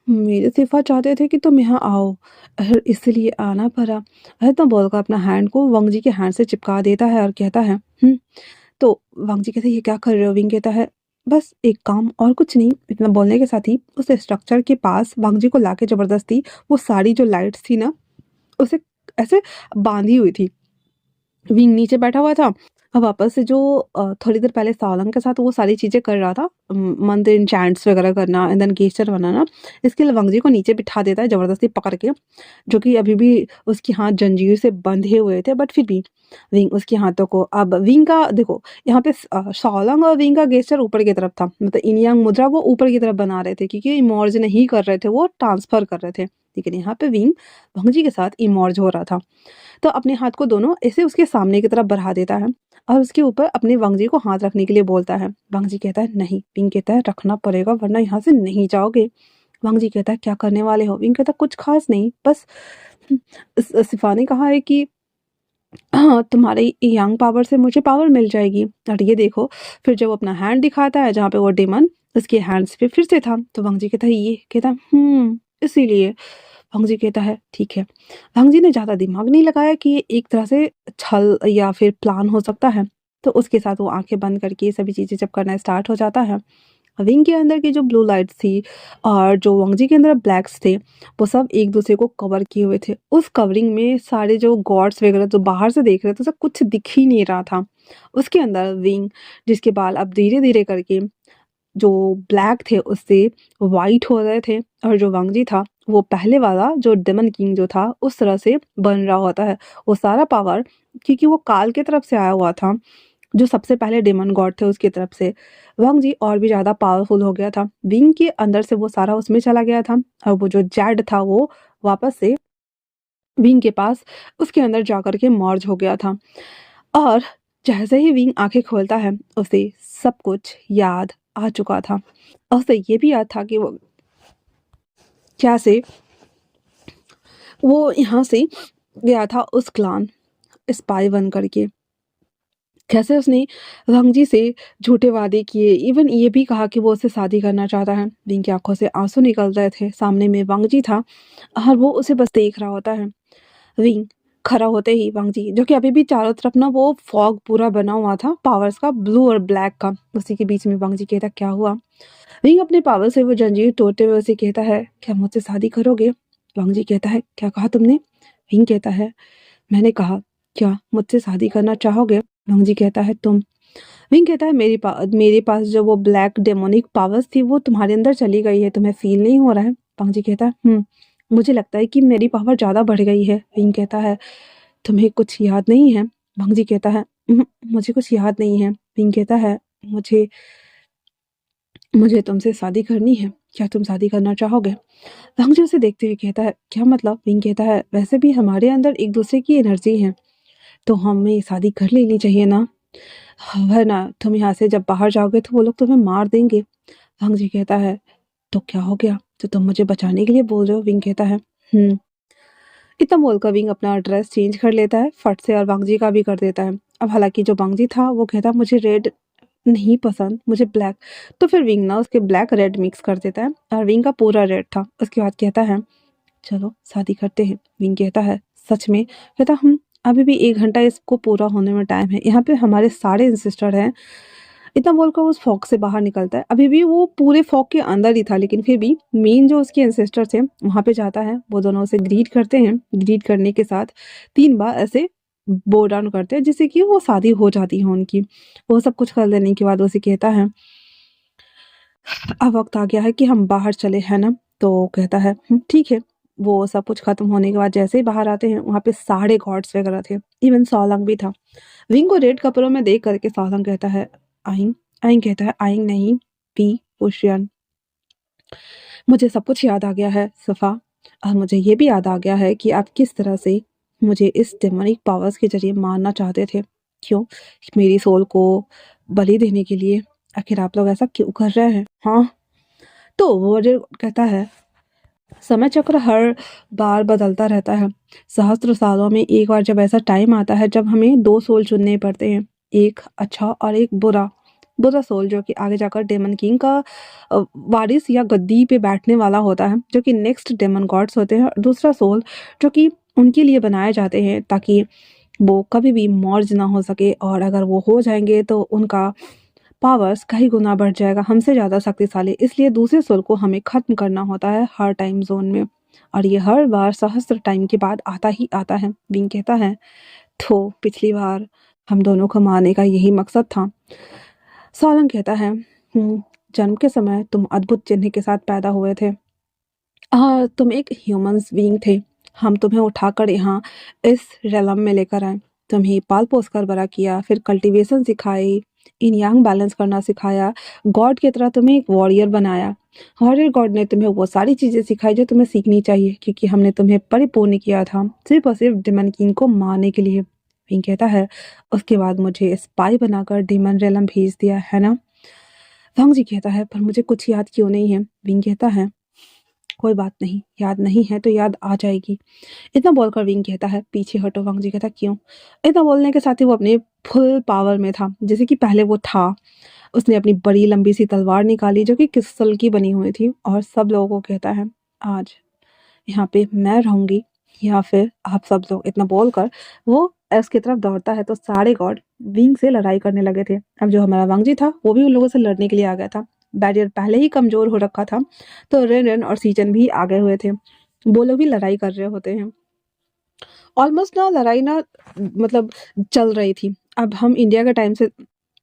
मेरे सिफा चाहते थे कि तुम यहाँ आओ, इसलिए आना पड़ा। तो बोलकर अपना हैंड को वांगजी के हैंड से चिपका देता है और कहता है तो वांगजी कहते हैं ये क्या कर रहे हो? विंग कहता है बस एक काम और कुछ नहीं। इतना बोलने के साथ ही उस स्ट्रक्चर के पास वांगजी को लाके जबरदस्ती वो सारी जो लाइट्स थी ना उसे ऐसे बांधी हुई थी। विंग नीचे बैठा हुआ था। अब वापस से जो थोड़ी देर पहले सॉलंग के साथ वो सारी चीज़ें कर रहा था, मंत्र इंचैंट्स वगैरह करना एंड देन गेस्चर बनाना, इसके लिए वांगजी को नीचे बिठा देता है ज़बरदस्ती पकड़ के, जो कि अभी भी उसके हाथ जंजीर से बंधे हुए थे। बट फिर भी विंग उसके हाथों को, अब विंग का देखो यहाँ पे सॉलंग और विंग का गेस्चर ऊपर की तरफ था, मतलब इन यांग मुद्रा वो ऊपर की तरफ बना रहे थे, क्योंकि इमर्ज नहीं कर रहे थे, वो ट्रांसफर कर रहे थे। लेकिन यहाँ पे विंग वांगजी के साथ इमर्ज हो रहा था। तो अपने हाथ को दोनों ऐसे उसके सामने की तरफ बढ़ा देता है और उसके ऊपर अपने वांगजी को हाथ रखने के लिए बोलता है। वांगजी कहता है नहीं। विंग कहता है रखना पड़ेगा वरना यहाँ से नहीं जाओगे। वांगजी कहता है क्या करने वाले हो? विंग कहता है कुछ खास नहीं, बस सिफा ने कहा है कि हाँ तुम्हारी यंग पावर से मुझे पावर मिल जाएगी। और ये देखो, फिर जब वो अपना हैंड दिखाता है जहाँ पे वो डेमन उसके हैंड्स पे फिर से था, तो वांगजी कहता है ये, कहता है इसीलिए। वांगजी कहता है ठीक है। वांगजी ने ज़्यादा दिमाग नहीं लगाया कि ये एक तरह से छल या फिर प्लान हो सकता है, तो उसके साथ वो आंखें बंद करके ये सभी चीज़ें जब करना स्टार्ट हो जाता है। विंग के अंदर की जो ब्लू लाइट्स थी और जो वांगजी के अंदर ब्लैक्स थे, वो सब एक दूसरे को कवर किए हुए थे। उस कवरिंग में सारे जो गॉड्स वगैरह जो बाहर से देख रहे थे, सब कुछ दिख ही नहीं रहा था। उसके अंदर विंग, जिसके बाल अब धीरे धीरे करके जो ब्लैक थे उससे वाइट हो रहे थे, और जो वांग जी था वो पहले वाला जो डेमन किंग जो था उस तरह से बन रहा होता है। वो सारा पावर, क्योंकि वो काल की तरफ से आया हुआ था, जो सबसे पहले डेमन गॉड थे उसकी तरफ से, वांग जी और भी ज़्यादा पावरफुल हो गया था। विंग के अंदर से वो सारा उसमें चला गया था, और वो जो जैड था वो वापस से विंग के पास उसके अंदर जाकर के मर्ज हो गया था। और जैसे ही विंग आंखें खोलता है उसे सब कुछ याद आ चुका था। और उसे ये भी याद था कि वो कैसे वो यहाँ से गया था उस क्लान स्पाई बन करके, कैसे उसने रंगजी से झूठे वादे किए, इवन ये भी कहा कि वो उससे शादी करना चाहता है। विंग की आंखों से आंसू निकल रहे थे, सामने में वांगजी था और वो उसे बस देख रहा होता है। विंग खड़ा होते ही वांगजी, जो कि अभी भी चारों तरफ ना वो फॉग पूरा बना हुआ था पावर्स का, ब्लू और ब्लैक का, उसी के बीच में वांगजी कहता क्या हुआ। विंग अपने पावर से वो जंजीर तोड़ते हुए उसे कहता है क्या मुझसे शादी करोगे। वांगजी कहता है क्या कहा तुमने। विंग कहता है मैंने कहा क्या मुझसे शादी करना चाहोगे। वांगजी कहता है तुम। विंग कहता है मेरे पास जो वो ब्लैक डेमोनिक पावर्स थी वो तुम्हारे अंदर चली गई है, तुम्हें फील नहीं हो रहा है। वांगजी कहता है मुझे लगता है कि मेरी पावर ज़्यादा बढ़ गई है। विंग कहता है तुम्हें कुछ याद नहीं है। वांगजी कहता है मुझे कुछ याद नहीं है। विंग कहता है मुझे मुझे तुमसे शादी करनी है, क्या तुम शादी करना चाहोगे। वांगजी उसे देखते हुए कहता है क्या मतलब। विंग कहता है वैसे भी हमारे अंदर एक दूसरे की एनर्जी है, तो हमें शादी कर लेनी चाहिए ना, वरना तुम यहाँ से जब बाहर जाओगे तो वो लोग तुम्हें मार देंगे। वांग जी कहता है तो क्या हो गया, तो तुम मुझे बचाने के लिए बोल रहे हो। विंग कहता है हम्म। इतना बोलकर विंग अपना ड्रेस चेंज कर लेता है फट से, और वांग जी का भी कर देता है। अब हालांकि जो वांग जी था वो कहता मुझे रेड नहीं पसंद, मुझे ब्लैक। तो फिर विंग ना उसके ब्लैक रेड मिक्स कर देता है, और विंग का पूरा रेड था। उसके बाद कहता है चलो शादी करते हैं। विंग कहता है सच में। कहता अभी भी 1 घंटा इसको पूरा होने में टाइम है, यहाँ पे हमारे सारे इंसिस्टर हैं। इतना बोलकर वो उस फॉग से बाहर निकलता है, अभी भी वो पूरे फॉग के अंदर ही था, लेकिन फिर भी मेन जो उसके इंसिस्टर थे वहां पे जाता है। वो दोनों उसे ग्रीट करते हैं, ग्रीट करने के साथ 3 बार ऐसे बो डाउन करते हैं, जिससे कि वो शादी हो जाती है उनकी। वो सब कुछ कर लेने के बाद उसे कहता है अब वक्त आ गया है कि हम बाहर चले, है ना। तो कहता है ठीक है। वो सब कुछ खत्म होने के बाद जैसे ही बाहर आते हैं वहां पे सारे गॉड्स वगैरह थे, इवन सॉलंग भी था। विंग को रेड कपड़ों में देख करके सॉलंग कहता है आइंग। आइंग कहता है आइंग नहीं, पी पुष्यन। मुझे सब कुछ याद आ गया है सफा, और मुझे ये भी याद आ गया है कि आप किस तरह से मुझे इस डेमोनिक पावर्स के जरिए मारना चाहते थे। क्यों, मेरी सोल को बलि देने के लिए। आखिर आप लोग ऐसा क्यों कर रहे हैं। हाँ, तो वो जो कहता है समय चक्र हर बार बदलता रहता है। सहस्त्र सालों में एक बार जब ऐसा टाइम आता है जब हमें 2 सोल चुनने पड़ते हैं, एक अच्छा और एक बुरा। बुरा सोल जो कि आगे जाकर डेमन किंग का वारिस या गद्दी पे बैठने वाला होता है, जो कि नेक्स्ट डेमन गॉड्स होते हैं। और दूसरा सोल जो कि उनके लिए बनाए जाते हैं ताकि वो कभी भी मर्ज ना हो सके, और अगर वो हो जाएंगे तो उनका पावर्स कई गुना बढ़ जाएगा, हमसे ज़्यादा शक्तिशाली। इसलिए दूसरे सोल को हमें खत्म करना होता है हर टाइम जोन में, और ये हर बार सहस्त्र टाइम के बाद आता ही आता है। विंग कहता है तो पिछली बार हम दोनों को मारने का यही मकसद था। सोलन कहता है जन्म के समय तुम अद्भुत चिन्ह के साथ पैदा हुए थे, तुम एक ह्यूमंस बीइंग थे। हम तुम्हें उठाकर यहाँ इस रेलम में लेकर आए, तुम्हें पाल पोस कर बड़ा किया, फिर कल्टीवेशन सिखाई, इन यांग बैलेंस करना सिखाया, गॉड की तरह तुम्हें एक वॉरियर बनाया। वॉरियर गॉड ने तुम्हें वो सारी चीज़ें सिखाई जो तुम्हें सीखनी चाहिए, क्योंकि हमने तुम्हें परिपूर्ण किया था सिर्फ और सिर्फ डेमन किंग को मारने के लिए। विंग कहता है उसके बाद मुझे स्पाई बनाकर डेमन रेलम भेज दिया, है ना। वांग जी कहता है पर मुझे कुछ याद क्यों नहीं है। विंग कहता है कोई बात नहीं, याद नहीं है तो याद आ जाएगी। इतना बोलकर विंग कहता है पीछे हटो। वांग जी कहता क्यों। इतना बोलने के साथ ही वो अपने फुल पावर में था, जैसे कि पहले वो था। उसने अपनी बड़ी लंबी सी तलवार निकाली जो कि क्रिस्टल की बनी हुई थी, और सब लोगों को कहता है आज यहाँ पे मैं रहूंगी या फिर आप सब लोग। इतना बोलकर वो एस की तरफ दौड़ता है, तो सारे गॉड विंग से लड़ाई करने लगे थे। अब जो हमारा वांगजी था वो भी उन लोगों से लड़ने के लिए आ गया था। बैरियर पहले ही कमजोर हो रखा था, तो रेन रेन और सीजन भी आ गए हुए थे। वो लोग भी लड़ाई कर रहे होते हैं। ऑलमोस्ट ना लड़ाई ना मतलब चल रही थी। अब हम इंडिया के टाइम से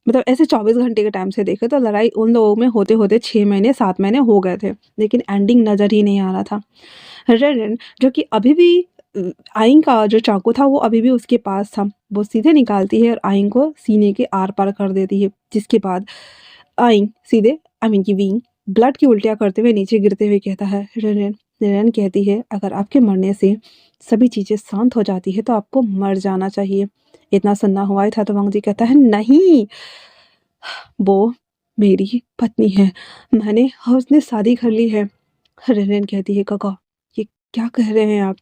मतलब ऐसे 24 घंटे के टाइम से देखे तो लड़ाई उन लोगों में होते होते 6 महीने 7 महीने हो गए थे, लेकिन एंडिंग नज़र ही नहीं आ रहा था। रेन जो कि अभी भी आइंग का जो चाकू था वो अभी भी उसके पास था, वो सीधे निकालती है और आइंग को सीने के आर पार कर देती है, जिसके बाद आइंग सीधे आई मीन की विंग ब्लड की उल्टियाँ करते हुए नीचे गिरते हुए कहता है रेन। रेन कहती है अगर आपके मरने से सभी चीज़ें शांत हो जाती है तो आपको मर जाना चाहिए। इतना सुनना हुआ ही था तो वांग जी कहता है नहीं, वो मेरी पत्नी है, मैंने और उसने शादी कर ली है। रेन कहती है काका ये क्या कह रहे हैं आप,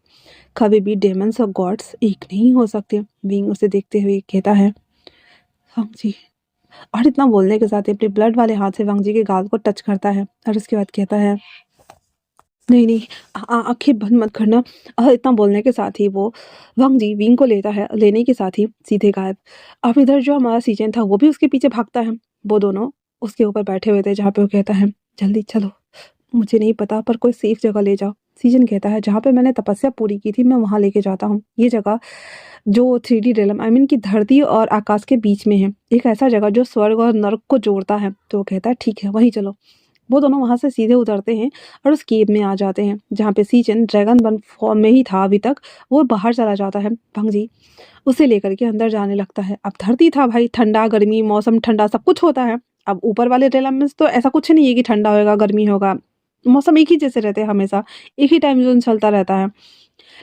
कभी भी डेमंस और गॉड्स एक नहीं हो सकते। विंग उसे देखते हुए कहता है वांग जी, और इतना बोलने के साथ ही अपने ब्लड वाले हाथ से वांग जी के गाल को टच करता है और उसके बाद कहता है नहीं नहीं आंखें बंद मत करना। इतना बोलने के साथ ही वो वांग जी विंग को लेता है, लेने के साथ ही सीधे गायब। अब इधर जो हमारा सीजन था वो भी उसके पीछे भागता है। वो दोनों उसके ऊपर बैठे हुए थे जहाँ पे वो कहता है जल्दी चलो, मुझे नहीं पता पर कोई सेफ जगह ले जाओ। सीजन कहता है जहाँ पे मैंने तपस्या पूरी की थी मैं वहाँ लेके जाता हूँ। ये जगह जो 3D रेलम आई मीन की धरती और आकाश के बीच में है, एक ऐसा जगह जो स्वर्ग और नर्क को जोड़ता है। तो वो कहता है ठीक है वहीं चलो। वो दोनों वहाँ से सीधे उतरते हैं और उस केव में आ जाते हैं जहाँ पे सीजन ड्रैगन बन फॉर्म में ही था अभी तक। वो बाहर चला जाता है, भंग जी उसे लेकर के अंदर जाने लगता है। अब धरती था भाई, ठंडा गर्मी मौसम ठंडा सब कुछ होता है। अब ऊपर वाले रेलम में तो ऐसा कुछ नहीं है कि ठंडा होगा गर्मी होगा, मौसम एक ही जैसे रहते हैं हमेशा, एक ही टाइम जोन चलता रहता है।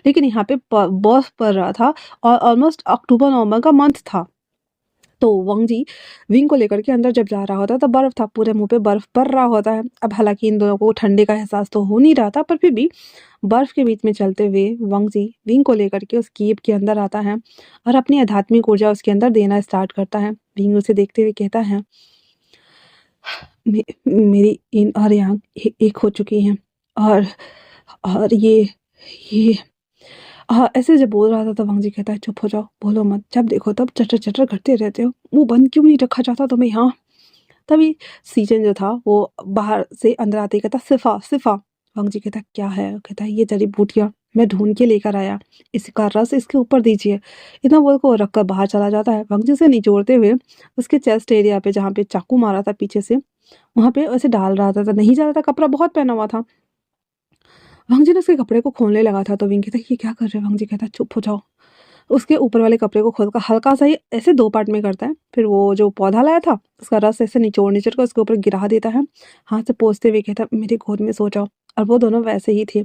लेकिन यहाँ पे बर्फ पड़ रहा था और ऑलमोस्ट अक्टूबर नवंबर का मंथ था। तो वांग जी विंग को लेकर के अंदर जब जा रहा होता है तो बर्फ था, पूरे मुंह पे बर्फ पड़ रहा होता है। अब हालांकि इन दोनों को ठंडे का एहसास तो हो नहीं रहा था, पर फिर भी बर्फ के बीच में चलते हुए वांग जी विंग को लेकर के उस केव के अंदर आता है और अपनी आध्यात्मिक ऊर्जा उसके अंदर देना स्टार्ट करता है। विंग उसे देखते हुए कहता है मेरी इन और यांग एक हो चुकी हैं और ये हाँ ऐसे जब बोल रहा था तो वांग जी कहता है चुप हो जाओ बोलो मत, जब देखो तब चटर चटर करते रहते हो, मुंह बंद क्यों नहीं रखा जाता तुम्हें यहाँ। तभी सीजन जो था वो बाहर से अंदर आते ही कहता सिफा सिफा। वांग जी कहता क्या है, कहता है ये जड़ी बूटियाँ मैं ढूंढ के लेकर आया, इसका रस इसके ऊपर दीजिए। इतना बोल को रख कर बाहर चला जाता है। वांग जी से निचोड़ते हुए उसके चेस्ट एरिया पे जहाँ पे चाकू मारा था पीछे से वहाँ पे ऐसे डाल रहा था, नहीं जा रहा था, कपड़ा बहुत पहना हुआ था। वांग जी ने उसके कपड़े को खोलने लगा था तो विंग कहता ये क्या कर रहे हैं। वांग जी कहता चुप हो जाओ। उसके ऊपर वाले कपड़े को खोलकर हल्का सा ही ऐसे 2 पार्ट में करता है, फिर वो जो पौधा लाया था उसका रस ऐसे निचोड़ कर उसके ऊपर गिरा देता है, हाथ से पोंछते हुए कहता मेरे गोद में सो जाओ। और वो दोनों वैसे ही थे।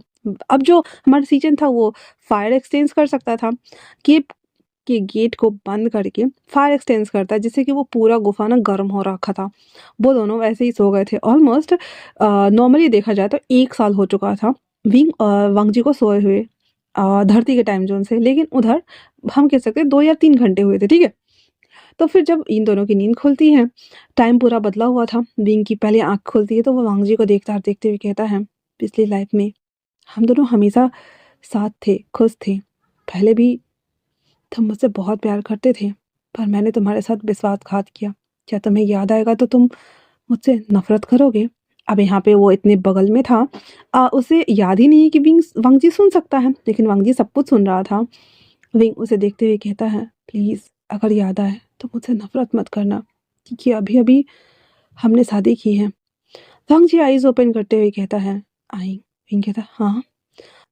अब जो हमारा सीजन था वो फायर एक्सचेंज कर सकता था, केव के गेट को बंद करके फायर एक्सटेंस करता है जिससे कि वो पूरा गुफा ना गर्म हो रखा था। वो दोनों वैसे ही सो गए थे। ऑलमोस्ट नॉर्मली देखा जाए तो 1 साल हो चुका था विंग वांग जी को सोए हुए धरती के टाइम जोन से, लेकिन उधर हम कह सकते हैं 2 या 3 घंटे हुए थे, ठीक है। तो फिर जब इन दोनों की नींद खुलती है, टाइम पूरा बदला हुआ था। विंग की पहले आँख खुलती है तो वो वांग जी को देखते हुए कहता है पिछली लाइफ में हम दोनों हमेशा साथ थे, खुश थे। पहले भी तुम मुझसे बहुत प्यार करते थे पर मैंने तुम्हारे साथ विश्वासघात किया। क्या तुम्हें याद आएगा तो तुम मुझसे नफरत करोगे। अब यहाँ पे वो इतने बगल में था, उसे याद ही नहीं है कि वांग जी सुन सकता है, लेकिन वांग जी सब कुछ सुन रहा था। विंग उसे देखते हुए कहता है प्लीज़ अगर याद आए तो मुझसे नफरत मत करना, क्योंकि अभी अभी हमने शादी की है। वांग जी आईज ओपन करते हुए कहता है आई। विंग कहता हाँ।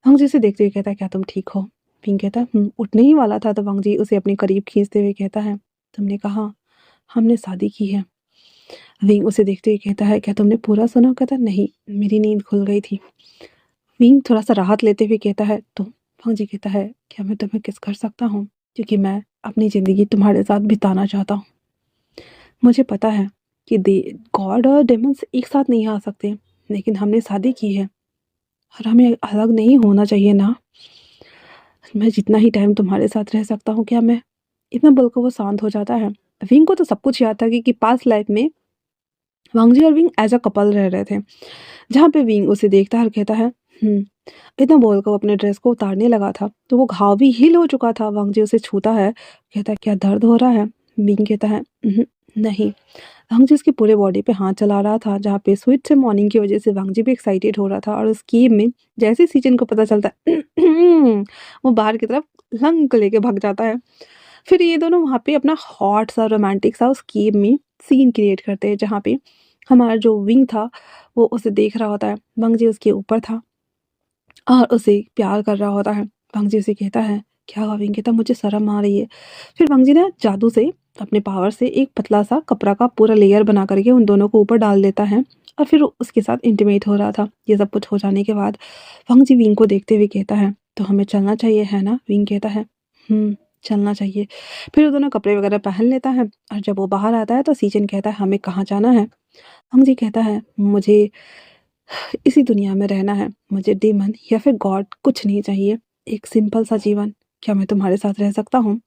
वांग जी से देखते हुए कहता है क्या तुम ठीक हो। विंग कहता उठने ही वाला था तो वांग जी उसे अपने करीब खींचते हुए कहता है तुमने कहा हमने शादी की है। विंग उसे देखते हुए कहता है क्या तुमने पूरा सुना। कहता नहीं मेरी नींद खुल गई थी। विंग थोड़ा सा राहत लेते हुए कहता है तुम। वांग जी कहता है क्या मैं तुम्हें किस कर सकता हूँ, क्योंकि मैं अपनी ज़िंदगी तुम्हारे साथ बिताना चाहता हूँ। मुझे पता है कि गॉड और डेमन्स एक साथ नहीं आ सकते, लेकिन हमने शादी की है और हमें अलग नहीं होना चाहिए ना। मैं जितना ही टाइम तुम्हारे साथ रह सकता हूँ, क्या मैं इतना बोलकर वो शांत हो जाता है। विंग को तो सब कुछ याद था कि पास्ट लाइफ में वांग जी और विंग एज अ कपल रह रहे थे, जहाँ पे विंग उसे देखता है और कहता है इतना बोलकर वो अपने ड्रेस को उतारने लगा था तो वो घाव भी हील हो चुका था। वांग जी उसे छूता है, कहता है क्या दर्द हो रहा है। विंग कहता है नहीं। वांग जी उसकी पूरे बॉडी पे हाथ चला रहा था, जहाँ पे स्वीट से मॉर्निंग की वजह से वांग जी भी एक्साइटेड हो रहा था। और उस गेम में जैसे सीजन को पता चलता है वो बाहर की तरफ लंग को लेके भाग जाता है। फिर ये दोनों वहाँ पे अपना हॉट सा रोमांटिक सा उस केव में सीन क्रिएट करते हैं, जहाँ पे हमारा जो विंग था वो उसे देख रहा होता है। वंग जी उसके ऊपर था और उसे प्यार कर रहा होता है। वंग जी उसे कहता है, क्या हुआ विंग? कहता, मुझे शर्म आ रही है। फिर वंग जी ने जादू से अपने पावर से एक पतला सा कपड़ा का पूरा लेयर बना करके उन दोनों को ऊपर डाल देता है और फिर उसके साथ इंटीमेट हो रहा था। ये सब कुछ हो जाने के बाद वंग जी विंग को देखते हुए कहता है, तो हमें चलना चाहिए है ना? विंग कहता है, चलना चाहिए। फिर वो दोनों कपड़े वगैरह पहन लेता है और जब वो बाहर आता है तो सीजन कहता है, हमें कहाँ जाना है? वंग जी कहता है, मुझे इसी दुनिया में रहना है, मुझे डीमन या फिर गॉड कुछ नहीं चाहिए, एक सिंपल सा जीवन। क्या मैं तुम्हारे साथ रह सकता हूँ?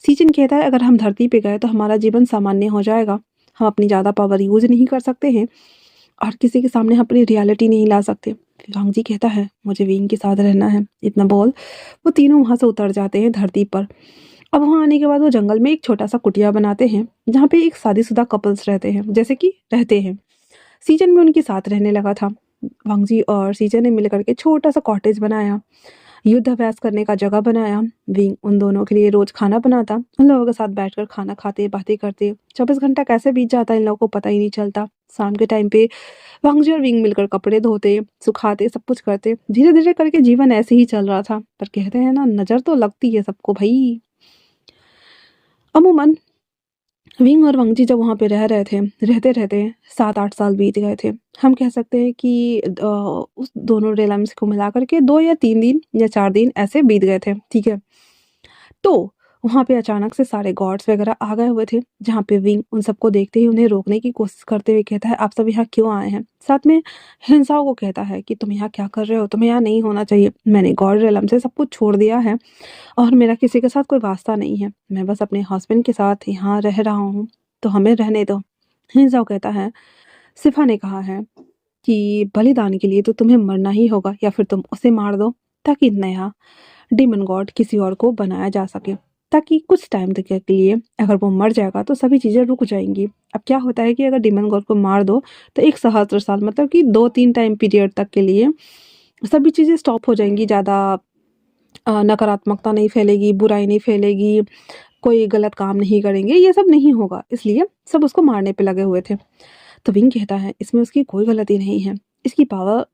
सीजन कहता है, अगर हम धरती पे गए तो हमारा जीवन सामान्य हो जाएगा, हम अपनी ज़्यादा पावर यूज नहीं कर सकते हैं और किसी के सामने अपनी रियलिटी नहीं ला सकते। वांग जी कहता है, मुझे विंग के साथ रहना है। इतना बोल वो तीनों वहाँ से उतर जाते हैं धरती पर। अब वहाँ आने के बाद वो जंगल में एक छोटा सा कुटिया बनाते हैं जहाँ पे एक शादीशुदा कपल्स रहते हैं, जैसे कि रहते हैं। सीजन में उनके साथ रहने लगा था। वांग जी और सीजन ने मिलकर के छोटा सा कॉटेज बनाया, युद्धाभ्यास करने का जगह बनाया। विंग उन दोनों के लिए रोज खाना बनाता, उन लोगों के साथ बैठकर खाना खाते, बातें करते। 24 घंटा कैसे बीत जाता इन लोगों को पता ही नहीं चलता। शाम के टाइम पे वांग जी और विंग मिलकर कपड़े धोते, सुखाते, सब कुछ करते। धीरे धीरे करके जीवन ऐसे ही चल रहा था, पर कहते हैं ना, नजर तो लगती है सबको भाई। अमूमन विंग और वंगजी जब वहाँ पे रह रहे थे, रहते-रहते 7-8 साल बीत गए थे। हम कह सकते हैं कि उस दोनों रेलम्स को मिला कर के 2 या 3 दिन या 4 दिन ऐसे बीत गए थे, ठीक है? तो वहाँ पे अचानक से सारे गॉड्स वगैरह आ गए हुए थे, जहाँ पे विंग उन सबको देखते ही उन्हें रोकने की कोशिश करते हुए कहता है, आप सब यहाँ क्यों आए हैं? साथ में हिंसाओं को कहता है कि तुम यहाँ क्या कर रहे हो? तुम्हें यहाँ नहीं होना चाहिए। मैंने गॉड रेलम से सब कुछ छोड़ दिया है और मेरा किसी के साथ कोई वास्ता नहीं है। मैं बस अपने हस्बैंड के साथ यहाँ रह रहा हूँ, तो हमें रहने दो। हिंसाओं कहता है, सिफा ने कहा है कि बलिदान के लिए तो तुम्हें मरना ही होगा या फिर तुम उसे मार दो, ताकि नया डीमन गॉड किसी और को बनाया जा सके, ताकि कुछ टाइम तक के लिए अगर वो मर जाएगा तो सभी चीज़ें रुक जाएंगी। अब क्या होता है कि अगर डीमन गॉड को मार दो तो 1 सहस्त्र साल मतलब कि 2-3 टाइम पीरियड तक के लिए सभी चीज़ें स्टॉप हो जाएंगी। ज़्यादा नकारात्मकता नहीं फैलेगी, बुराई नहीं फैलेगी, कोई गलत काम नहीं करेंगे, ये सब नहीं होगा, इसलिए सब उसको मारने पे लगे हुए थे। तो विंग कहता है, इसमें उसकी कोई गलती नहीं है, इसकी पावर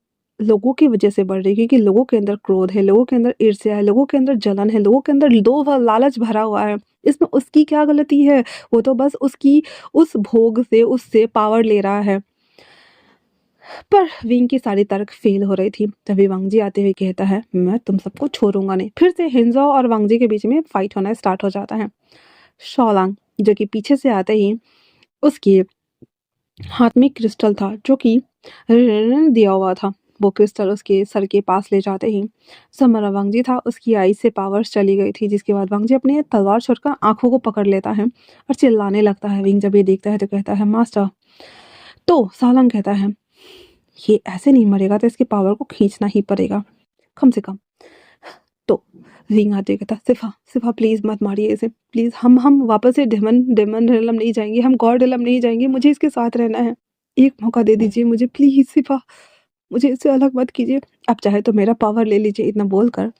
लोगों की वजह से बढ़ रही है, क्योंकि लोगों के अंदर क्रोध है, लोगों के अंदर ईर्ष्या है, लोगों के अंदर जलन है, लोगों के अंदर लोभ और लालच भरा हुआ है। इसमें उसकी क्या गलती है? वो तो बस उसकी उस भोग से उससे पावर ले रहा है। पर विंग की सारी तर्क फेल हो रही थी। तभी वांगजी आते हुए कहता है, मैं तुम सबको छोड़ूंगा नहीं। फिर से हिंजाओ और वांगजी के बीच में फाइट होना स्टार्ट हो जाता है। शॉलांग जो कि पीछे से आते ही उसके हाथ में क्रिस्टल था जो कि दिया हुआ था। वो क्रिस्टल उसके सर के पास ले जाते ही समरा वांगजी था, उसकी आई से पावर्स चली गई थी, जिसके बाद वांगजी अपनी तलवार छोड़कर आंखों को पकड़ लेता है और चिल्लाने लगता है। विंग जब ये देखता है तो कहता है, मास्टर। तो सालंग कहता है, ये ऐसे नहीं मरेगा, तो इसकी पावर को खींचना ही पड़ेगा कम से कम। तो विंग आते कहता, सिफा सिफा प्लीज मत मारिए इसे, प्लीज। हम वापस से डेमन डेमन रिलम नहीं जाएंगे, हम गॉड रिलम नहीं जाएंगे, मुझे इसके साथ रहना है। एक मौका दे दीजिए मुझे प्लीज सिफा, मुझे इससे अलग मत कीजिए। आप चाहे तो मेरा पावर ले लीजिए। इतना बोलकर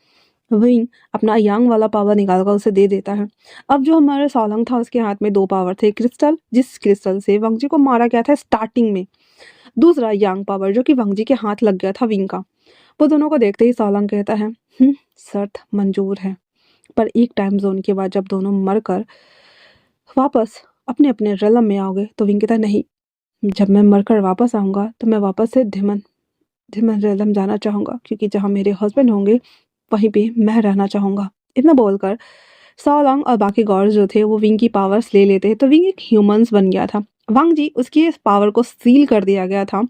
विंग अपना यांग वाला पावर निकाल कर उसे दे देता है। अब जो हमारे सोलंग था उसके हाथ में 2 पावर थे, क्रिस्टल जिस क्रिस्टल से वंगजी को मारा गया था स्टार्टिंग में, दूसरा यांग पावर जो कि वंगजी के हाथ लग गया था विंग का। वो दोनों को देखते ही सोलंग कहता है, शर्त मंजूर है, पर एक टाइम जोन के बाद जब दोनों मरकर वापस अपने अपने रलम में आओगे। तो विंग कहता है, नहीं, जब मैं मरकर वापस आऊँगा तो मैं वापस से धिमन धिमन रलम जाना चाहूँगा, क्योंकि जहाँ मेरे हस्बैंड होंगे वहीं पे मैं रहना चाहूँगा। इतना बोलकर साओलॉन्ग और बाकी गॉड्स जो थे वो विंग की पावर्स ले लेते हैं, तो विंग एक ह्यूमंस बन गया था। वांग जी उसकी इस पावर को सील कर दिया गया था,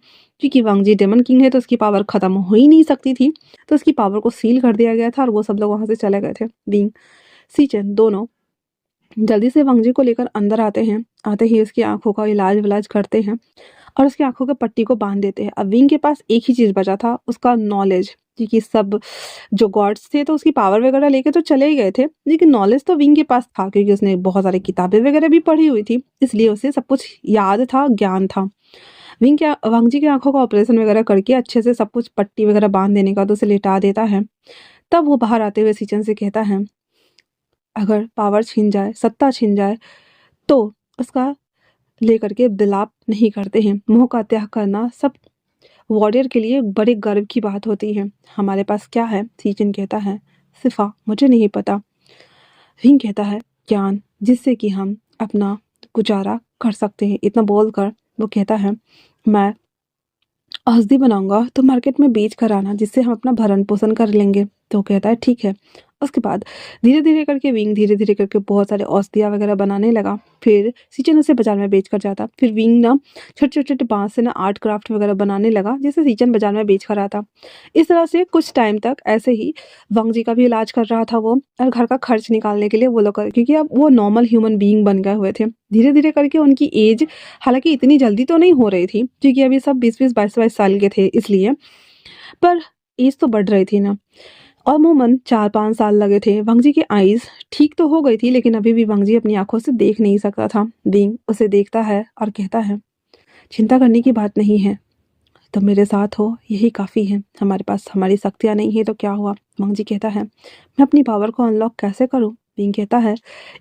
क्योंकि वांग जी डेमन किंग है तो उसकी पावर खत्म हो ही नहीं सकती थी, तो उसकी पावर को सील कर दिया गया था और वो सब लोग वहाँ से चले गए थे। विंग सीचन दोनों जल्दी से वांग जी को लेकर अंदर आते हैं। आते ही उसकी आंखों का इलाज विलाज करते हैं और उसकी आंखों के पट्टी को बांध देते हैं। अब विंग के पास एक ही चीज बचा था, उसका नॉलेज, क्योंकि सब जो गॉड्स थे तो उसकी पावर वगैरह लेके तो चले ही गए थे, लेकिन नॉलेज तो विंग के पास था, क्योंकि उसने बहुत सारी किताबें वगैरह भी पढ़ी हुई थी, इसलिए उसे सब कुछ याद था, ज्ञान था। विंग क्या वांग जी की आंखों का ऑपरेशन वगैरह करके अच्छे से सब कुछ पट्टी वगैरह बांध देने का तो उसे लेटा देता है। तब वो बाहर आते हुए सीचन से कहता है, अगर पावर छीन जाए, सत्ता छीन जाए तो उसका लेकर के विलाप नहीं करते हैं। मोह का त्याग करना सब वॉरियर के लिए बड़े गर्व की बात होती है। हमारे पास क्या है? सीजन कहता है, सिफा मुझे नहीं पता। हिंग कहता है, ज्ञान, जिससे कि हम अपना गुजारा कर सकते हैं। इतना बोलकर वो कहता है, मैं औषधि बनाऊंगा तो मार्केट में बेच कर आना, जिससे हम अपना भरण पोषण कर लेंगे। तो कहता है ठीक है। उसके बाद धीरे धीरे करके विंग धीरे धीरे करके बहुत सारे औषधियाँ वगैरह बनाने लगा। फिर सीचन उसे बाजार में बेच कर जाता। फिर विंग ना छोटे छोटे बांस से ना आर्ट क्राफ्ट वगैरह बनाने लगा, जिसे सीचन बाजार में बेच कर आता। इस तरह से कुछ टाइम तक ऐसे ही वांग जी का भी इलाज कर रहा था वो, और घर का खर्च निकालने के लिए वो लोग क्योंकि अब वो नॉर्मल ह्यूमन बीइंग बन गए हुए थे। धीरे धीरे करके उनकी एज हालांकि इतनी जल्दी तो नहीं हो रही थी, क्योंकि अभी सब 20-20 22-22 साल के थे इसलिए, पर एज तो बढ़ रही थी ना। अमूमन 4-5 साल लगे थे। वांग जी की आईज ठीक तो हो गई थी, लेकिन अभी भी वांग जी अपनी आंखों से देख नहीं सकता था। बिंग उसे देखता है और कहता है, चिंता करने की बात नहीं है, तुम मेरे साथ हो यही काफ़ी है। हमारे पास हमारी शक्तियाँ नहीं है तो क्या हुआ? वांग जी कहता है, मैं अपनी पावर को अनलॉक कैसे करूँ? बिंग कहता है,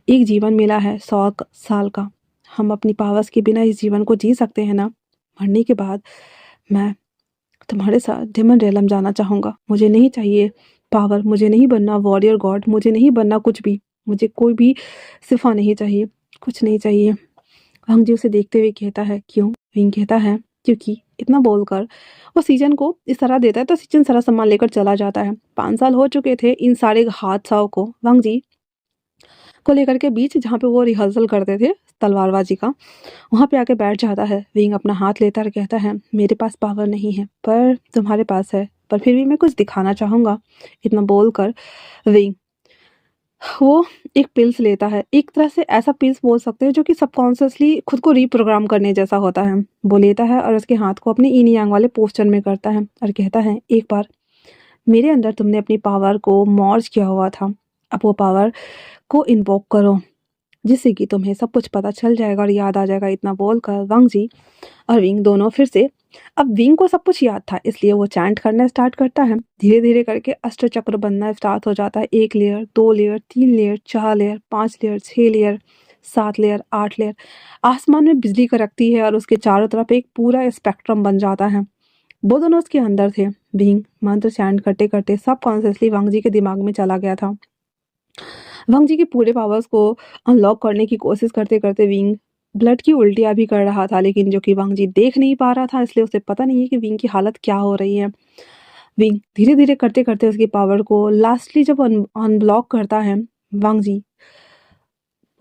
एक जीवन मिला है 100 साल का, हम अपनी पावर्स के बिना इस जीवन को जी सकते हैं ना? मरने के बाद मैं तुम्हारे साथ डेमन रेलम जाना चाहूँगा। मुझे नहीं चाहिए पावर, मुझे नहीं बनना वॉरियर गॉड, मुझे नहीं बनना कुछ भी, मुझे कोई भी सिफा नहीं चाहिए, कुछ नहीं चाहिए। वांग जी उसे देखते हुए कहता है, क्यों? विंग कहता है, क्योंकि इतना बोलकर वो सीजन को इस तरह देता है तो सीजन सारा सामान लेकर चला जाता है। 5 साल हो चुके थे इन सारे हादसाओं को वांग जी को लेकर के बीच, जहाँ पे वो रिहर्सल करते थे तलवारबाजी का, वहाँ पे आके बैठ जाता है। विंग अपना हाथ लेता और कहता है, मेरे पास पावर नहीं है पर तुम्हारे पास है, पर फिर भी मैं कुछ दिखाना चाहूँगा। इतना बोलकर विंग वो एक पिल्स लेता है, एक तरह से ऐसा पिल्स बोल सकते हैं जो कि सबकॉन्शियसली खुद को रीप्रोग्राम करने जैसा होता है। वो लेता है और उसके हाथ को अपने yin yang वाले पोस्चर में करता है और कहता है, एक बार मेरे अंदर तुमने अपनी पावर को मर्ज किया हुआ था, अब वो पावर को इन्वोक करो, जिससे कि तुम्हें सब कुछ पता चल जाएगा और याद आ जाएगा। इतना बोलकर वांग जी और विंग दोनों फिर से, अब विंग को सब कुछ याद था इसलिए वो चैंट करना स्टार्ट करता है। धीरे धीरे करके अष्ट चक्र बनना स्टार्ट हो जाता है। 1 layer, 2 layer, 3 layer, 4 layer, 5 layer, 6 layer, 7 layer, 8 layer. आसमान में बिजली कड़कती है और उसके चारों तरफ एक पूरा स्पेक्ट्रम बन जाता है। वो दोनों उसके अंदर थे। विंग मंत्र चैंट करते करते सब कॉन्शियसली वांग जी के दिमाग में चला गया था। वांग जी के पूरे पावर्स को अनलॉक करने की कोशिश करते करते विंग ब्लड की उल्टियाँ भी कर रहा था, लेकिन जो कि वांग जी देख नहीं पा रहा था, इसलिए उसे पता नहीं है कि विंग की हालत क्या हो रही है। विंग धीरे धीरे करते करते उसकी पावर को लास्टली जब अनब्लॉक करता है वांग जी,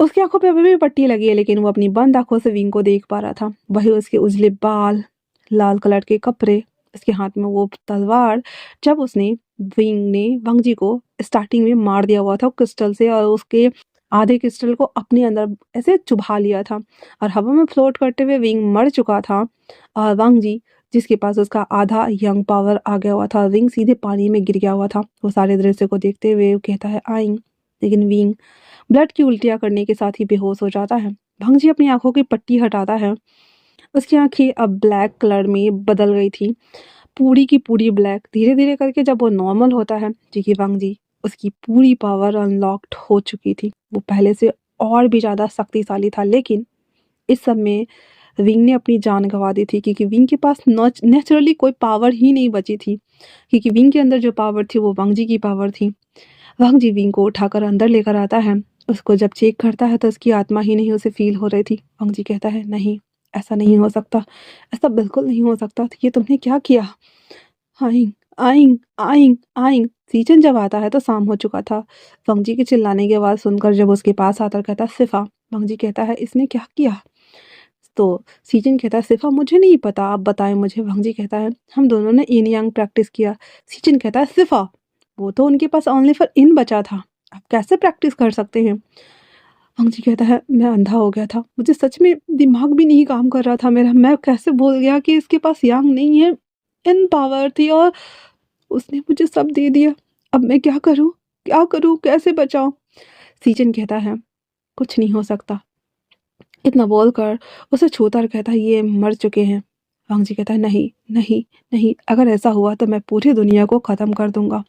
उसकी आंखों पे अभी भी पट्टी लगी है, लेकिन वो अपनी बंद आंखों से विंग को देख पा रहा था। वही उसके उजले बाल, लाल कलर के कपड़े, उसके हाथ में वो तलवार, जब उसने विंग ने वांग जी को स्टार्टिंग में मार दिया हुआ था क्रिस्टल से, और उसके आधे क्रिस्टल को अपने अंदर ऐसे चुभा लिया था और हवा में फ्लोट करते हुए विंग मर चुका था। और वांग जी जिसके पास उसका आधा यंग पावर आ गया हुआ था, विंग सीधे पानी में गिर गया हुआ था। वो सारे दृश्य को देखते हुए वो कहता है, आइंग, लेकिन विंग ब्लड की उल्टियाँ करने के साथ ही बेहोश हो जाता है। भंग जी अपनी आंखों की पट्टी हटाता है। उसकी आंखें अब ब्लैक कलर में बदल गई थी, पूरी की पूरी ब्लैक। धीरे धीरे करके जब वो नॉर्मल होता है, जी की वांग जी उसकी पूरी पावर अनलॉक्ड हो चुकी थी। वो पहले से और भी ज़्यादा शक्तिशाली था, लेकिन इस सब में विंग ने अपनी जान गंवा दी थी, क्योंकि विंग के पास नेचुरली कोई पावर ही नहीं बची थी, क्योंकि विंग के अंदर जो पावर थी वो वांग जी की पावर थी। वांग जी विंग को उठाकर अंदर लेकर आता है। उसको जब चेक करता है तो उसकी आत्मा ही नहीं उसे फील हो रही थी। वांग जी कहता है, नहीं, ऐसा नहीं हो सकता, ऐसा बिल्कुल नहीं हो सकता, तो ये तुमने क्या किया? Eyeing, eyeing, eyeing, eyeing. Season जब आता है तो शाम हो चुका था। वांग जी के चिल्लाने की आवाज़ सुनकर जब उसके पास आता कहता है, सिफा। वांग जी कहता है, इसने क्या किया? तो सीजन कहता है, सिफा मुझे नहीं पता, आप बताएं मुझे। वांग जी कहता है, हम दोनों ने yin yang प्रैक्टिस किया। सीजन कहता है, सिफा, वो तो उनके पास ओनली फॉर इन बचा था, आप कैसे प्रैक्टिस कर सकते हैं? वांग जी कहता है, मैं अंधा हो गया था, मुझे सच में दिमाग भी नहीं काम कर रहा था मेरा, मैं कैसे भूल गया कि इसके पास यांग नहीं है, इन पावर थी और उसने मुझे सब दे दिया। अब मैं क्या करूं, क्या करूं, कैसे बचाऊं? सीजन कहता है, कुछ नहीं हो सकता। इतना बोलकर उसे छूता और कहता है, ये मर चुके हैं। वांग जी कहता है, नहीं, नहीं, नहीं, अगर ऐसा हुआ तो मैं पूरी दुनिया को ख़त्म कर दूंगा।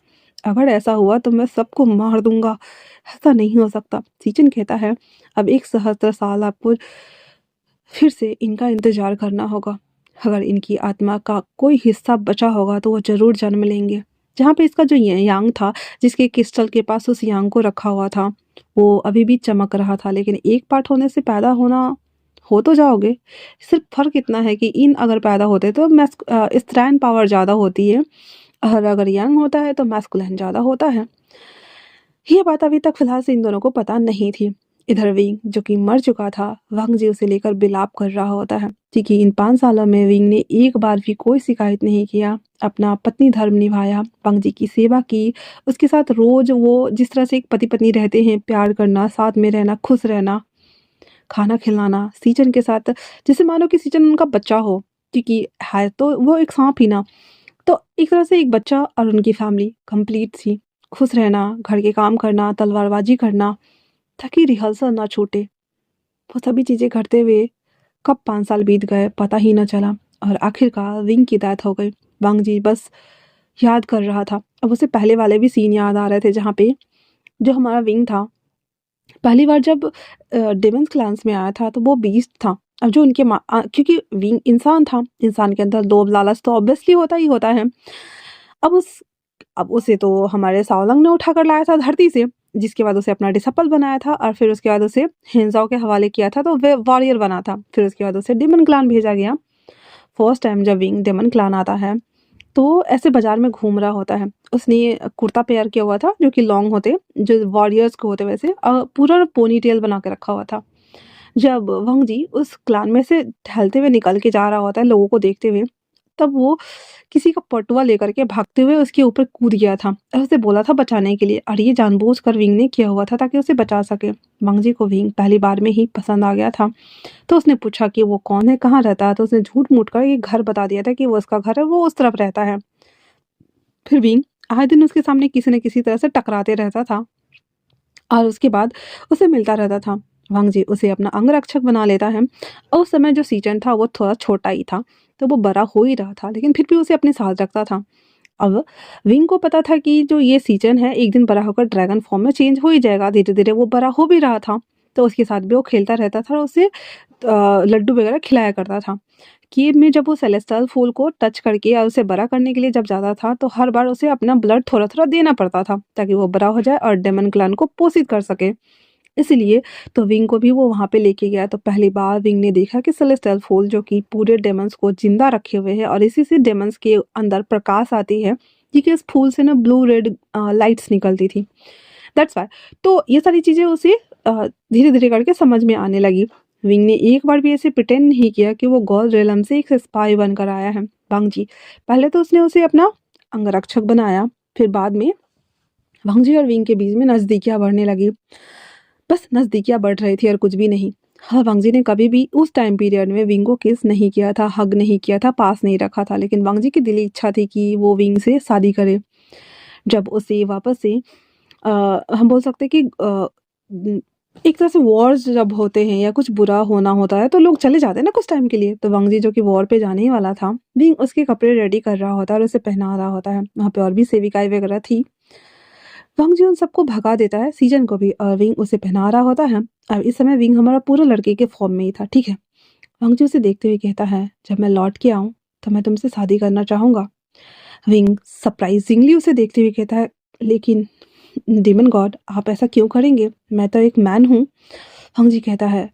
अगर ऐसा हुआ तो मैं सबको मार दूंगा, ऐसा नहीं हो सकता। सीचन कहता है, अब 1 सहस्त्र साल आपको फिर से इनका इंतजार करना होगा। अगर इनकी आत्मा का कोई हिस्सा बचा होगा तो वो जरूर जन्म लेंगे। जहाँ पे इसका जो यांग था, जिसके क्रिस्टल के पास उस यांग को रखा हुआ था, वो अभी भी चमक रहा था। लेकिन एक पार्ट होने से पैदा होना, हो तो जाओगे, सिर्फ फर्क इतना है कि इन अगर पैदा होते तो स्त्रैन पावर ज़्यादा होती है, और अगर यंग होता है तो मैस्कुलिन ज़्यादा होता है। ये बात अभी तक फिलहाल से इन दोनों को पता नहीं थी। इधर विंग, जो कि मर चुका था, वांग जी उसे लेकर बिलाप कर रहा होता है, क्योंकि इन 5 सालों में विंग ने एक बार भी कोई शिकायत नहीं किया, अपना पत्नी धर्म निभाया, वांग जी की सेवा की, उसके साथ रोज वो जिस तरह से एक पति पत्नी रहते हैं, प्यार करना, साथ में रहना, खुश रहना, खाना खिलाना, सीजन के साथ जैसे मानो कि सीजन उनका बच्चा हो, क्योंकि है तो वो एक सांप ही ना। तो एक तरह से एक बच्चा और उनकी फैमिली कंप्लीट थी। खुश रहना, घर के काम करना, तलवारबाजी करना, ताकि रिहर्सल ना छूटे। वो सभी चीज़ें करते हुए कब 5 साल बीत गए पता ही न चला, और आखिरकार विंग की डेथ हो गई। वांग जी बस याद कर रहा था। अब उसे पहले वाले भी सीन याद आ रहे थे, जहाँ पे जो हमारा विंग था, पहली बार जब डेमन्स क्लान्स में आया था तो वो बीस्ट था। अब जो उनके क्योंकि विंग इंसान था, इंसान के अंदर लोभ लालच तो ऑब्वियसली होता ही होता है। अब उस अब उसे तो हमारे साओलंग ने उठाकर लाया था धरती से, जिसके बाद उसे अपना डिसप्पल बनाया था, और फिर उसके बाद उसे हेंजाओ के हवाले किया था, तो वे वॉरियर बना था। फिर उसके बाद उसे डेमन क्लान भेजा गया। फर्स्ट टाइम जब विंग डेमन क्लान आता है तो ऐसे बाजार में घूम रहा होता है। उसने कुर्ता पेयर किया हुआ था, जो कि लॉन्ग होते, जो वॉरियर्स को होते वैसे, पूरा पोनी टेल बना के रखा हुआ था। जब वंग जी उस क्लान में से टहलते हुए निकल के जा रहा होता है लोगों को देखते हुए, तब वो किसी का पटुआ लेकर के भागते हुए उसके ऊपर कूद गया था, और उसे बोला था बचाने के लिए, और ये जानबूझकर विंग ने किया हुआ था ताकि उसे बचा सके। वंग जी को विंग पहली बार में ही पसंद आ गया था। तो उसने पूछा कि वो कौन है, कहाँ रहता है, तो उसने झूठ मूठ कर ये घर बता दिया था कि वो उसका घर है, वो उस तरफ रहता है। फिर विंग आए दिन उसके सामने किसी न किसी तरह से टकराते रहता था, और उसके बाद उसे मिलता रहता था। वांग जी उसे अपना अंगरक्षक बना लेता है, और उस समय जो सीजन था वो थोड़ा छोटा ही था, तो वो बड़ा हो ही रहा था, लेकिन फिर भी उसे अपने साथ रखता था। अब विंग को पता था कि जो ये सीजन है एक दिन बड़ा होकर ड्रैगन फॉर्म में चेंज हो ही जाएगा, धीरे धीरे वो बड़ा हो भी रहा था। तो उसके साथ भी वो खेलता रहता था, और उसे लड्डू वगैरह खिलाया करता था। कीव में जब वो सेलेस्टियल फूल को टच करके और उसे बड़ा करने के लिए जब जाता था, तो हर बार उसे अपना ब्लड थोड़ा थोड़ा देना पड़ता था, ताकि वो बड़ा हो जाए और डेमन क्लान को पोषित कर सके। इसलिए तो विंग को भी वो वहाँ पे लेके गया। तो पहली बार विंग ने देखा कि सेलेस्टियल फूल, जो कि पूरे डेमन्स को जिंदा रखे हुए है, और इसी से डेमन्स के अंदर प्रकाश आती है, क्योंकि इस फूल से ना ब्लू रेड लाइट्स निकलती थी। That's why. तो ये सारी चीज़ें उसे धीरे धीरे करके समझ में आने लगी। विंग ने एक बार भी ऐसे प्रिटेंड नहीं किया कि वो गॉल रेलम से एक स्पाई बनकर आया है। वांग जी, पहले तो उसने उसे अपना अंगरक्षक बनाया, फिर बाद में वांग जी और विंग के बीच में नज़दीकियाँ बढ़ने लगी। बस नज़दीकियाँ बढ़ रही थी और कुछ भी नहीं। हाँ, वांग जी ने कभी भी उस टाइम पीरियड में विंग को किस नहीं किया था, हग नहीं किया था, पास नहीं रखा था, लेकिन वांग जी की दिली इच्छा थी कि वो विंग से शादी करे। जब उसे वापस से हम बोल सकते हैं कि एक तरह से वॉर्स जब होते हैं या कुछ बुरा होना होता है, तो लोग चले जाते हैं ना कुछ टाइम के लिए। तो वांग जी, जो कि वॉर पे जाने ही वाला था, विंग उसके कपड़े रेडी कर रहा होता है और उसे पहना रहा होता है। वहाँ पे और भी सेविकाएँ वगैरह थी। वांग जी उन सबको भगा देता है, सीजन को भी, और विंग उसे पहना रहा होता है। और इस समय विंग हमारा पूरा लड़के के फॉर्म में ही था, ठीक है। वांग जी उसे देखते हुए कहता है, जब मैं लौट के आऊँ तो मैं तुमसे शादी करना चाहूँगा। विंग सरप्राइजिंगली उसे देखते हुए कहता है, लेकिन डेमन गॉड, आप ऐसा क्यों करेंगे? मैं तो एक मैन हूँ। वांग जी कहता है,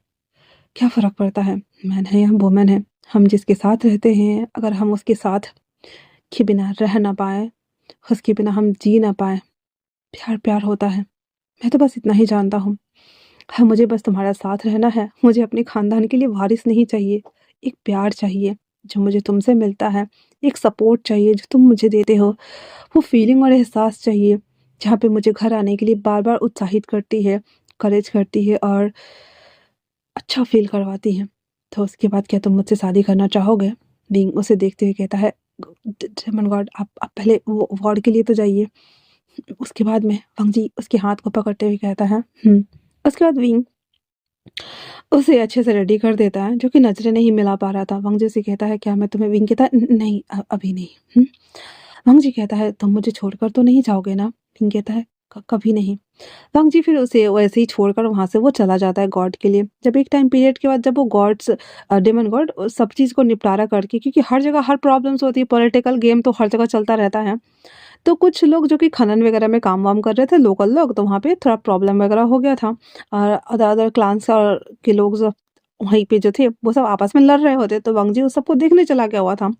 क्या फ़र्क पड़ता है, मैन है या वुमन है? हम जिसके साथ रहते हैं, अगर हम उसके साथ के बिना रह ना पाएँ, उसके बिना हम जी ना पाएँ, प्यार प्यार होता है। मैं तो बस इतना ही जानता हूँ। हाँ, मुझे बस तुम्हारा साथ रहना है। मुझे अपने ख़ानदान के लिए वारिस नहीं चाहिए। एक प्यार चाहिए, जो मुझे तुमसे मिलता है। एक सपोर्ट चाहिए, जो तुम मुझे देते हो। वो फीलिंग और एहसास चाहिए, जहाँ पे मुझे घर आने के लिए बार-बार उत्साहित करती है, करेज करती है, और अच्छा फ़ील करवाती है। तो उसके बाद क्या तुम मुझसे शादी करना चाहोगे? विंग उसे देखते हुए कहता है, ड डेमन गॉड, आप पहले वो वार्ड के लिए तो जाइए। उसके बाद में वांग जी उसके हाथ को पकड़ते हुए कहता है, उसके बाद विंग उसे अच्छे से रेडी कर देता है, जो कि नज़रें नहीं मिला पा रहा था। वांग जी से कहता है, क्या मैं तुम्हें, विंग कहता है, नहीं, अभी नहीं। वांग जी कहता है, तुम मुझे छोड़कर तो नहीं जाओगे ना? विंग कहता है, कभी नहीं। वांग जी फिर उसे वैसे ही छोड़कर वहां से वो चला जाता है गॉड के लिए। जब एक टाइम पीरियड के बाद जब वो गॉड्स डेमन गॉड सब चीज को निपटारा करके, क्योंकि हर जगह हर प्रॉब्लम्स होती है, पॉलिटिकल गेम तो हर जगह चलता रहता है, तो कुछ लोग जो कि खनन वगैरह में काम वाम कर रहे थे, लोकल लोग, तो वहाँ पे थोड़ा प्रॉब्लम वगैरह हो गया था। और अदर अदर क्लान्स और के लोग जो वहीं पे जो थे वो सब आपस में लड़ रहे होते, तो वांग जी उस सबको देखने चला गया हुआ था।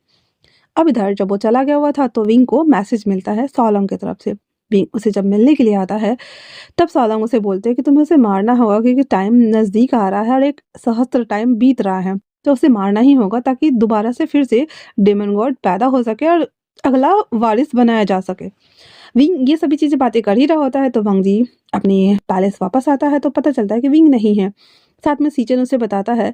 अब इधर जब वो चला गया हुआ था तो विंग को मैसेज मिलता है सॉलोंग की तरफ से। विंग उसे जब मिलने के लिए आता है तब सॉलोंग उसे बोलते हैं कि तुम्हें उसे मारना होगा, क्योंकि टाइम नज़दीक आ रहा है और एक सहस्त्र टाइम बीत रहा है, तो उसे मारना ही होगा ताकि दोबारा से फिर से डेमन गॉड पैदा हो सके और अगला वारिस बनाया जा सके। विंग ये सभी चीज़ें बातें कर ही रहा होता है तो वांग जी अपनी पैलेस वापस आता है तो पता चलता है कि विंग नहीं है। साथ में सीचन उसे बताता है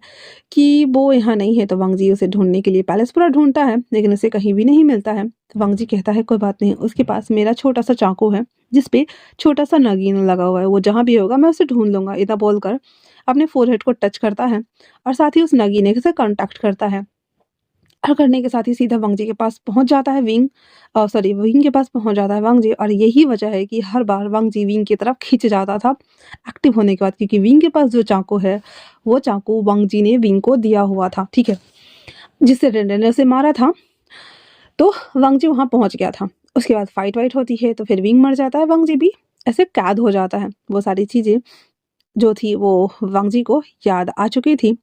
कि वो यहाँ नहीं है, तो वांग जी उसे ढूंढने के लिए पैलेस पूरा ढूंढता है लेकिन उसे कहीं भी नहीं मिलता है। तो वांग जी कहता है, कोई बात नहीं, उसके पास मेरा छोटा सा चाकू है जिसपे छोटा सा नगीन लगा हुआ है, वो जहाँ भी होगा मैं उसे ढूंढ लूंगा। इतना बोलकर अपने फोरहेड को टच करता है और साथ ही उस नगीने से कांटेक्ट करता है। और करने के साथ ही सीधा वांग जी के पास पहुंच जाता है विंग, सॉरी विंग के पास पहुंच जाता है वांग जी। और यही वजह है कि हर बार वांग जी विंग की तरफ खींच जाता था एक्टिव होने के बाद, क्योंकि विंग के पास जो चाकू है वो चाकू वांग जी ने विंग को दिया हुआ था, ठीक है, जिससे रेंडर ने उसे मारा था। तो वांग जी वहां पहुंच गया था। उसके बाद फाइट वाइट होती है तो फिर विंग मर जाता है, वांग जी भी ऐसे कैद हो जाता है। वो सारी चीजें जो थी वो वांग जी को याद आ चुकी थी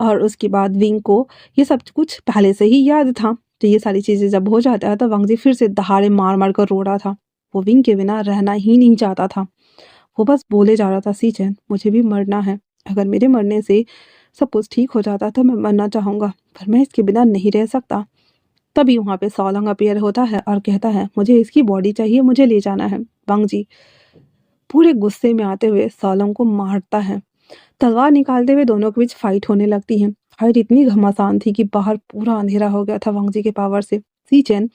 और उसके बाद विंग को ये सब कुछ पहले से ही याद था। तो ये सारी चीज़ें जब हो जाता है तो वांग जी फिर से दहाड़े मार मार कर रो रहा था। वो विंग के बिना रहना ही नहीं चाहता था। वो बस बोले जा रहा था, सीचन मुझे भी मरना है, अगर मेरे मरने से सब कुछ ठीक हो जाता तो मैं मरना चाहूँगा, पर मैं इसके बिना नहीं रह सकता। तभी वहाँ पे सॉलोंग अपीयर होता है और कहता है, मुझे इसकी बॉडी चाहिए, मुझे ले जाना है। वांग जी पूरे गुस्से में आते हुए सॉलोंग को मारता है। तलवार निकालते हुए दोनों के बीच फाइट होने लगती है। फाइट इतनी घमासान थी कि बाहर पूरा अंधेरा हो गया था वांग जी के पावर से। सीचेन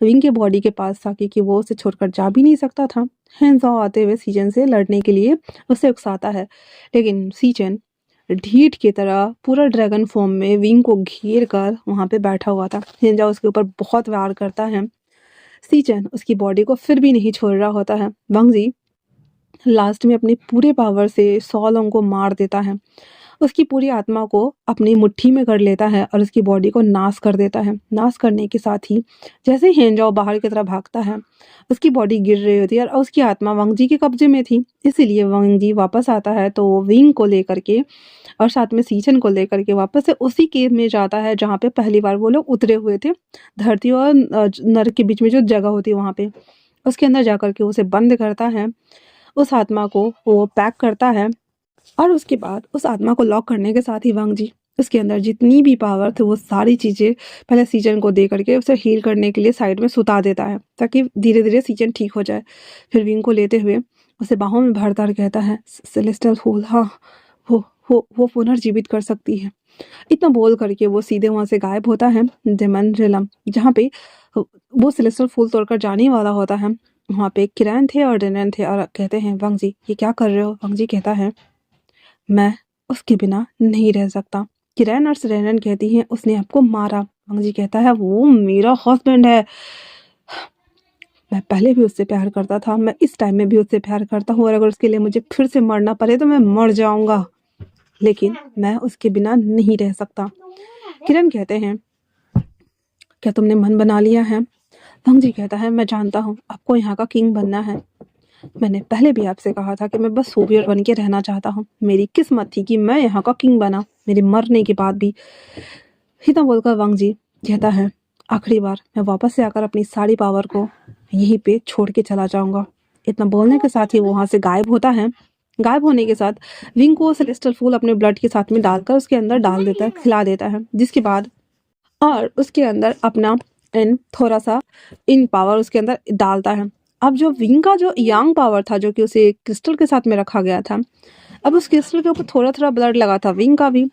विंग के बॉडी के पास था क्योंकि वो उसे छोड़कर जा भी नहीं सकता था। हैंज़ाओ आते हुए सीचेन से लड़ने के लिए उसे उकसाता है, लेकिन सीचेन ढीठ की तरह पूरा ड्रैगन फॉर्म में विंग को घेर कर वहां पे बैठा हुआ था। हैंज़ाओ उसके ऊपर बहुत वार करता है। सीचेन उसकी बॉडी को फिर भी नहीं छोड़ रहा होता है। वांग जी लास्ट में अपने पूरे पावर से सॉलोंग को मार देता है। उसकी पूरी आत्मा को अपनी मुट्ठी में कर लेता है और उसकी बॉडी को नाश कर देता है। नाश करने के साथ ही जैसे ही हेंजाओ बाहर की तरफ भागता है, उसकी बॉडी गिर रही होती है और उसकी आत्मा वांग जी के कब्जे में थी। इसीलिए वांग जी वापस आता है तो वो विंग को लेकर के और साथ में सीचन को लेकर के वापस से उसी केव में जाता है जहाँ पे पहली बार वो लोग उतरे हुए थे। धरती और नर्क के बीच में जो जगह होती है वहाँ पे, उसके अंदर जाकर के उसे बंद करता है। उस आत्मा को वो पैक करता है और उसके बाद उस आत्मा को लॉक करने के साथ ही वांग जी उसके अंदर जितनी भी पावर थी वो सारी चीज़ें पहले सीजन को दे करके उसे हील करने के लिए साइड में सुता देता है ताकि धीरे धीरे सीजन ठीक हो जाए। फिर विंग को लेते हुए उसे बाहों में भरता और कहता है, सेलेस्टियल फूल, हाँ वो पुनर्जीवित कर सकती है। इतना बोल करके वो सीधे वहां से गायब होता है डेमन रिलम, जहाँ पे वो सेलेस्टियल फूल तोड़कर जाने वाला होता है। वहाँ पे किरण थे और डेनन थे और कहते हैं, वांग जी ये क्या कर रहे हो? वांग जी कहता है, मैं उसके बिना नहीं रह सकता। किरण और सेरेनन कहती हैं, उसने आपको मारा। वांग जी कहता है, वो मेरा हस्बैंड है, मैं पहले भी उससे प्यार करता था, मैं इस टाइम में भी उससे प्यार करता हूँ और अगर उसके लिए मुझे फिर से मरना पड़े तो मैं मर जाऊंगा, लेकिन मैं उसके बिना नहीं रह सकता। किरण कहते हैं, क्या तुमने मन बना लिया है? वांग जी कहता है, मैं जानता हूँ आपको यहाँ का किंग बनना है। मैंने पहले भी आपसे कहा था कि मैं बस सोवियर बन के रहना चाहता हूँ। मेरी किस्मत थी कि मैं यहाँ का किंग बना, मेरे मरने के बाद भी। इतना बोलकर वांग जी कहता है, आखिरी बार मैं वापस से आकर अपनी सारी पावर को यहीं पे छोड़ के चला जाऊंगा। इतना बोलने के साथ ही वो वहां से गायब होता है। गायब होने के साथ विंग को सेलेस्टियल फूल अपने ब्लड के साथ में डालकर उसके अंदर डाल देता है, खिला देता है, जिसके बाद और उसके अंदर अपना इन थोड़ा सा इन पावर उसके अंदर डालता है। अब जो विंग का जो यांग पावर था जो कि उसे क्रिस्टल के साथ में रखा गया था, अब उस क्रिस्टल के ऊपर थोड़ा थोड़ा ब्लड लगा था विंग का भी,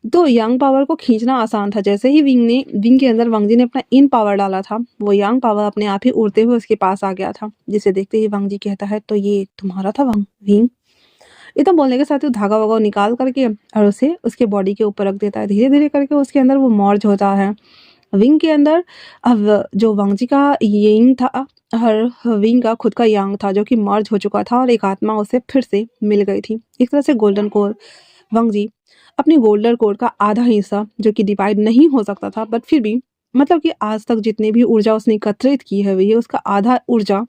तो यांग पावर को खींचना आसान था। जैसे ही विंग के अंदर वांग जी ने अपना इन पावर डाला था, वो यांग पावर अपने आप ही उड़ते हुए उसके पास आ गया था, जिसे देखते ही वांग जी कहता है, तो ये तुम्हारा था विंग? इतना बोलने के साथ ही धागा वागा निकाल करके और उसे उसके बॉडी के ऊपर रख देता है। धीरे धीरे करके उसके अंदर वो मर्ज होता है विंग के अंदर अब जो वांग जी का यिंग था और विंग का खुद का यांग था जो कि मर्ज हो चुका था और एक आत्मा उसे फिर से मिल गई थी। एक तरह से गोल्डन कोर वांग जी अपने गोल्डन कोर का आधा हिस्सा जो कि डिवाइड नहीं हो सकता था, बट फिर भी मतलब कि आज तक जितनी भी ऊर्जा उसने एकत्रित की है हुई है उसका आधा ऊर्जा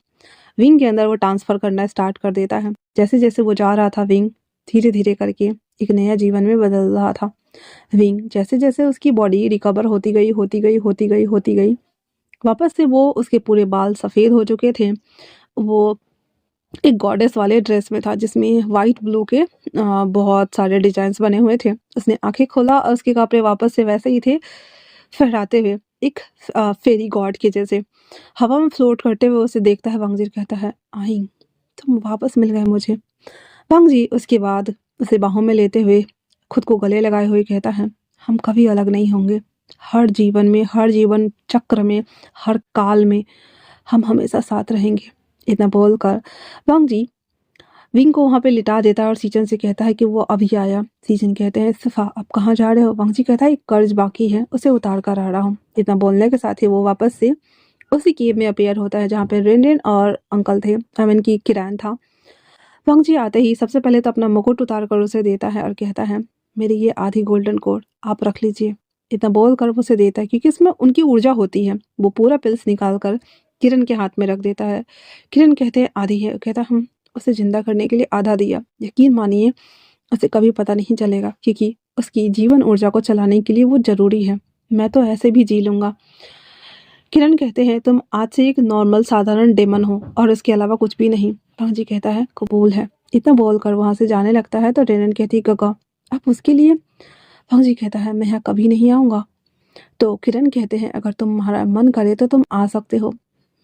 विंग के अंदर वो ट्रांसफर करना स्टार्ट कर देता है। जैसे जैसे वो जा रहा था विंग धीरे धीरे करके एक नया जीवन में बदल रहा था। विंग जैसे जैसे उसकी बॉडी रिकवर होती गई वापस से वो उसके पूरे बाल सफ़ेद हो चुके थे। वो एक गॉडेस वाले ड्रेस में था जिसमें वाइट ब्लू के बहुत सारे डिजाइन्स बने हुए थे। उसने आंखें खोला और उसके कपड़े वापस से वैसे ही थे, फहराते हुए एक फेरी गॉड के जैसे हवा में फ्लोट करते हुए उसे देखता है। वांगजी कहता है, आई तुम वापस मिल गए मुझे। वांगजी उसके बाद उसे बाहों में लेते हुए खुद को गले लगाए हुए कहता है, हम कभी अलग नहीं होंगे। हर जीवन में, हर जीवन चक्र में, हर काल में हम हमेशा साथ रहेंगे। इतना बोलकर वांगजी विंग को वहाँ पे लिटा देता है और सीजन से कहता है कि वो अभी आया। सीजन कहते हैं, सिफा अब कहाँ जा रहे हो? वांगजी कहता है, एक कर्ज बाकी है उसे उतार कर आ रहा हूँ। इतना बोलने के साथ ही वो वापस से उसी केव में अपेयर होता है जहाँ पे रेन और अंकल थे, आई मीन की किरण था। वांगजी आते ही सबसे पहले तो अपना मुकुट उतार कर उसे देता है और कहता है, मेरी ये आधी गोल्डन कोड आप रख लीजिए। इतना बोल कर वो उसे देता है क्योंकि इसमें उनकी ऊर्जा होती है। वो पूरा पिल्स निकाल कर किरण के हाथ में रख देता है। किरण कहते हैं, आधी है। कहता हम उसे जिंदा करने के लिए आधा दिया। यकीन मानिए उसे कभी पता नहीं चलेगा क्योंकि उसकी जीवन ऊर्जा को चलाने के लिए वो जरूरी है। मैं तो ऐसे भी जी लूंगा। किरण कहते हैं, तुम आज से एक नॉर्मल साधारण डेमन हो और इसके अलावा कुछ भी नहीं। भांजी कहता है, कबूल है। इतना बोलकर वहां से जाने लगता है तो रेनन कहती, गगा आप उसके लिए? भांजी कहता है, मैं यहाँ कभी नहीं आऊंगा। तो किरण कहते हैं, अगर तुम्हारा मन करे तो तुम आ सकते हो।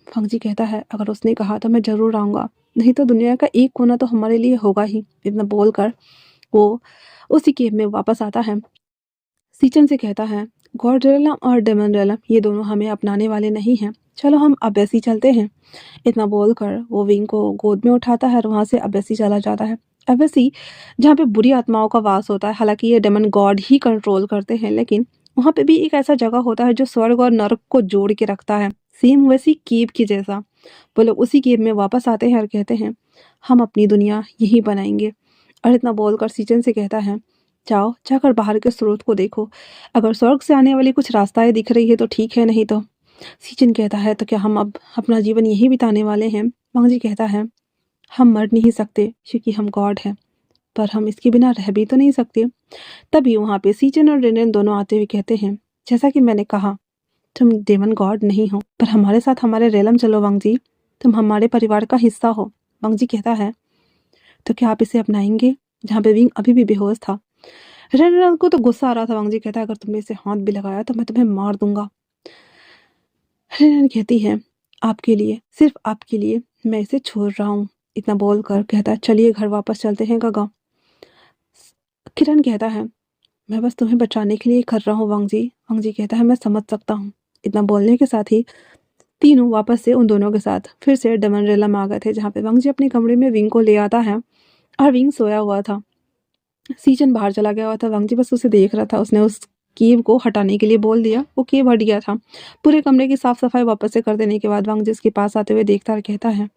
भांजी कहता है, अगर उसने कहा तो मैं जरूर आऊंगा, नहीं तो दुनिया का एक कोना तो हमारे लिए होगा ही। इतना बोलकर वो उसी केव में वापस आता है। सीचन से कहता है, गॉडरेलम और डेमनरेलम ये दोनों हमें अपनाने वाले नहीं हैं, चलो हम अबेसी चलते हैं। इतना बोलकर वो विंग को गोद में उठाता है और वहां से अबेसी चला जाता है। अबेसी जहाँ पे बुरी आत्माओं का वास होता है, हालांकि ये डेमन गॉड ही कंट्रोल करते हैं, लेकिन वहाँ पे भी एक ऐसा जगह होता है जो स्वर्ग और नरक को जोड़ के रखता है, सेम वैसी केव की जैसा। वो लोग उसी केव में वापस आते हैं और कहते हैं, हम अपनी दुनिया यही बनाएंगे। और इतना बोलकर सीचन से कहता है, जाओ जाकर बाहर के स्रोत को देखो, अगर स्वर्ग से आने वाली कुछ रास्ताएं दिख रही है तो ठीक है, नहीं तो। सीचन कहता है, तो क्या हम अब अपना जीवन यही बिताने वाले हैं? वांगजी कहता है, हम मर नहीं सकते क्योंकि हम गॉड हैं, पर हम इसके बिना रह भी तो नहीं सकते। तभी वहां पे सीचन और रेनेन दोनों आते हुए कहते हैं, जैसा कि मैंने कहा, तुम डेमन गॉड नहीं हो, पर हमारे साथ हमारे रेलम चलो वांगजी, तुम हमारे परिवार का हिस्सा हो। वांगजी कहता है, तो क्या आप इसे अपनाएंगे? जहाँ पे विंग अभी भी बेहोश था। रेनेन को तो गुस्सा आ रहा था। वांगजी कहता है, अगर तुमने इसे हाथ भी लगाया तो मैं तुम्हें मार दूंगा। रेनेन कहती है, आपके लिए, सिर्फ आपके लिए मैं इसे छोड़ रहा हूँ। इतना बोलकर कहता है, चलिए घर वापस चलते हैं गगा। किरण कहता है, मैं बस तुम्हें बचाने के लिए कर रहा हूँ वांगजी। वांगजी कहता है, मैं समझ सकता हूँ। इतना बोलने के साथ ही तीनों वापस से उन दोनों के साथ फिर से डमनरेला में आ गए थे, जहाँ पे वांगजी अपने कमरे में विंग को ले आता है और विंग सोया हुआ था। सीजन बाहर चला गया हुआ था। वांगजी बस उसे देख रहा था। उसने उस कीव को हटाने के लिए बोल दिया, वो कीव हट गया था। पूरे कमरे की साफ सफाई वापस से कर देने के बाद वांगजी उसके पास आते हुए देखता और कहता है,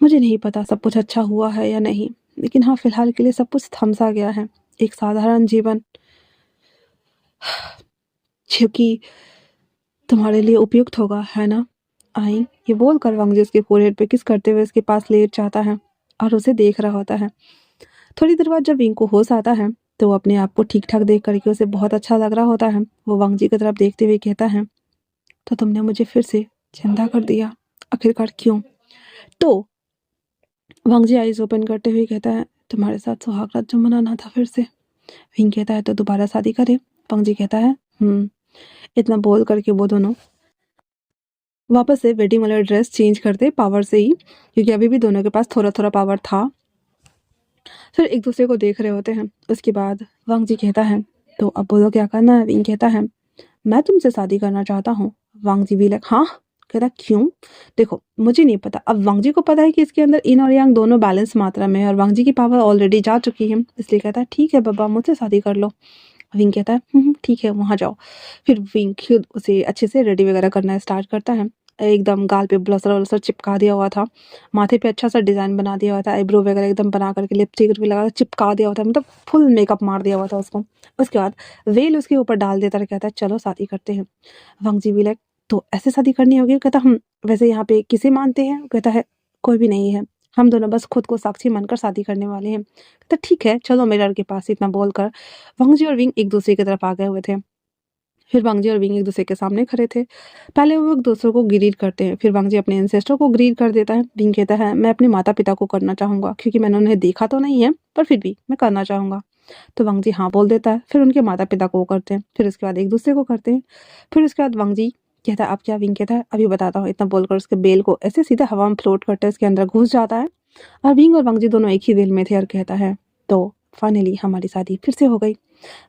मुझे नहीं पता सब कुछ अच्छा हुआ है या नहीं, लेकिन हाँ फिलहाल के लिए सब कुछ थमसा गया है। एक साधारण जीवन जो कि तुम्हारे लिए उपयुक्त होगा, है ना? आई ये बोलकर वांगजी उसके फोरहेड पे किस करते हुए उसके पास लेट जाता है और उसे देख रहा होता है। थोड़ी देर बाद जब विंग को होश आता है तो वो अपने आप को ठीक ठाक देख करके उसे बहुत अच्छा लग रहा होता है। वो वांगजी की तरफ देखते हुए कहता है, तो तुमने मुझे फिर से जिंदा कर दिया, आखिरकार क्यों? तो वांगजी आईज ओपन करते हुए कहता है, तुम्हारे साथ सुहाग रात जो मनाना था फिर से। विंग कहता है, तो दोबारा शादी करे? वांगजी कहता है, इतना बोल करके वो दोनों वापस से वेडिंग वाला ड्रेस चेंज करते पावर से ही, क्योंकि अभी भी दोनों के पास थोड़ा थोड़ा पावर था। फिर एक दूसरे को देख रहे होते हैं। उसके बाद वांगजी कहता है, तो अब बोलो क्या करना है? विंग कहता है, मैं तुमसे शादी करना चाहता हूँ। वांगजी भी लाइक, हाँ? कहता, क्यों? देखो मुझे नहीं पता। अब वांगजी को पता है कि इसके अंदर इन और यांग दोनों बैलेंस मात्रा में है और वांगजी की पावर ऑलरेडी जा चुकी है, इसलिए कहता है, ठीक है बाबा, मुझसे शादी कर लो। विंग कहता है ठीक है वहाँ जाओ। फिर विंग खुद उसे अच्छे से रेडी वगैरह करना स्टार्ट करता है। एकदम गाल पे ब्लशर वलसर चिपका दिया हुआ था, माथे पे अच्छा सा डिज़ाइन बना दिया हुआ था, आईब्रो वगैरह एकदम बना करके लिपस्टिक भी लगा चिपका दिया हुआ था, मतलब फुल मेकअप मार दिया हुआ था उसको। उसके बाद वेल उसके ऊपर डाल देता है, कहता है चलो शादी करते हैं। वंग जी भी लाइक तो ऐसे शादी करनी होगी? कहता वैसे यहाँ पे किसे मानते हैं? कहता है कोई भी नहीं है, हम दोनों बस खुद को साक्षी मानकर शादी करने वाले हैं। कहता ठीक है चलो मिरर के पास। इतना बोलकर वंग जी और विंग एक दूसरे की तरफ आ गए हुए थे। फिर वांग जी और विंग एक दूसरे के सामने खड़े थे। पहले वो एक दूसरे को ग्रीट करते हैं, फिर वांग जी अपने एंसेस्टर को ग्रीट कर देता है। विंग कहता है मैं अपने माता पिता को करना चाहूंगा, क्योंकि मैंने उन्हें देखा तो नहीं है पर फिर भी मैं करना चाहूंगा। तो वांग जी हाँ बोल देता है। फिर उनके माता पिता को करते हैं, फिर उसके बाद एक दूसरे को करते हैं। फिर उसके बाद वांग जी कहता है अब क्या? विंग कहता है अभी बताता हूँ। इतना बोलकर उसके बेल को ऐसे सीधा हवा में फ्लोट करते उसके अंदर घुस जाता है। और विंग और वांग जी दोनों एक ही वेल में थे और कहता है तो फाइनली हमारी शादी फिर से हो गई।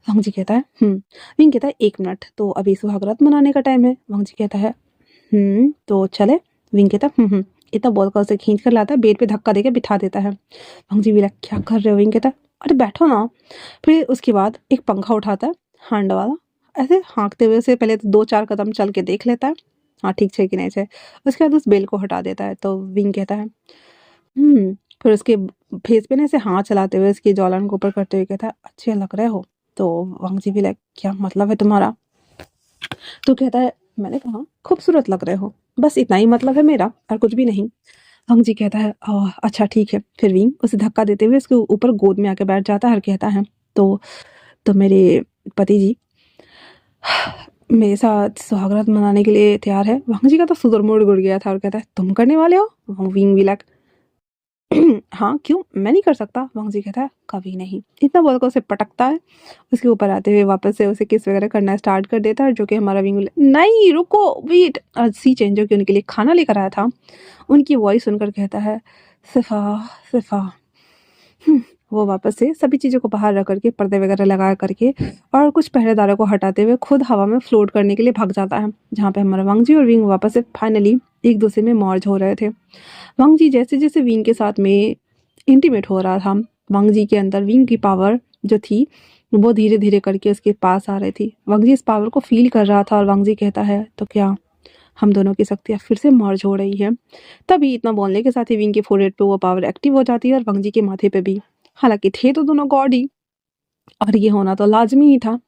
वांग जी कहता है विंग कहता है 1 मिनट, तो अभी सुहागरात मनाने का टाइम है। वांग जी कहता है तो चले? विंग कहता है इतना बोलकर उसे खींच कर लाता है, बेड पे धक्का देकर बिठा देता है। वांग जी भी like, क्या कर रहे हो? विंग कहता है अरे बैठो ना। फिर उसके बाद एक पंखा उठाता है हैंड वाला, ऐसे हाँकते हुए उसे पहले तो 2-4 कदम चल के देख लेता है, हाँ ठीक है कि नहीं है। उसके बाद उस बेल को हटा देता है। तो विंग कहता है फिर उसके फेस पे ना ऐसे हाथ चलाते हुए उसकी जॉलन को ऊपर करते हुए कहता है अच्छे लग रहे हो। तो वांग जी भी लाइक क्या मतलब है तुम्हारा? तो कहता है मैंने कहा खूबसूरत लग रहे हो, बस इतना ही मतलब है मेरा और कुछ भी नहीं। वांग जी कहता है अच्छा ठीक है। फिर विंग उसे धक्का देते हुए उसके ऊपर गोद में आके बैठ जाता है और कहता है तो मेरे पति जी मेरे साथ सुहागरात मनाने के लिए तैयार है? वांग जी का तो सुधर मोड़ गुड़ गया था और कहता है तुम करने वाले हो? विंग भी लाइक हाँ क्यों, मैं नहीं कर सकता? वांग जी कहता है कभी नहीं। इतना बोलकर उसे पटकता है। उसके ऊपर आते हुए वापस से उसे किस वगैरह करना स्टार्ट कर देता है, जो कि हमारा विंग नहीं रुको वेट। सी चेंज जो कि उनके लिए खाना लेकर आया था, उनकी वॉइस सुनकर कहता है सिफा सिफा। वो वापस से सभी चीज़ों को बाहर रख करके पर्दे वगैरह लगा करके और कुछ पहरेदारों को हटाते हुए खुद हवा में फ्लोट करने के लिए भाग जाता है, जहाँ पे हमारा वांग जी और विंग वापस से फाइनली एक दूसरे में मर्ज हो रहे थे। वांग जी जैसे जैसे विंग के साथ में इंटीमेट हो रहा था, वांग जी के अंदर विंग की पावर जो थी वो धीरे धीरे करके उसके पास आ रही थी। वांग जी इस पावर को फील कर रहा था और वांग जी कहता है तो क्या हम दोनों की शक्तियाँ फिर से मर्ज हो रही है? तभी इतना बोलने के साथ ही विंग के फोरहेड पे वो पावर एक्टिव हो जाती है और वांग जी के माथे पे भी। हालांकि थे तो दोनों गॉड ही और ये होना तो लाजमी ही था।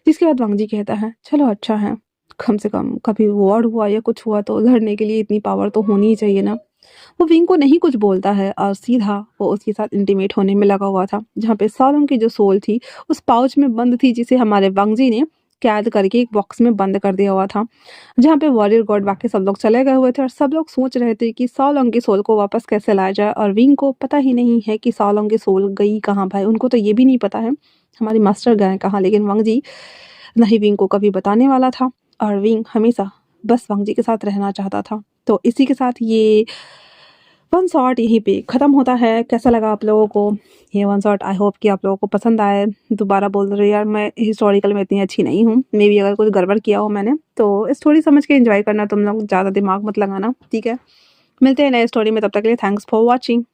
जिसके बाद वांग जी कहता है चलो अच्छा है, कम से कम कभी वॉर हुआ या कुछ हुआ तो लड़ने के लिए इतनी पावर तो होनी ही चाहिए ना। वो विंग को नहीं कुछ बोलता है और सीधा वो उसके साथ इंटीमेट होने में लगा हुआ था, जहाँ पे सालों की जो सोल थी उस पाउच में बंद थी, जिसे हमारे वांग जी ने कैद करके एक बॉक्स में बंद कर दिया हुआ था, जहाँ पे वॉरियर गॉड बाकी सब लोग चले गए हुए थे और सब लोग सोच रहे थे कि सालों की सोल को वापस कैसे लाया जाए। और विंग को पता ही नहीं है कि सालों की सोल गई कहाँ भाई, उनको तो ये भी नहीं पता है हमारी मास्टर गए कहाँ। लेकिन वांग जी नहीं विंग को कभी बताने वाला था और विंग हमेशा बस वांग जी के साथ रहना चाहता था। तो इसी के साथ ये वन शॉट यहीं पे ख़त्म होता है। कैसा लगा आप लोगों को ये वन शॉट? आई होप कि आप लोगों को पसंद आए। दोबारा बोल रही यार मैं हिस्टोरिकल में इतनी अच्छी नहीं हूँ, मे बी अगर कुछ गड़बड़ किया हो मैंने तो स्टोरी समझ के एंजॉय करना, तुम लोग ज़्यादा दिमाग मत लगाना, ठीक है? मिलते हैं नए स्टोरी में, तब तक के लिए थैंक्स फॉर वॉचिंग।